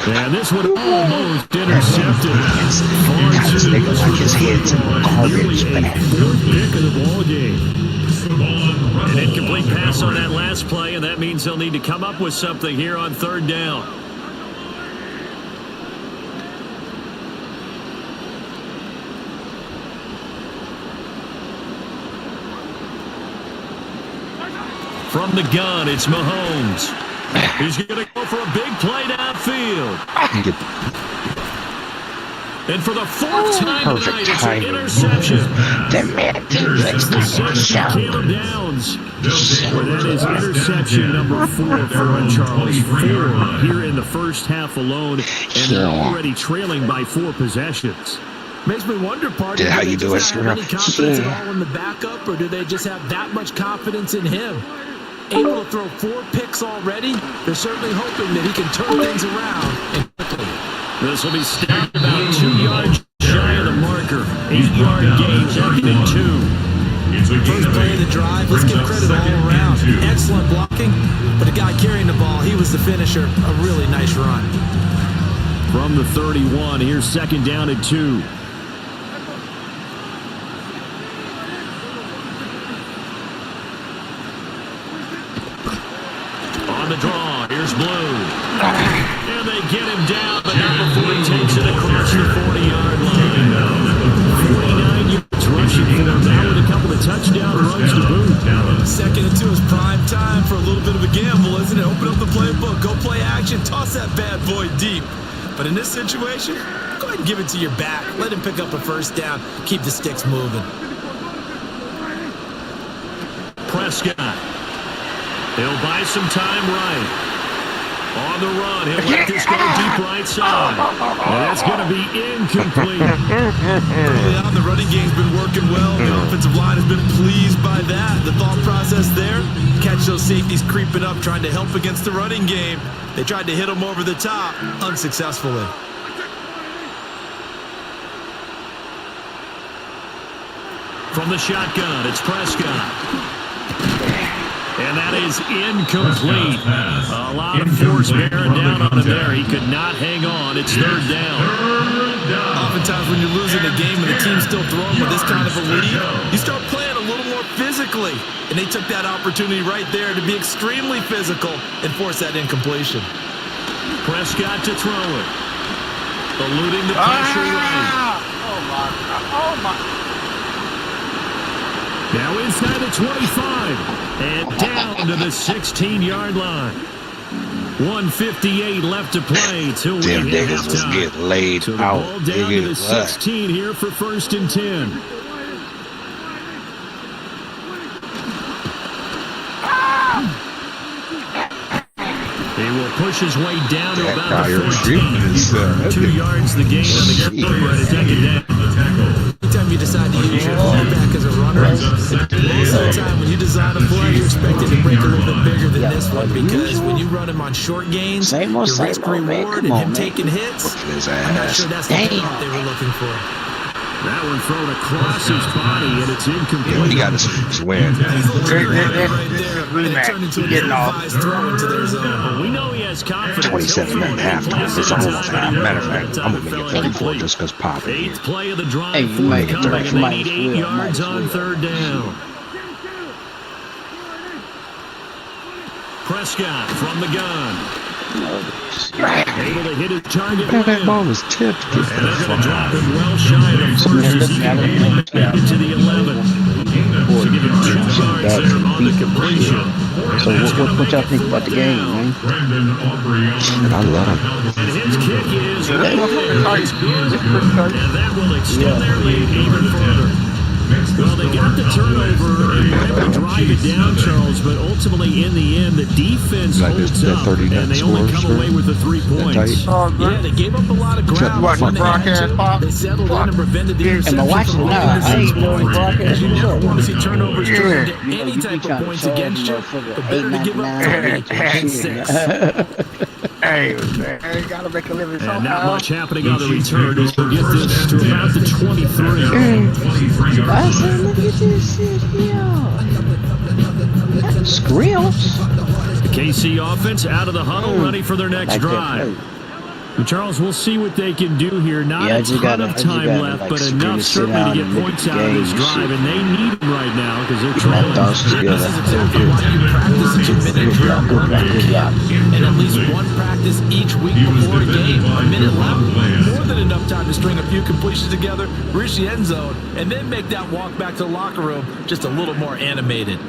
[SPEAKER 2] And this one almost intercepted.
[SPEAKER 6] Like his head's garbage, man.
[SPEAKER 2] 4th pick of the ball game. An incomplete pass on that last play, and that means they'll need to come up with something here on 3rd down. From the gun, it's Mahomes. He's going to go for a big play downfield. And for the 4th time tonight, it's an interception. That's the 6th Caleb Downs. Well, that is interception number 4 for Charles. 4 here in the first half alone, and they're already trailing by 4 possessions.
[SPEAKER 9] Makes me wonder, partner,
[SPEAKER 6] how you do it,
[SPEAKER 9] have any confidence at all in the backup, or do they just have that much confidence in him? Able to throw 4 picks already, they're certainly hoping that he can turn things around and quickly.
[SPEAKER 2] This will be stacked about 2 yards shy of the marker. 8-yard gain, 2nd and 2.
[SPEAKER 9] First play of the drive, let's give credit all around. Excellent blocking, but the guy carrying the ball, he was the finisher. A really nice run.
[SPEAKER 2] From the 31, here's 2nd down and 2. On the draw, here's Blue. And they get him down, but not before he takes it across the 40-yard line. 49 yards rushing for him now with a couple of touchdown runs to boot.
[SPEAKER 9] 2nd and time for a little bit of a gamble, isn't it? Open up the playbook, go play action, toss that bad boy deep. But in this situation, go ahead and give it to your back. Let him pick up a first down. Keep the sticks moving.
[SPEAKER 2] Prescott. He'll buy some time right. On the run, he'll let this go deep right side. And that's going to be incomplete.
[SPEAKER 9] Early on, the running game's been working well. The offensive line has been pleased by that. The thought process there, catch those safeties creeping up, trying to help against the running game. They tried to hit him over the top, unsuccessfully.
[SPEAKER 2] From the shotgun, it's Prescott. And that is incomplete. A lot of force bearing down on him there. He could not hang on. It's third down.
[SPEAKER 9] Oftentimes when you're losing a game and the team's still throwing with this kind of a lead, you start playing a little more physically. And they took that opportunity right there to be extremely physical and force that incompletion.
[SPEAKER 2] Prescott to throw it. Eluding the pressure right.
[SPEAKER 12] Oh my.
[SPEAKER 2] Now inside the 25 and down to the 16-yard line. 1:58 left to play till we
[SPEAKER 6] Them
[SPEAKER 2] hit
[SPEAKER 6] niggas was
[SPEAKER 2] halftime.
[SPEAKER 6] getting laid
[SPEAKER 2] So the
[SPEAKER 6] out.
[SPEAKER 2] ball down to the 16 here for 1st and 10. He will push his way down to about the 14. 2 yards the gain on the Cobra to take it down.
[SPEAKER 9] Anytime you decide to use your quarterback as a runner, most of the time when you design a play, you're expected to break a little bit bigger than this one, because when you run him on short gains, your risk reward and him taking hits, I'm not sure that's the payoff they were looking for.
[SPEAKER 2] That one thrown across his body, and it's incomplete.
[SPEAKER 6] He got his win.
[SPEAKER 12] Getting off.
[SPEAKER 2] We know he has confidence.
[SPEAKER 6] 27 and a half times. It's almost half. Matter of fact, I'm going to make it 34 just because Pop is here.
[SPEAKER 2] 8th play of the drive, forthcoming, and they need 8 yards on third down. Prescott from the gun. Able to hit his target.
[SPEAKER 6] That ball was tipped.
[SPEAKER 2] And they're going to drop him well shy of the first as he can get to the 11. To give him 2 yards there on the completion.
[SPEAKER 13] So what y'all think about the game, man?
[SPEAKER 6] I love him.
[SPEAKER 2] And his kick is right there. And that will extend their lead even further. Well, they got the turnover and were able to drive it down, Charles, but ultimately in the end, the defense holds up, and they only come away with the 3 points.
[SPEAKER 9] Yeah, they gave up a lot of ground.
[SPEAKER 12] Watching broadcast, Pop.
[SPEAKER 9] They settled in and prevented the interception.
[SPEAKER 13] Am I watching? No, I ain't doing broadcast.
[SPEAKER 9] You don't want to see turnovers turn into any type of points against you. But better to give up 30 and 6.
[SPEAKER 12] Hey, man, you gotta make a living somehow.
[SPEAKER 2] And not much happening on the return as we get this to about the 23.
[SPEAKER 13] I said, look at this shit here. Skrills.
[SPEAKER 2] The KC offense out of the huddle, ready for their next drive. And Charles, we'll see what they can do here. Not a ton of time left, but enough certainly to get points out of this drive, and they need them right now because they're trailing.
[SPEAKER 9] This is exactly why you practice a 2-minute drill, and at least one practice each week before a game. A minute left, more than enough time to string a few completions together, reach the end zone, and then make that walk back to the locker room just a little more animated.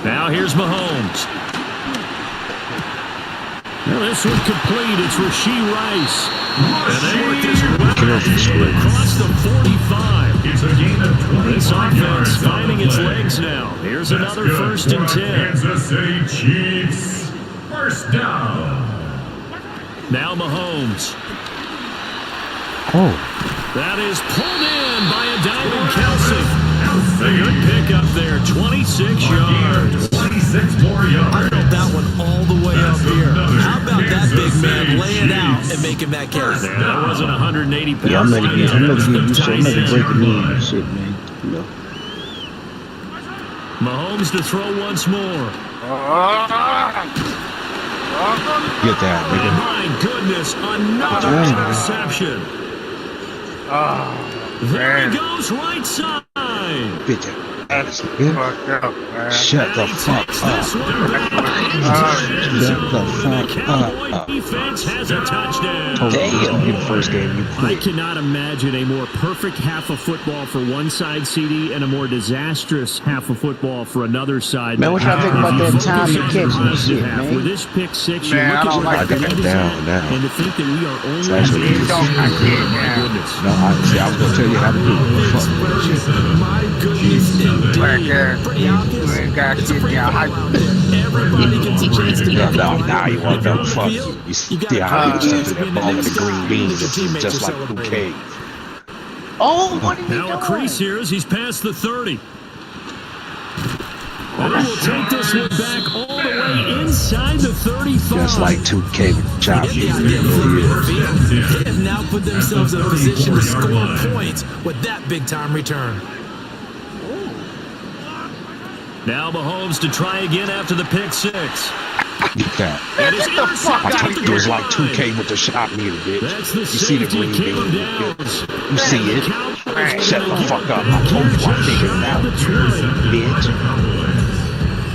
[SPEAKER 2] Now here's Mahomes. Now this one complete. It's Rashee Rice. And they work this well across the 45.
[SPEAKER 8] It's a gain of 20.
[SPEAKER 2] This offense finding its legs now. Here's another 1st and 10.
[SPEAKER 8] Kansas City Chiefs. First down.
[SPEAKER 2] Now Mahomes.
[SPEAKER 6] Oh.
[SPEAKER 2] That is pulled in by a diving Kelsey. A good pick up there, 26 yards.
[SPEAKER 8] 26 more yards.
[SPEAKER 9] I felt that one all the way up here. How about that big man laying out and making that catch?
[SPEAKER 2] Yeah, that wasn't 180 pounds.
[SPEAKER 13] Yeah, I'm ready to give you breaking news and shit, man. You know.
[SPEAKER 2] Mahomes to throw once more.
[SPEAKER 6] Get that, nigga.
[SPEAKER 2] My goodness, another interception. There he goes, right side.
[SPEAKER 6] Get that. ass, man.
[SPEAKER 12] Fucked up, man.
[SPEAKER 6] Shut the fuck up. Shut the fuck up.
[SPEAKER 2] Defense has a touchdown.
[SPEAKER 6] Told you this would be the first game you
[SPEAKER 2] I
[SPEAKER 6] quit.
[SPEAKER 2] cannot imagine a more perfect half of football for one side, CD, and a more disastrous half of football for another side.
[SPEAKER 13] Man, what y'all think about that time to catch this shit, man?
[SPEAKER 2] With this pick six,
[SPEAKER 12] Man,
[SPEAKER 2] you
[SPEAKER 12] I
[SPEAKER 2] look
[SPEAKER 12] don't
[SPEAKER 2] at
[SPEAKER 12] like
[SPEAKER 2] what
[SPEAKER 6] that.
[SPEAKER 2] the
[SPEAKER 6] Down now.
[SPEAKER 2] and to think that we are only
[SPEAKER 6] actually
[SPEAKER 2] at the
[SPEAKER 12] don't like it,
[SPEAKER 2] my
[SPEAKER 12] man.
[SPEAKER 2] goodness.
[SPEAKER 6] No, I was gonna tell you how to do it. Fuck.
[SPEAKER 7] My goodness,
[SPEAKER 12] Black
[SPEAKER 7] indeed.
[SPEAKER 12] ass.
[SPEAKER 7] Pretty obvious.
[SPEAKER 12] You ain't got
[SPEAKER 7] It's a
[SPEAKER 12] shit
[SPEAKER 7] pretty
[SPEAKER 12] down
[SPEAKER 7] football
[SPEAKER 12] hype.
[SPEAKER 7] out there. Everybody gets a chance to
[SPEAKER 6] No,
[SPEAKER 7] make a
[SPEAKER 6] no,
[SPEAKER 7] play.
[SPEAKER 6] now you want
[SPEAKER 7] If
[SPEAKER 6] to
[SPEAKER 7] you're
[SPEAKER 6] know.
[SPEAKER 7] on the
[SPEAKER 6] Fuck
[SPEAKER 7] field,
[SPEAKER 6] you.
[SPEAKER 7] you gotta
[SPEAKER 6] See how
[SPEAKER 7] find
[SPEAKER 6] I
[SPEAKER 7] a
[SPEAKER 6] used to
[SPEAKER 7] chance
[SPEAKER 6] do
[SPEAKER 7] to be
[SPEAKER 6] that
[SPEAKER 7] the
[SPEAKER 6] ball with
[SPEAKER 7] next
[SPEAKER 6] the green
[SPEAKER 7] guy
[SPEAKER 6] beans.
[SPEAKER 7] that your
[SPEAKER 6] It's
[SPEAKER 7] teammates
[SPEAKER 6] just
[SPEAKER 7] are
[SPEAKER 6] like
[SPEAKER 7] celebrating.
[SPEAKER 6] 2K.
[SPEAKER 13] Oh, what are you
[SPEAKER 2] Now a crease
[SPEAKER 13] doing?
[SPEAKER 2] here as he's past the 30. And he will take this one back all the way inside the 35.
[SPEAKER 6] Just like 2K with Chop.
[SPEAKER 7] Get the idea of flipping the field. They have now put themselves in a position to score points with that big-time return.
[SPEAKER 2] Now Mahomes to try again after the pick six.
[SPEAKER 6] You can't.
[SPEAKER 2] And it's intercepted
[SPEAKER 6] I told
[SPEAKER 2] at
[SPEAKER 6] you
[SPEAKER 2] the
[SPEAKER 6] it was like
[SPEAKER 2] line.
[SPEAKER 6] 2K with the shot meter, bitch.
[SPEAKER 2] That's the
[SPEAKER 6] You see the
[SPEAKER 2] safety,
[SPEAKER 6] green
[SPEAKER 2] Caleb
[SPEAKER 6] bean.
[SPEAKER 2] Downs.
[SPEAKER 6] You see it. Shut the fuck up. I told you I figured it out, bitch.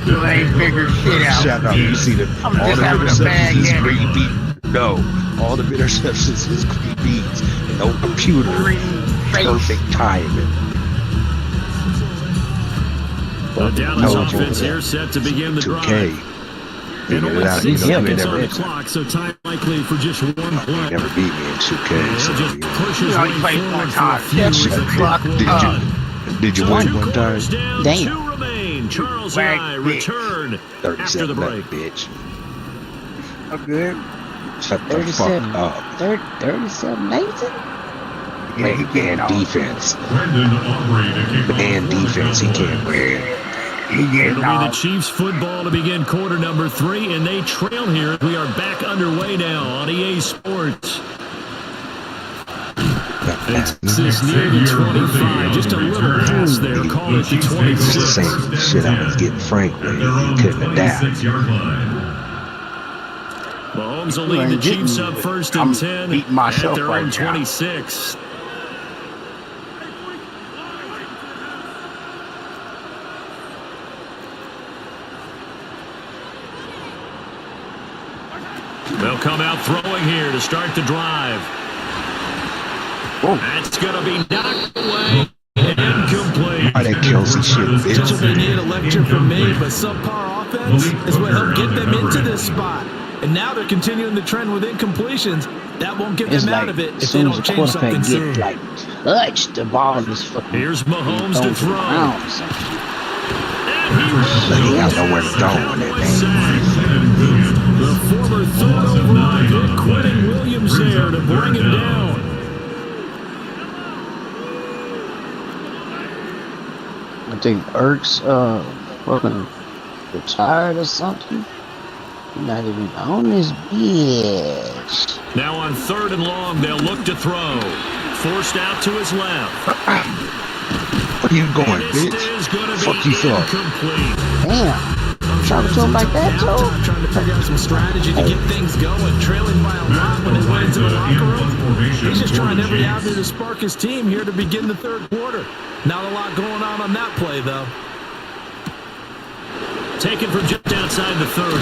[SPEAKER 12] You ain't figured shit out.
[SPEAKER 6] Shut up. You see the
[SPEAKER 12] I'm
[SPEAKER 6] all
[SPEAKER 12] just
[SPEAKER 6] the
[SPEAKER 12] having a bad
[SPEAKER 6] interceptions is
[SPEAKER 12] game.
[SPEAKER 6] green beans. No. All the interceptions is green beans. No computer. Perfect timing.
[SPEAKER 2] The Dallas
[SPEAKER 6] No,
[SPEAKER 2] offense
[SPEAKER 6] Joe.
[SPEAKER 2] here set to begin the
[SPEAKER 6] 2K.
[SPEAKER 2] drive. And
[SPEAKER 6] Figured
[SPEAKER 2] only
[SPEAKER 6] it out.
[SPEAKER 2] 6
[SPEAKER 6] You
[SPEAKER 2] seconds
[SPEAKER 6] never
[SPEAKER 2] on the
[SPEAKER 6] beat
[SPEAKER 2] clock, so time likely for just one play.
[SPEAKER 6] never beat me in 2K. So
[SPEAKER 2] He'll just
[SPEAKER 6] you
[SPEAKER 2] push his
[SPEAKER 12] You
[SPEAKER 2] way
[SPEAKER 12] only played
[SPEAKER 2] forward
[SPEAKER 12] one
[SPEAKER 2] for a
[SPEAKER 12] time.
[SPEAKER 2] few
[SPEAKER 12] Shut
[SPEAKER 2] as
[SPEAKER 12] the
[SPEAKER 2] the
[SPEAKER 12] fuck
[SPEAKER 2] clock
[SPEAKER 6] did
[SPEAKER 2] runs.
[SPEAKER 6] you did you
[SPEAKER 2] So
[SPEAKER 6] win
[SPEAKER 2] 2
[SPEAKER 6] one time?
[SPEAKER 2] quarters down,
[SPEAKER 13] Damn.
[SPEAKER 2] 2 remain. Charles
[SPEAKER 12] Whack
[SPEAKER 2] and I
[SPEAKER 12] bitch.
[SPEAKER 2] return after the
[SPEAKER 6] 37
[SPEAKER 2] break.
[SPEAKER 6] left, bitch.
[SPEAKER 12] I'm good.
[SPEAKER 6] Shut the
[SPEAKER 13] 37.
[SPEAKER 6] fuck up.
[SPEAKER 13] 37, Nathan?
[SPEAKER 12] Yeah, he getting
[SPEAKER 6] Man
[SPEAKER 12] off.
[SPEAKER 6] defense.
[SPEAKER 8] Brendan Aubrey to kick off.
[SPEAKER 6] Man defense. He can't win.
[SPEAKER 12] He
[SPEAKER 2] It'll
[SPEAKER 12] getting
[SPEAKER 2] be the
[SPEAKER 12] off.
[SPEAKER 2] Chiefs football to begin quarter number 3, and they trail here. We are back underway now on EA Sports. It's this near the 25, just a little past there, call it the
[SPEAKER 6] It's the
[SPEAKER 2] 26.
[SPEAKER 6] same shit I was getting Frank with.
[SPEAKER 8] At their
[SPEAKER 6] He
[SPEAKER 8] own
[SPEAKER 6] couldn't adapt.
[SPEAKER 8] 26-yard line.
[SPEAKER 2] Mahomes will lead the Chiefs up first and
[SPEAKER 12] I'm
[SPEAKER 2] 10
[SPEAKER 12] beating
[SPEAKER 2] at
[SPEAKER 12] myself
[SPEAKER 2] their
[SPEAKER 12] right
[SPEAKER 2] own
[SPEAKER 12] now.
[SPEAKER 2] 26. They'll come out throwing here to start the drive. That's going to be knocked away and incomplete.
[SPEAKER 6] Why that Kelsey shit,
[SPEAKER 7] That's what
[SPEAKER 6] bitch?
[SPEAKER 7] they need, a lecture from me, but subpar offense is what helped get them into this spot. And now they're continuing the trend with incompletions. That won't get
[SPEAKER 13] It's
[SPEAKER 7] them out
[SPEAKER 13] like
[SPEAKER 7] of it
[SPEAKER 13] as
[SPEAKER 7] if they
[SPEAKER 13] soon as
[SPEAKER 7] don't
[SPEAKER 13] the
[SPEAKER 7] change something
[SPEAKER 13] quarterback
[SPEAKER 7] soon.
[SPEAKER 13] get like touched, the ball just fucking
[SPEAKER 2] Here's Mahomes to
[SPEAKER 13] throws
[SPEAKER 2] throw.
[SPEAKER 13] around or something.
[SPEAKER 6] But he got nowhere to go with that thing.
[SPEAKER 2] The former third overall pick, Quentin Williams there to bring him down.
[SPEAKER 13] I think Erk's fucking retired or something. He's not even on this bitch.
[SPEAKER 2] Now on 3rd and long, they'll look to throw. Forced out to his left.
[SPEAKER 6] Where you going,
[SPEAKER 2] And this
[SPEAKER 6] bitch?
[SPEAKER 2] is going to
[SPEAKER 6] Fuck
[SPEAKER 2] be
[SPEAKER 6] you thought.
[SPEAKER 2] incomplete.
[SPEAKER 13] Damn. Talking to him like that, too?
[SPEAKER 7] Trying to figure out some strategy to get things going, trailing by a lot when they went into the locker room. He's just trying every avenue to spark his team here to begin the third quarter. Not a lot going on that play, though.
[SPEAKER 2] Taken from just outside the 30.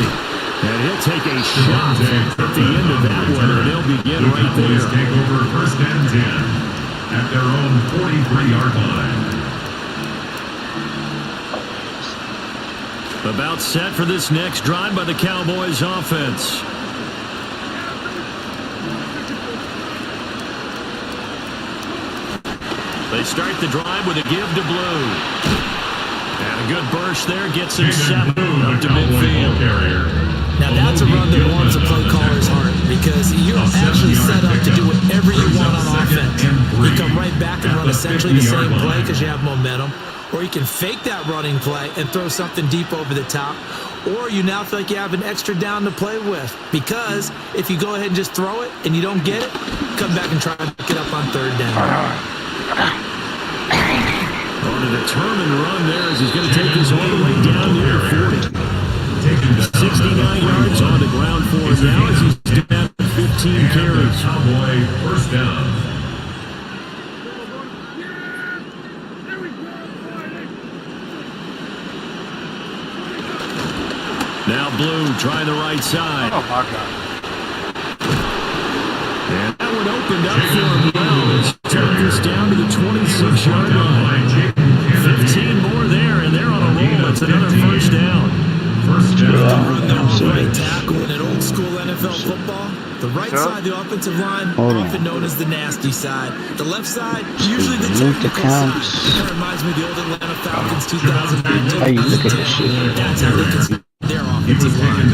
[SPEAKER 2] And he'll take a shot at the end of that one, and they'll begin right
[SPEAKER 8] Cowboys
[SPEAKER 2] there.
[SPEAKER 8] take over first and 10 at their own 43-yard line.
[SPEAKER 2] About set for this next drive by the Cowboys offense. They start the drive with a give to Blue. And a good burst there gets him 7 up to midfield.
[SPEAKER 7] Now that's a run that warms a play caller's heart because you're actually set up to do whatever you want on offense. You come right back and run essentially the same play because you have momentum, or you can fake that running play and throw something deep over the top, or you now feel like you have an extra down to play with because if you go ahead and just throw it and you don't get it, come back and try to pick it up on 3rd down.
[SPEAKER 2] On a determined run there as he's going to take this all the way down near 40. 69 yards on the ground for him now as he's down to 15 carries.
[SPEAKER 8] Cowboy first down.
[SPEAKER 2] Blue trying the right side.
[SPEAKER 12] Oh, my God.
[SPEAKER 2] And that one opened up for him well. Take this down to the 26-yard line. 15 more there, and they're on a roll. It's another first down.
[SPEAKER 8] First down.
[SPEAKER 7] Right tackle in an old school NFL football. The right side of the offensive line, often known as the nasty side. The left side, usually the technical side. That reminds me of the old Atlanta Falcons 2019.
[SPEAKER 13] How you look at this shit?
[SPEAKER 7] That's how they consider their offensive line.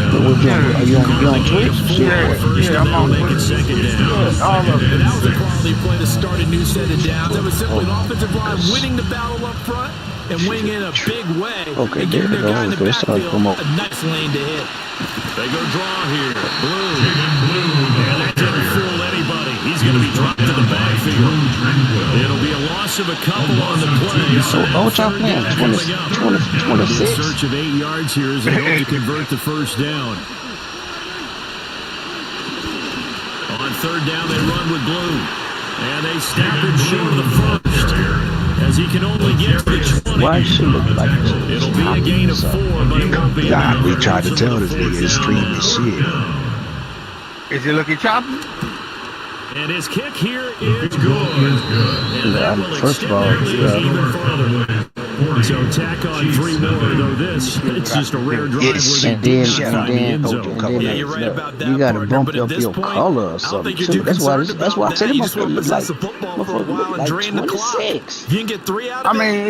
[SPEAKER 13] Are you on Twitch?
[SPEAKER 12] Yeah, I'm on Twitch.
[SPEAKER 2] Second down.
[SPEAKER 12] All of it.
[SPEAKER 7] That was a quality play to start a new set of downs. That was simply an offensive line winning the battle up front and winning in a big way.
[SPEAKER 13] Okay,
[SPEAKER 7] and giving their guy in the
[SPEAKER 13] there it goes.
[SPEAKER 7] backfield a nice lane to hit.
[SPEAKER 2] They go draw here. Blue. And that didn't fool anybody. He's going to be dropped to the backfield. It'll be a loss of a couple on the play. So
[SPEAKER 13] what y'all playing? 26?
[SPEAKER 2] Search of 8 yards here as they hope to convert the first down. On third down, they run with Blue. And they snap him short of the first. As he can only get to the 20.
[SPEAKER 13] Why should it look like this?
[SPEAKER 2] It'll be a gain of 4, but it won't be enough.
[SPEAKER 6] God, we tried to tell this nigga his stream is shit.
[SPEAKER 12] Is he looking choppy?
[SPEAKER 2] And his kick here is good. And that will
[SPEAKER 13] First of
[SPEAKER 2] extend
[SPEAKER 13] all,
[SPEAKER 2] their lead even further. So tack on 3 more, though this, it's just a rare drive where they didn't find the end zone.
[SPEAKER 7] Yeah, you're right about that.
[SPEAKER 13] You gotta
[SPEAKER 7] partner,
[SPEAKER 13] bump
[SPEAKER 7] but at
[SPEAKER 13] up
[SPEAKER 7] this
[SPEAKER 13] your
[SPEAKER 7] point,
[SPEAKER 13] color or
[SPEAKER 7] I don't
[SPEAKER 13] something.
[SPEAKER 7] think you're too
[SPEAKER 13] That's why
[SPEAKER 7] concerned
[SPEAKER 13] I
[SPEAKER 7] about
[SPEAKER 13] said
[SPEAKER 7] that.
[SPEAKER 13] it
[SPEAKER 7] You
[SPEAKER 13] must
[SPEAKER 7] just want to
[SPEAKER 13] look
[SPEAKER 7] possess
[SPEAKER 13] like
[SPEAKER 7] the football for a while and
[SPEAKER 13] like
[SPEAKER 7] drain the clock.
[SPEAKER 13] 26.
[SPEAKER 7] If you can get 3 out
[SPEAKER 12] I
[SPEAKER 7] of it,
[SPEAKER 12] mean,